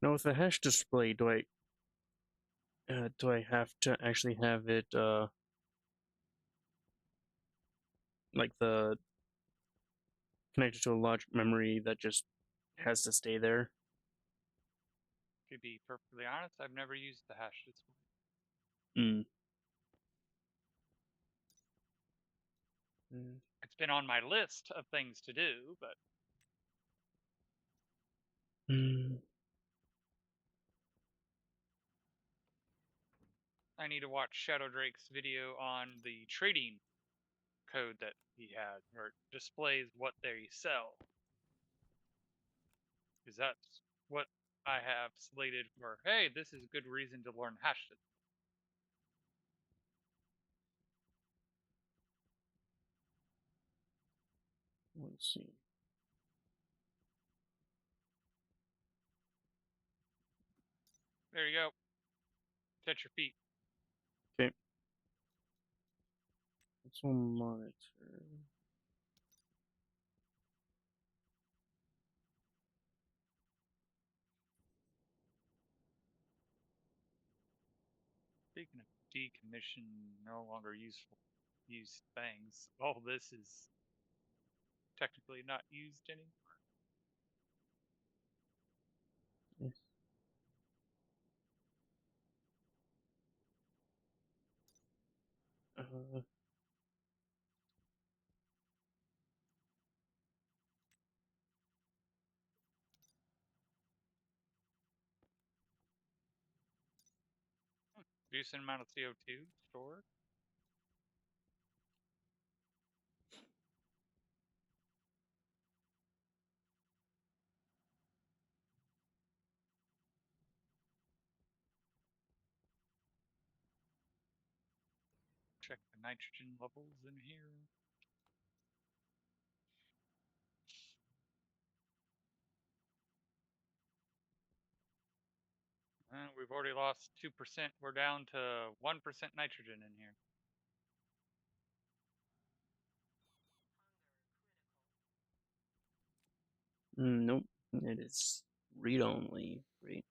Now with the hash display, do I have to actually have it like the connected to a logic memory that just has to stay there? To be perfectly honest, I've never used the hash display. Mm. It's been on my list of things to do, but Mm. I need to watch Shadow Drake's video on the trading code that he has, where it displays what they sell. Because that's what I have slated for. Hey, this is a good reason to learn hash display. Let's see. There you go. Touch your feet. Okay. Let's monitor. Speaking of decommission, no longer useful used things. All this is technically not used anymore. Yes. Decent amount of CO2 stored. Check the nitrogen levels in here. We've already lost 2%. We're down to 1% nitrogen in here. Nope. It is read only. Great.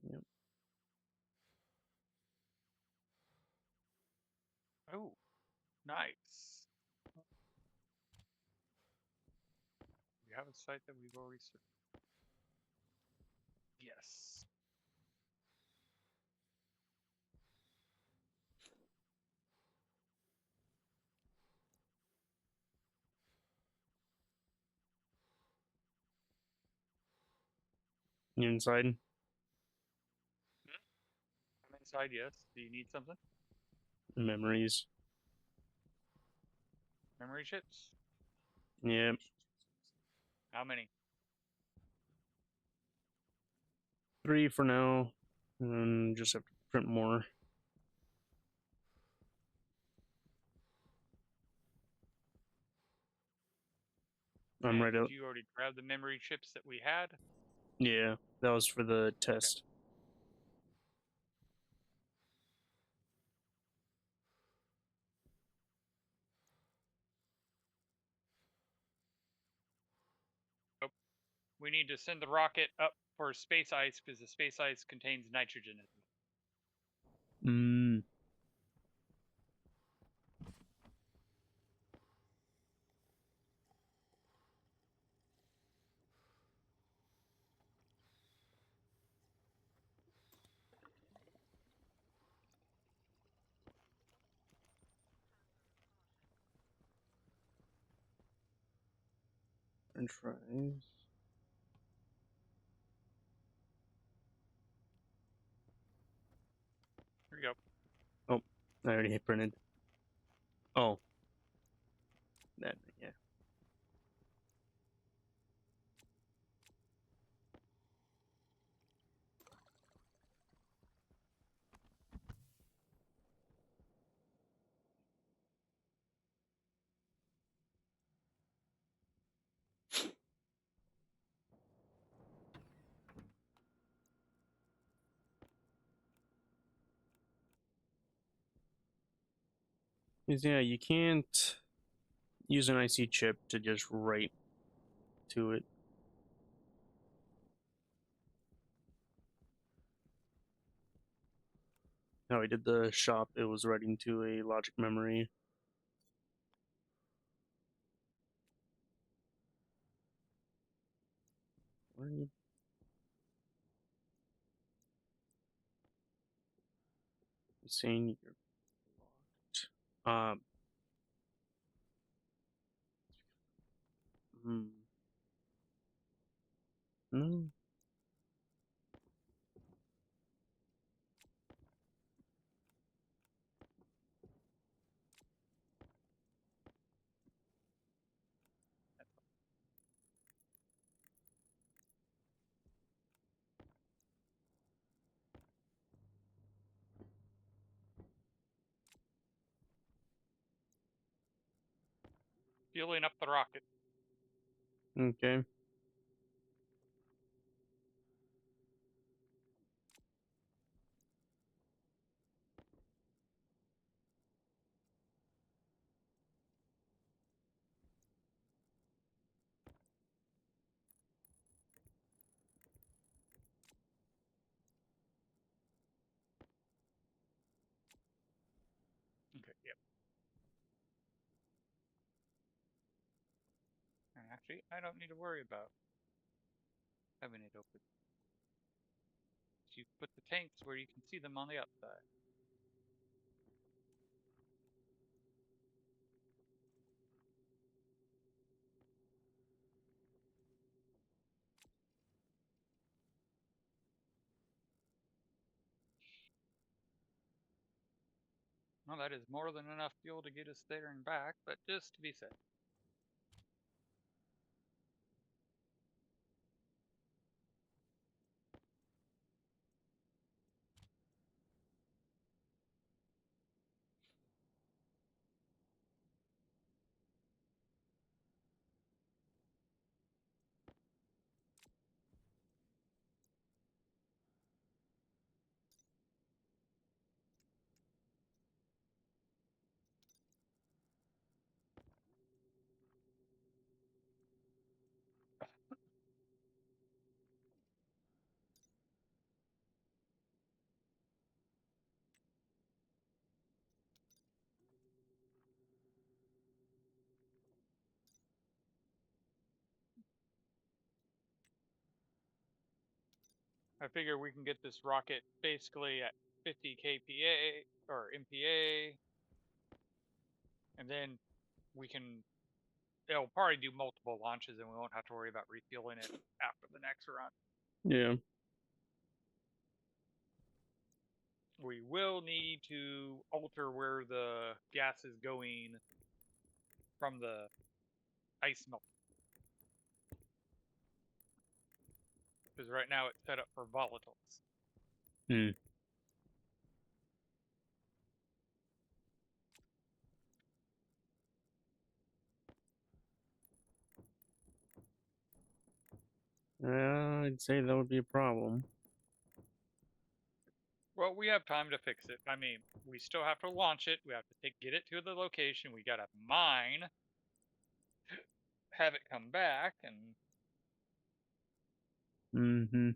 Yep. Oh, nice. We have a site that we've already served. Yes. You inside? I'm inside, yes. Do you need something? Memories. Memory chips? Yep. How many? 3 for now. And just have to print more. I'm right Did out. you already grab the memory chips that we had? Yeah, that was for the test. Oh, we need to send the rocket up for space ice because the space ice contains nitrogen in it. Mm. French fries. Here you go. Oh, I already hit printed. Oh. That, yeah. Because, yeah, you can't use an IC chip to just write to it. How I did the shop, it was writing to a logic memory. Where are you? Saying you're blocked. Hmm. No. fueling up the rocket. Okay. Okay, yep. And actually, I don't need to worry about having it open. You put the tanks where you can see them on the outside. Well, that is more than enough fuel to get us there and back, but just to be safe. I figure we can get this rocket basically at 50 kPa or MPa, and then we can. It'll probably do multiple launches, and we won't have to worry about refueling it after the next run. Yeah. We will need to alter where the gas is going from the ice melt, because right now it's set up for volatiles. Hmm. I'd say that would be a problem. Well, we have time to fix it. I mean, we still have to launch it. We have to get it to the location. We gotta mine, have it come back, and Mm-hmm.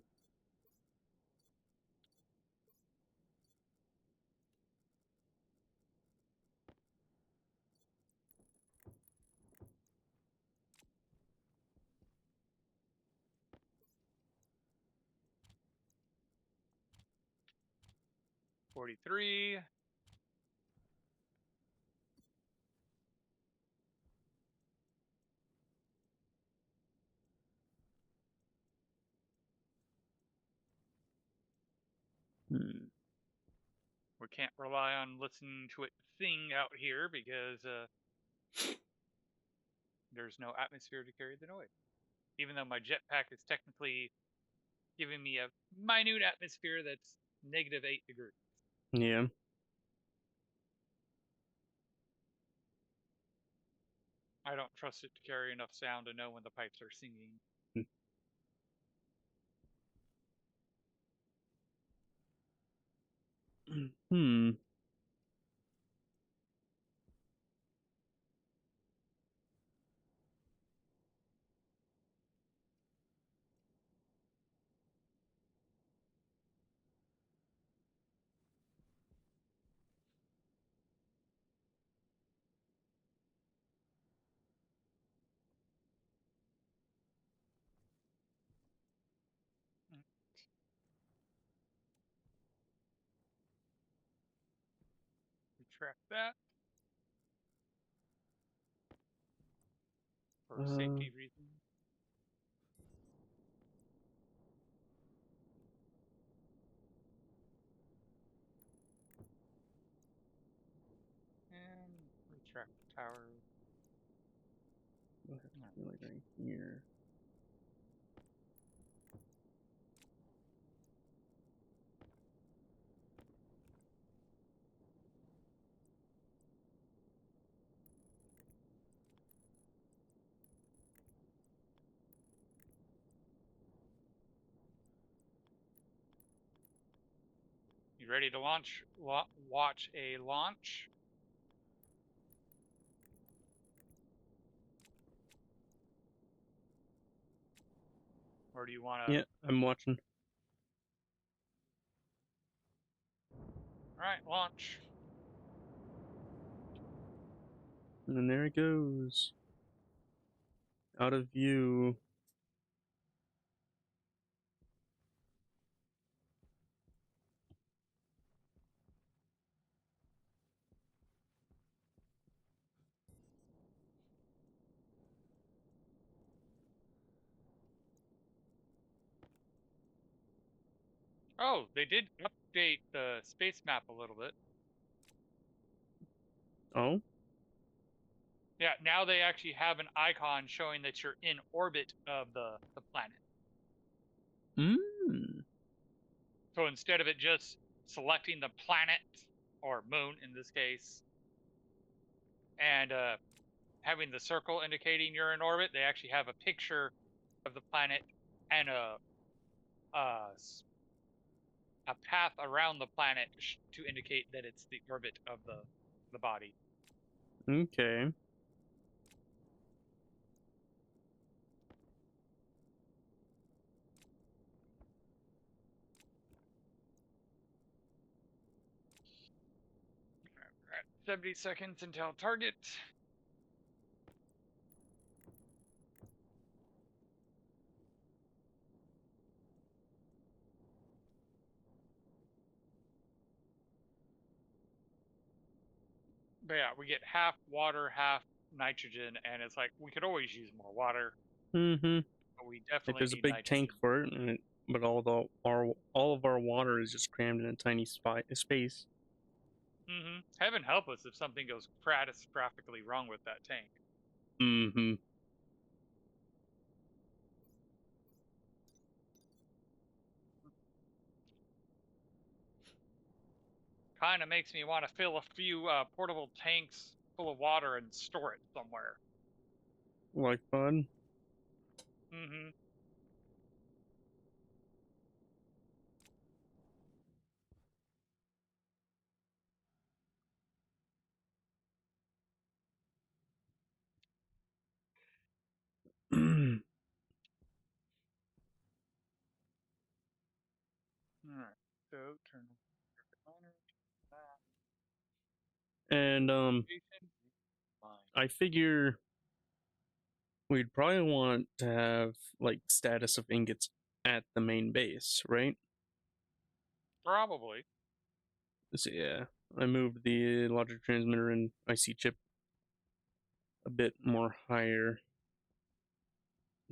$43. Hmm. We can't rely on listening to it sing out here because there's no atmosphere to carry the noise. Even though my jetpack is technically giving me a minute atmosphere that's -8 degrees. Yeah. I don't trust it to carry enough sound to know when the pipes are singing. Hmm. Retract that for Uh, safety reasons. And retract the tower. I'll have to be like right here. You ready to launch? Watch a launch? Or do you want to? Yeah, I'm watching. All right, launch. And then there it goes. Out of view. Oh, they did update the space map a little bit. Oh? Yeah, now they actually have an icon showing that you're in orbit of the planet. Mmm. So instead of it just selecting the planet, or moon in this case, and having the circle indicating you're in orbit, they actually have a picture of the planet and a path around the planet to indicate that it's the orbit of the body. Okay. We're at 70 seconds until target. But yeah, we get half water, half nitrogen, and it's like we could always use more water, Mm-hmm. but we Like definitely there's a need big tank nitrogen. for it, but all of our water is just crammed in a tiny space. Heaven help us if something goes catastrophically wrong with that tank. Mm-hmm. Kind of makes me want to fill a few portable tanks full of water and store it somewhere. Like fun. Mm-hmm. All right. So turn on And fine. I figure we'd probably want to have like status of ingots at the main base, right? Probably. So yeah, I moved the logic transmitter and IC chip a bit more higher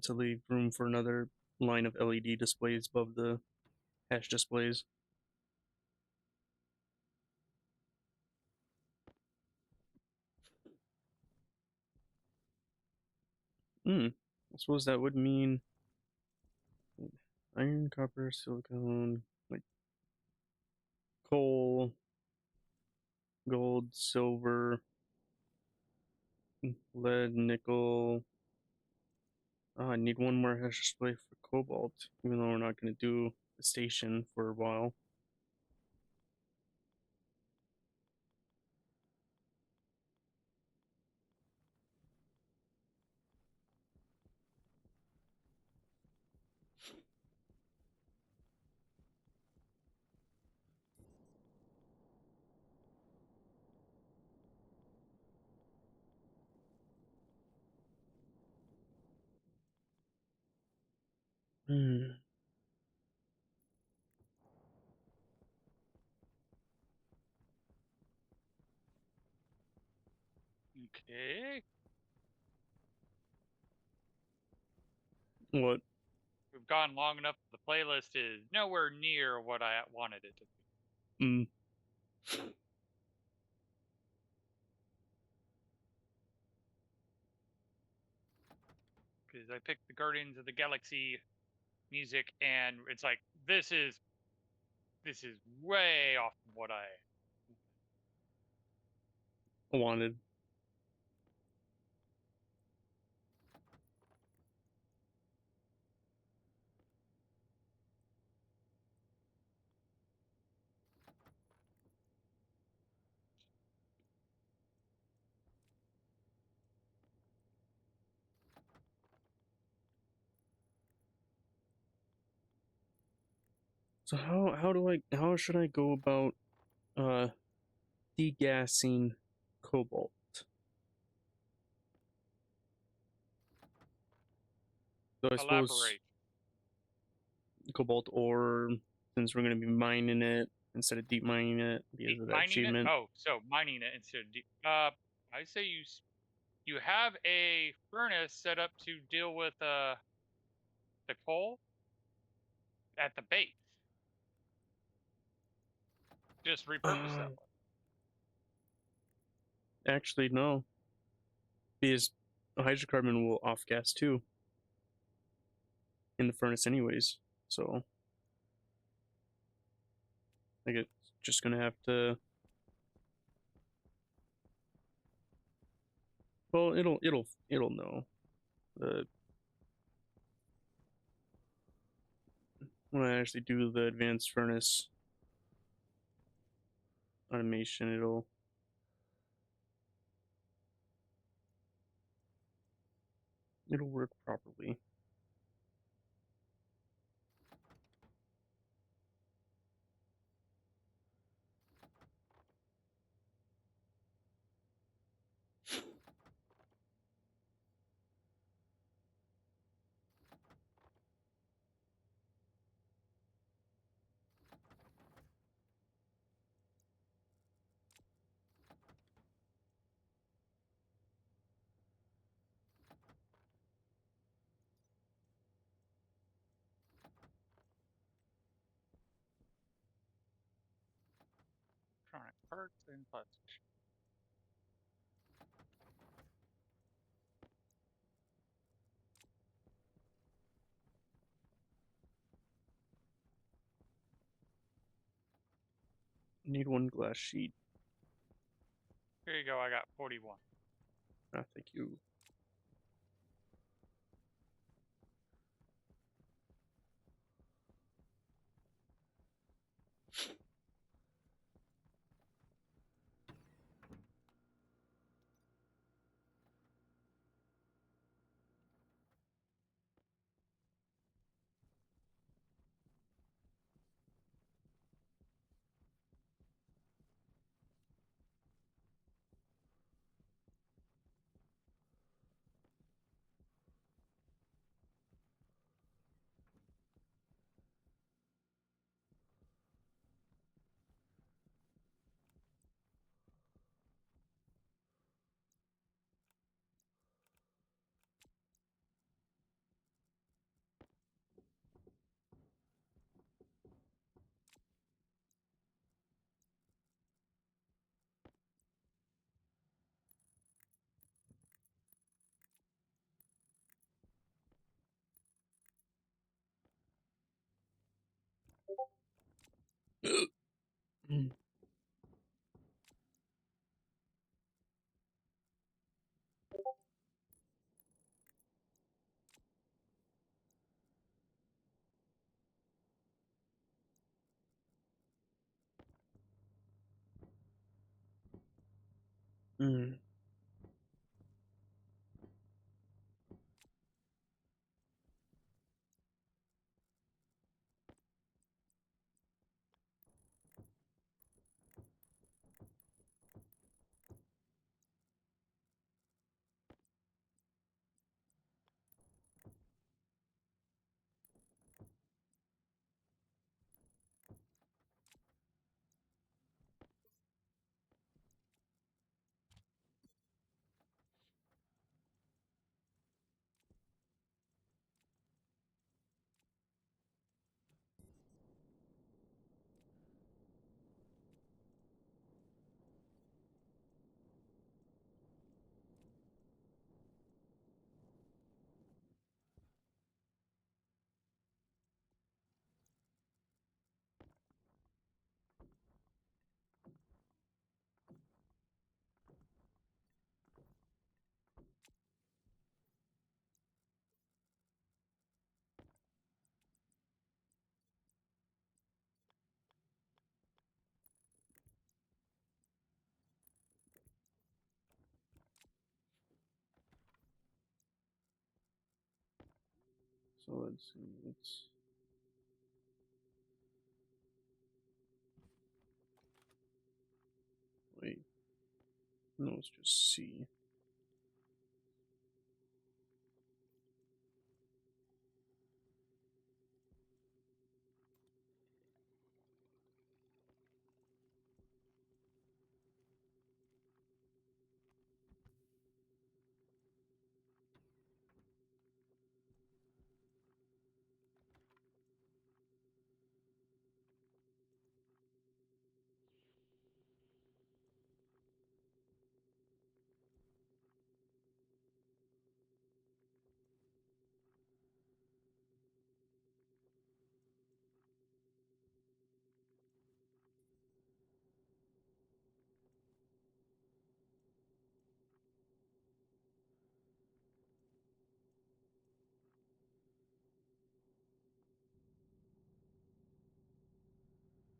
to leave room for another line of LED displays above the hash displays. I suppose that would mean iron, copper, silicon, like coal, gold, silver, lead, nickel. I need one more hash display for cobalt, even though we're not going to do the station for a while. Hmm. Okay. What? We've gone long enough. The playlist is nowhere near what I wanted it to be. Hmm. Because I picked the Guardians of the Galaxy music, and it's like this is way off from what I. Wanted. So how should I go about degassing cobalt? So I suppose Elaborate. cobalt ore, since we're going to be mining it instead of deep mining it because of that Mining it? achievement. Oh, so mining it instead of I say you have a furnace set up to deal with the coal at the base. Just repurpose that one. Actually, no, because a hydrocarbon will off gas too in the furnace, anyways. So I get just gonna have to. Well, it'll know the when I actually do the advanced furnace automation. It'll work properly. Electronic parts and plastic. Need one glass sheet. Here you go. I got 41. Ah, thank you. Mm. Mm. So let's see. No, let's just see.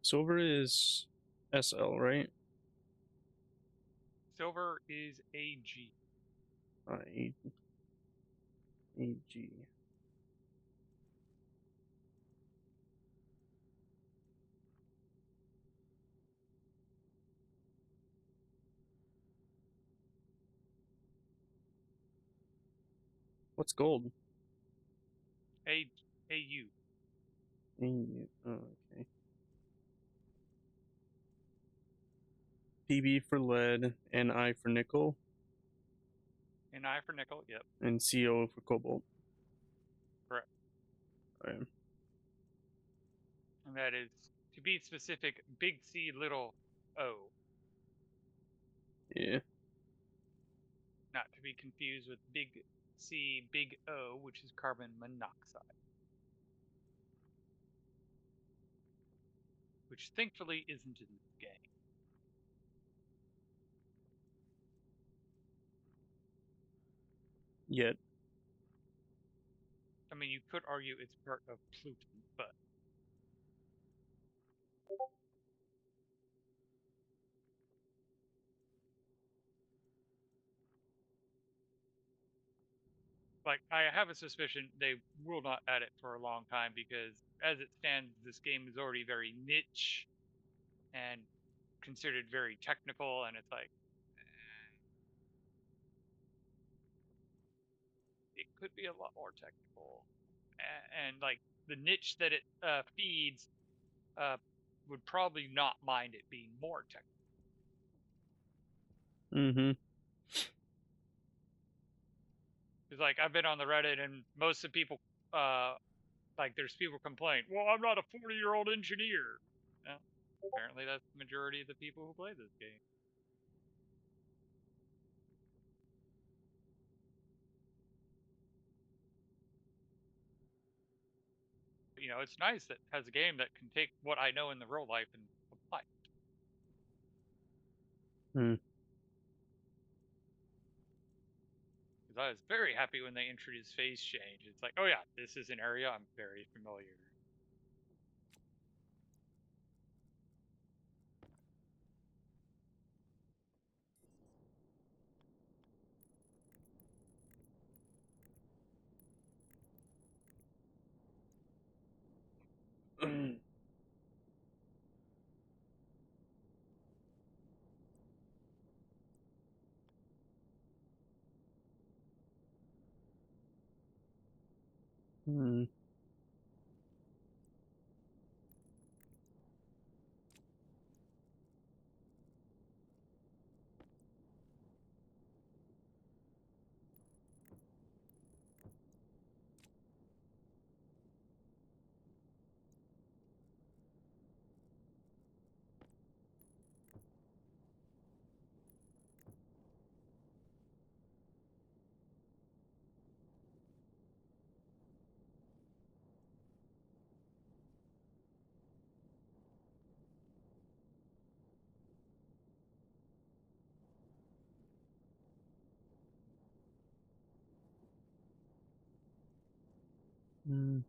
Silver is SL, right? Silver is AG. A- AG. What's gold? AU. AU. Oh, okay. PB for lead, NI for nickel, And I for nickel. Yep, and CO for cobalt. correct. Right. And that is, to be specific, big C, little o. Yeah. Not to be confused with big C, big O, which is carbon monoxide. Which thankfully isn't in this game. Yet. I mean, you could argue it's part of Pluton, but like I have a suspicion they will not add it for a long time because as it stands, this game is already very niche and considered very technical, and it's like it could be a lot more technical, and like the niche that it feeds uh, would probably not mind it being more technical. Mm-hmm. Because like I've been on the Reddit and most of the people like there's people complain, well, I'm not a 40-year-old engineer. Well, apparently that's the majority of the people who play this game. But, you know, it's nice that it has a game that can take what I know in the real life and apply it. Hmm. Because I was very happy when they introduced phase change. It's like, oh yeah, this is an area I'm very familiar. Hmm. Hmm.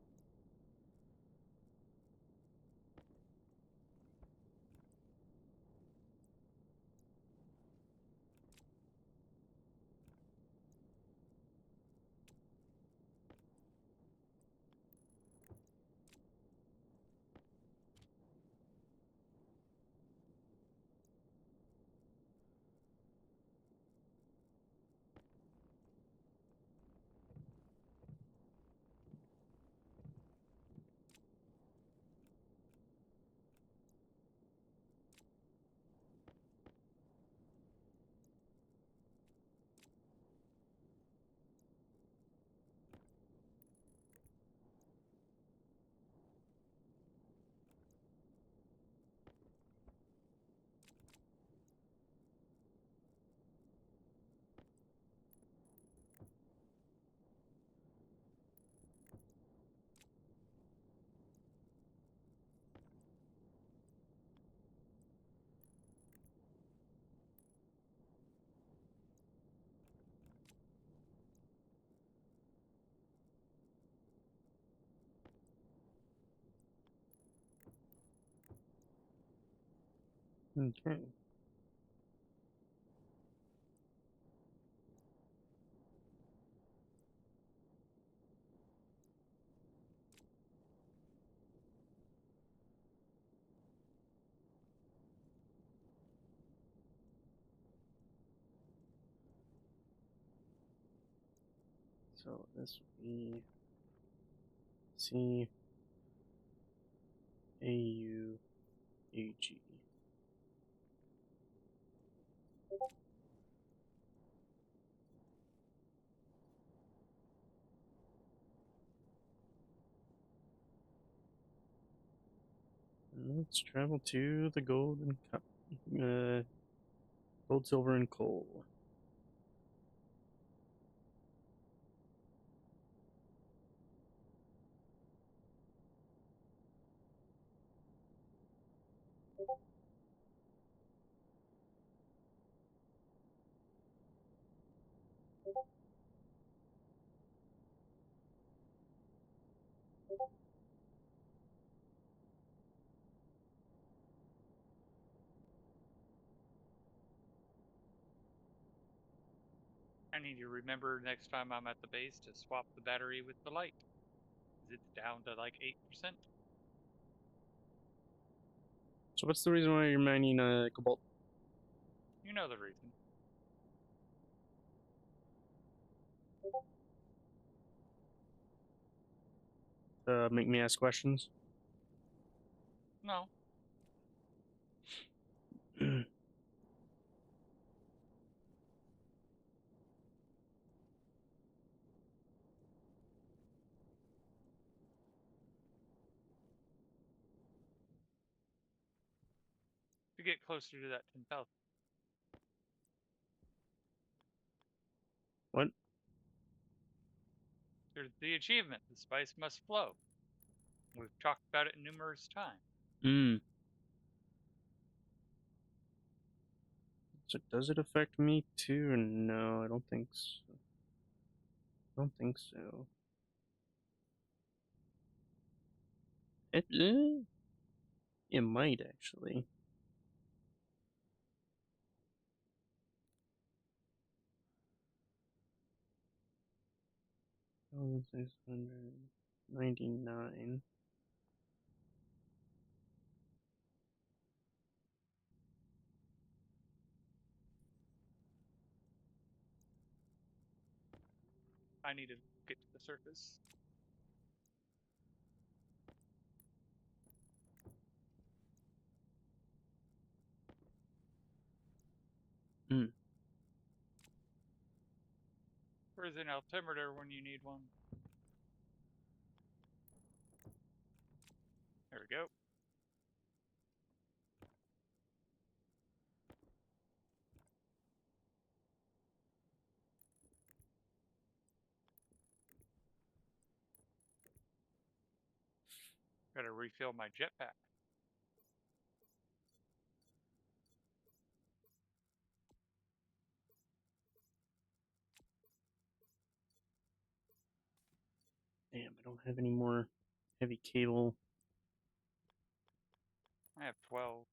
Okay. So this would be C A U A G. Let's travel to the golden cup. Gold, silver, and coal. I need to remember next time I'm at the base to swap the battery with the light. 'Cause it's down to like 8%. So what's the reason why you're mining cobalt? You know the reason. Make me ask questions? No. To get closer to that 10,000. What? There's the achievement. The spice must flow. We've talked about it numerous times. Hmm. So does it affect me too? Or no, I don't think so. I don't think so. It might actually. Oh, 699. I need to get to the surface. Hmm. Where's an altimeter when you need one? There we go. Gotta refill my jetpack. Damn, I don't have any more heavy cable. I have 12.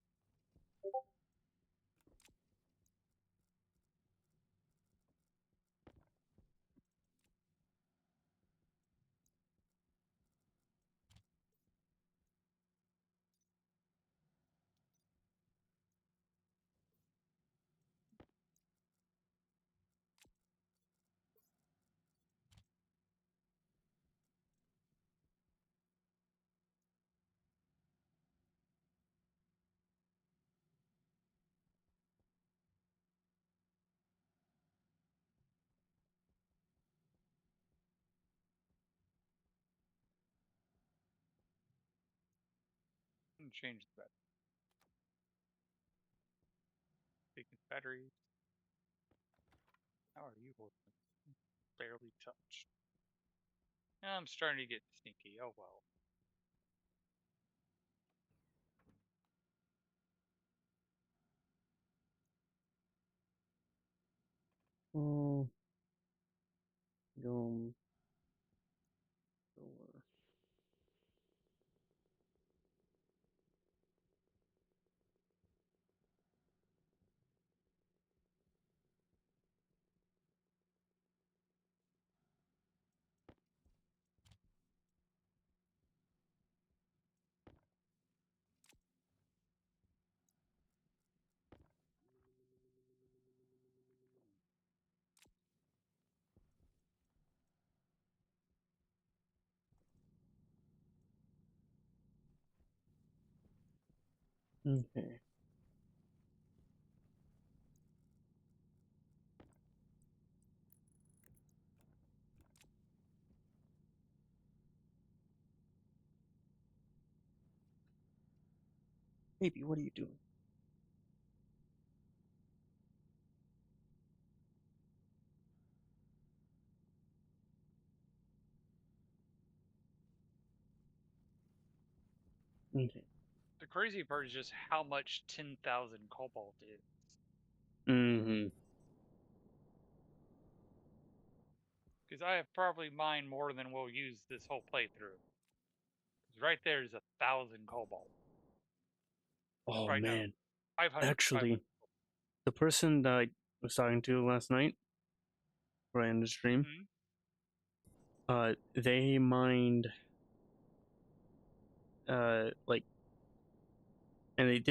And change the battery. Taking batteries. How are you holding? Barely touched. I'm starting to get sneaky. Oh well. Oh, go. Door. Okay. Baby, what are you doing? Okay. The crazy part is just how much 10,000 cobalt is. Mm-hmm. Because I have probably mined more than we'll use this whole playthrough. Because right there is 1,000 cobalt. Oh Right, no, man. 500. Actually, the person that I was talking to last night, right in the stream, Hmm? they mined like, and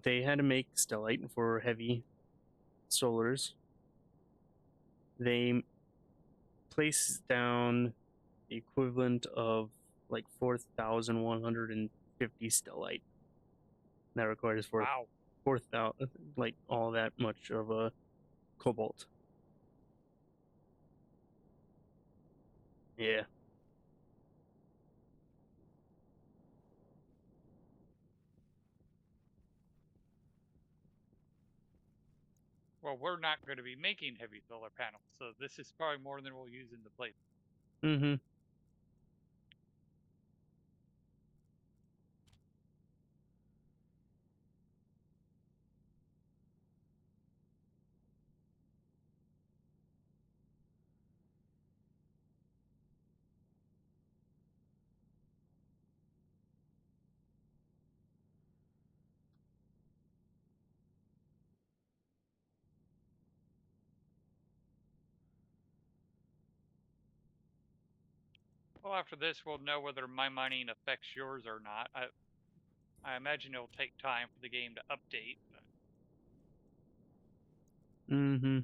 they had to make stellite for heavy solars. They placed down the equivalent of like 4,150 stellite. That requires for Wow. 4,000, like all that much of a cobalt. Yeah. Well, we're not going to be making heavy solar panels, so this is probably more than we'll use in the playthrough. Mm-hmm. Well, after this, we'll know whether my mining affects yours or not. I imagine it'll take time for the game to update. Mm-hmm.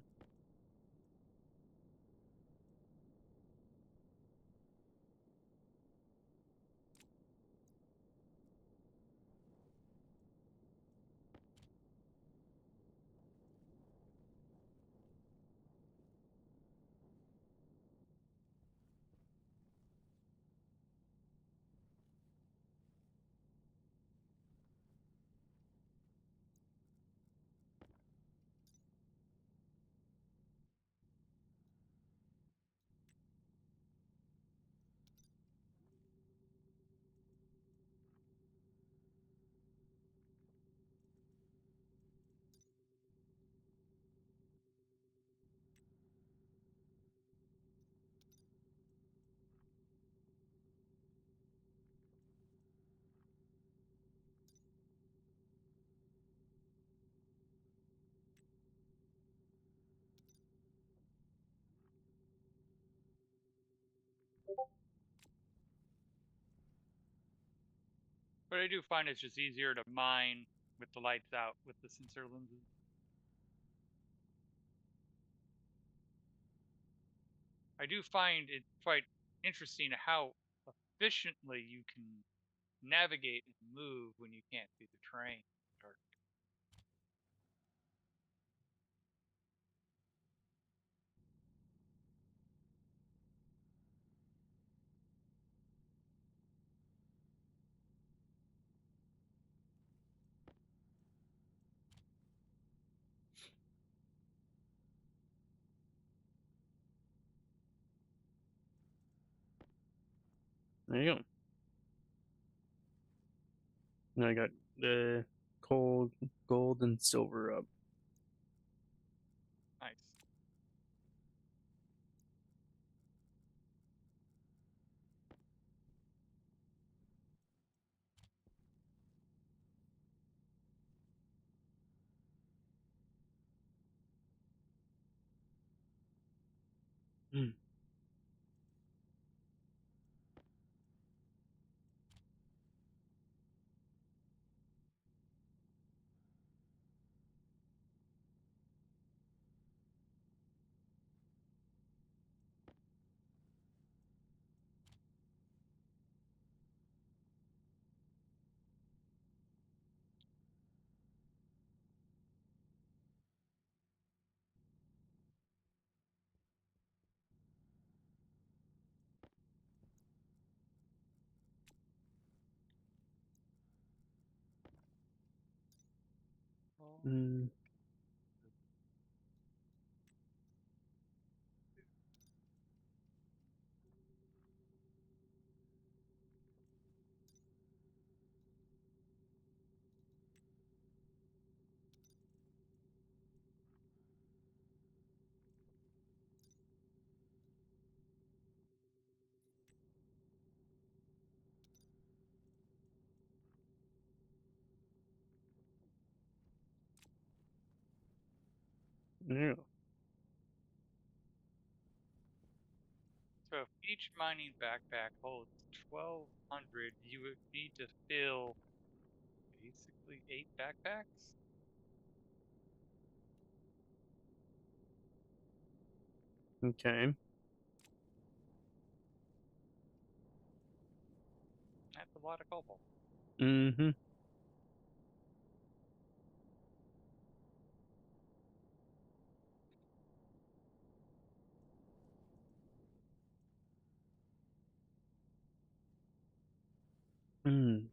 But I do find it's just easier to mine with the lights out with the sensor lenses. I do find it quite interesting how efficiently you can navigate and move when you can't see the terrain. There you go. Now I got the gold, and silver up. Nice. Mm. Mm. Yeah. So if each mining backpack holds 1,200, you would need to fill basically 8 backpacks. Okay. That's a lot of cobalt. Mm-hmm. Mm.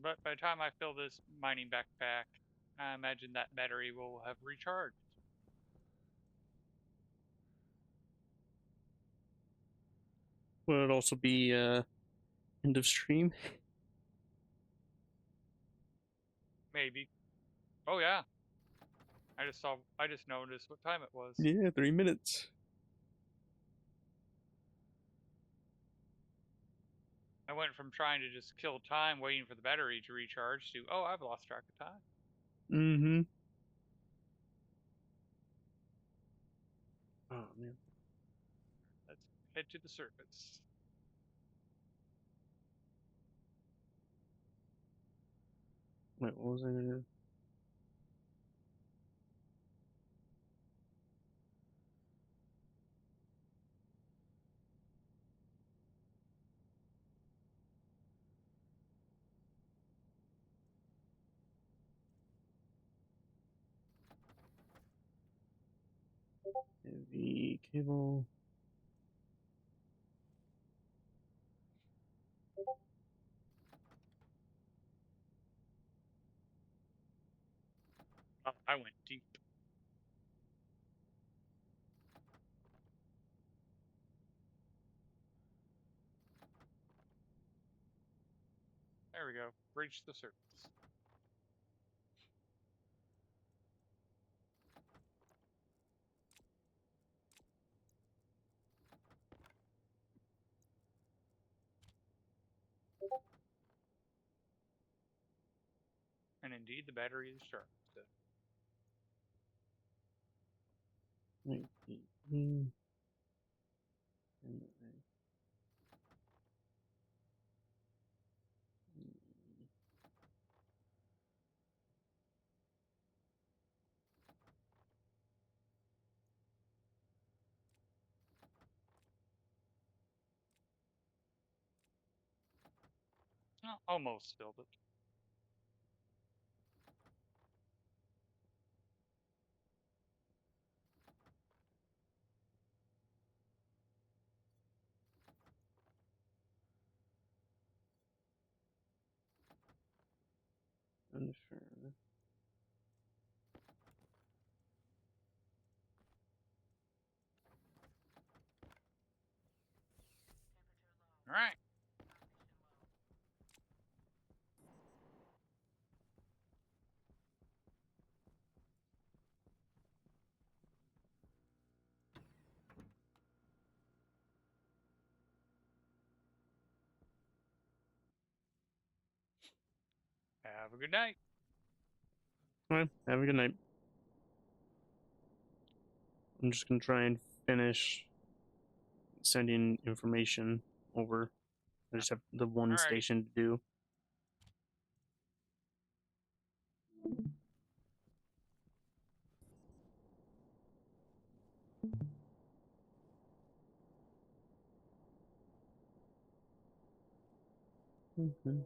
But by the time I fill this mining backpack, I imagine that battery will have recharged. Will it also be end of stream? Maybe. Oh yeah. I just noticed what time it was. Yeah, 3 minutes. I went from trying to just kill time waiting for the battery to recharge to, oh, I've lost track of time. Mm-hmm. Oh man. Let's head to the surface. Wait, what was I gonna do? Heavy cable. Oh, I went deep. There we go. Reached the surface. And indeed, the battery is charged. So 19. And almost filled it. unsure. All right. Have a good night. Alright, have a good night. I'm just gonna try and finish sending information over. I just have the one Alrighty. station to do. Hmm.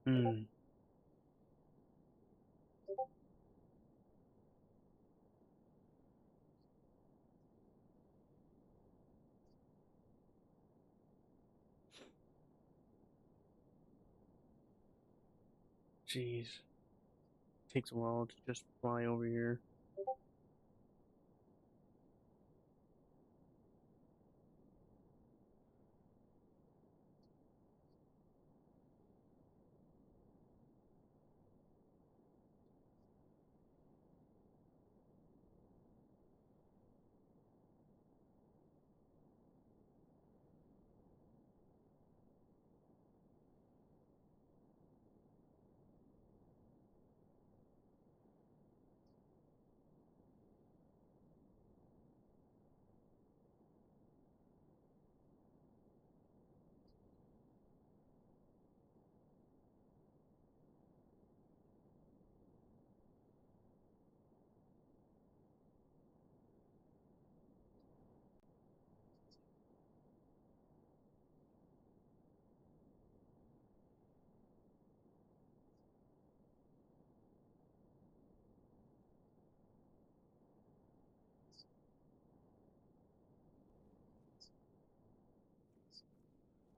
Hmm. Jeez. Takes a while to just fly over here.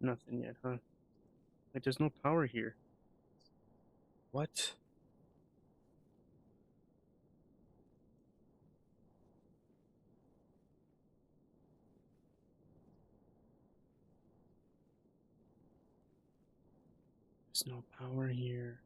Nothing yet, huh? Like, there's no power here. What? There's no power here.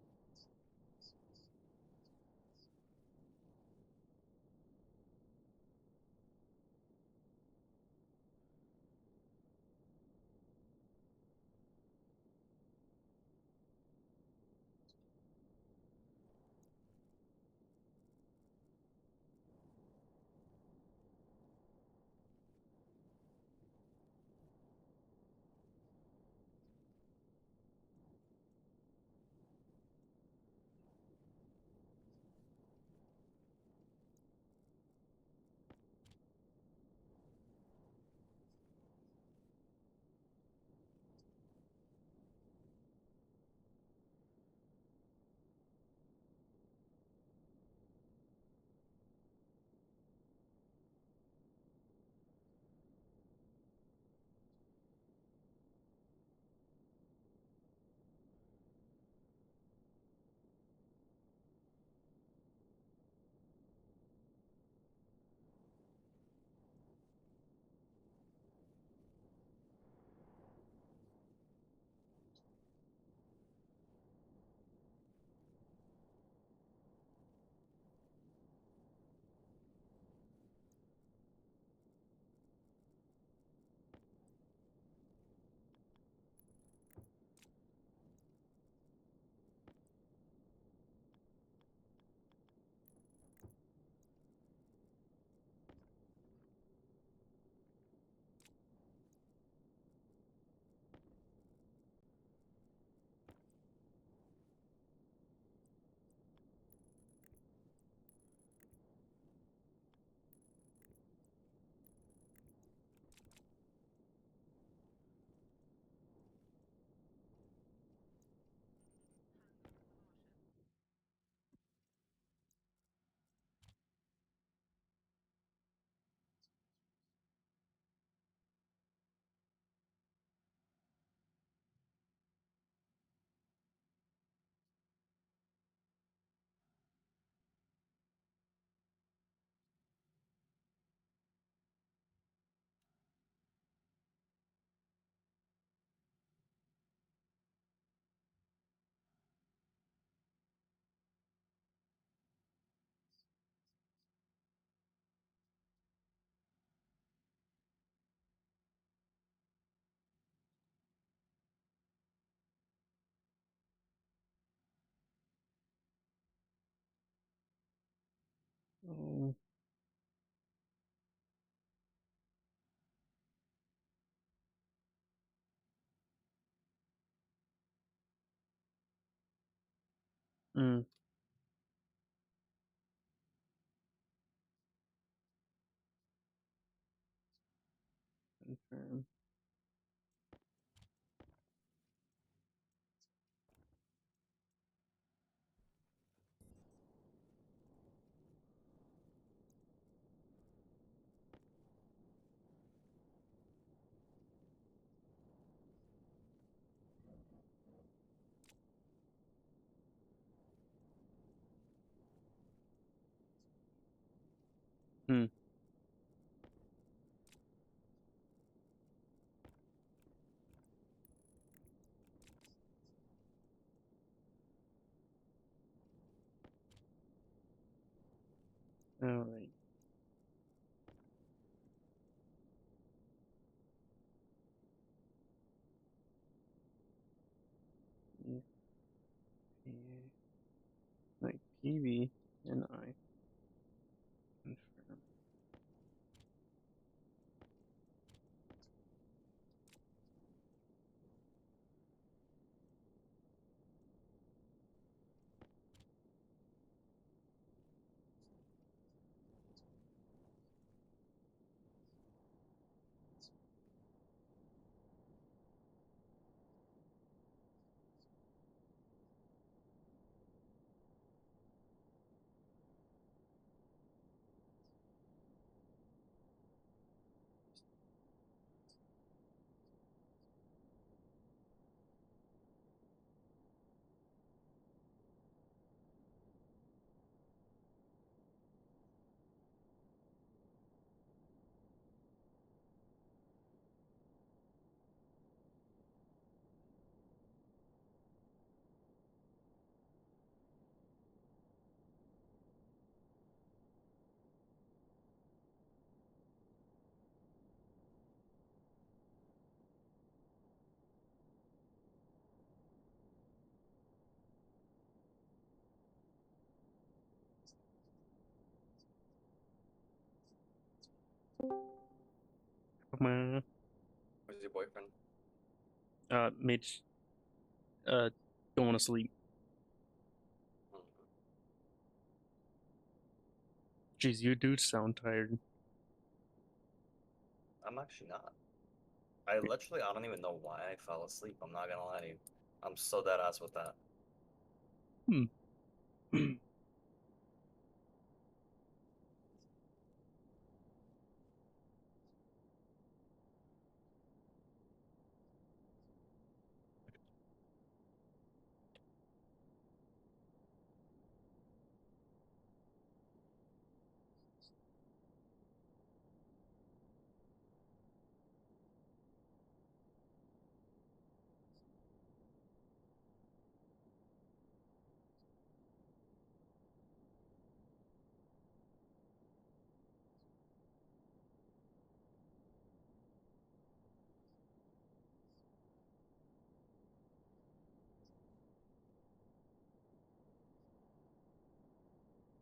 Mm. Confirm. Hmm. All right. Yeah. Like PV and I confirm. Come on. Where's your boyfriend? Mitch. Going to sleep. Hmm. Jeez, you do sound tired. I'm actually not. I don't even know why I fell asleep. I'm not gonna lie to you. I'm so dead ass with that.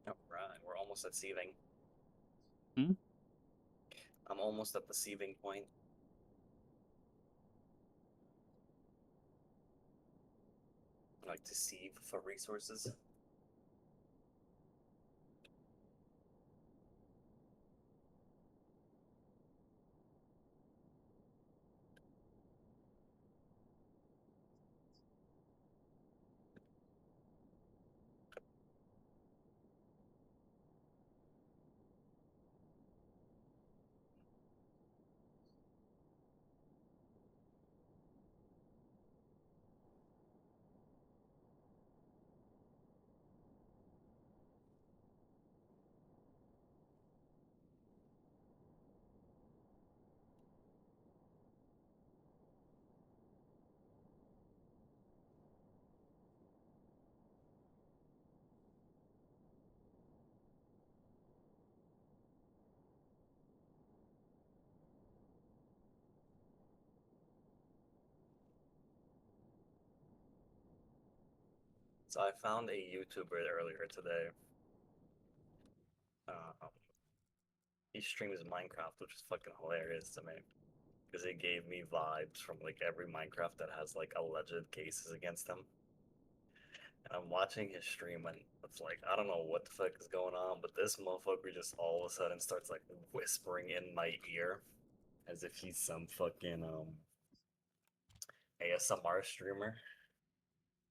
Alright, we're almost at sieving. Hmm? I'm almost at the sieving point. I like to sieve for resources. So I found a YouTuber earlier today. Uh, he streams Minecraft, which is fucking hilarious to me. Because it gave me vibes from like every Minecraft that has like alleged cases against him. And I'm watching his stream, and it's like I don't know what the fuck is going on, but this motherfucker just all of a sudden starts like whispering in my ear, as if he's some fucking ASMR streamer.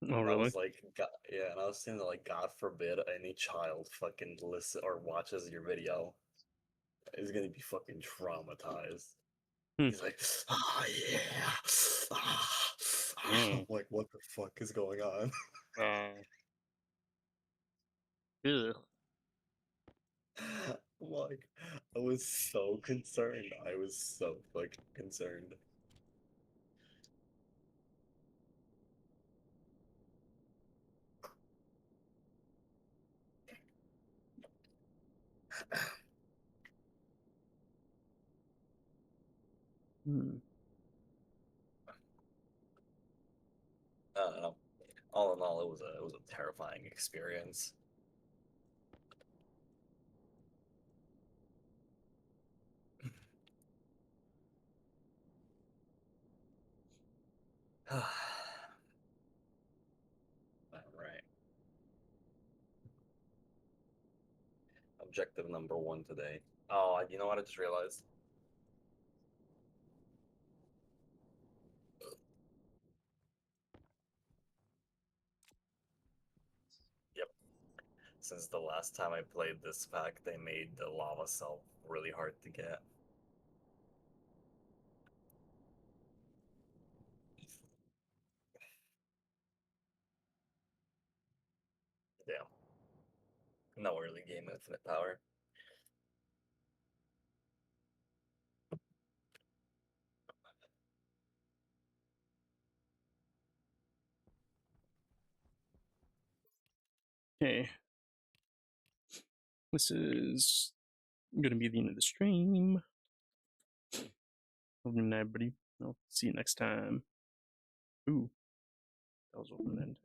Oh, And I really? was like, God, yeah, and I was saying that like, God forbid any child fucking listen or watches your video is gonna be fucking traumatized. Hmm. He's like, ah, yeah, ah. Mm. I'm like, what the fuck is going on? Ugh. Like, I was so concerned. I was so fucking concerned. Hmm. I don't know. All in all, it was a terrifying experience. All right. Objective number one today. Oh, you know what I just realized? Yep. Since the last time I played this pack, they made the lava cell really hard to get. Yeah. No early game infinite power. Okay. This is gonna be the end of the stream. Good night, everybody. I'll see you next time. Ooh, that was open end.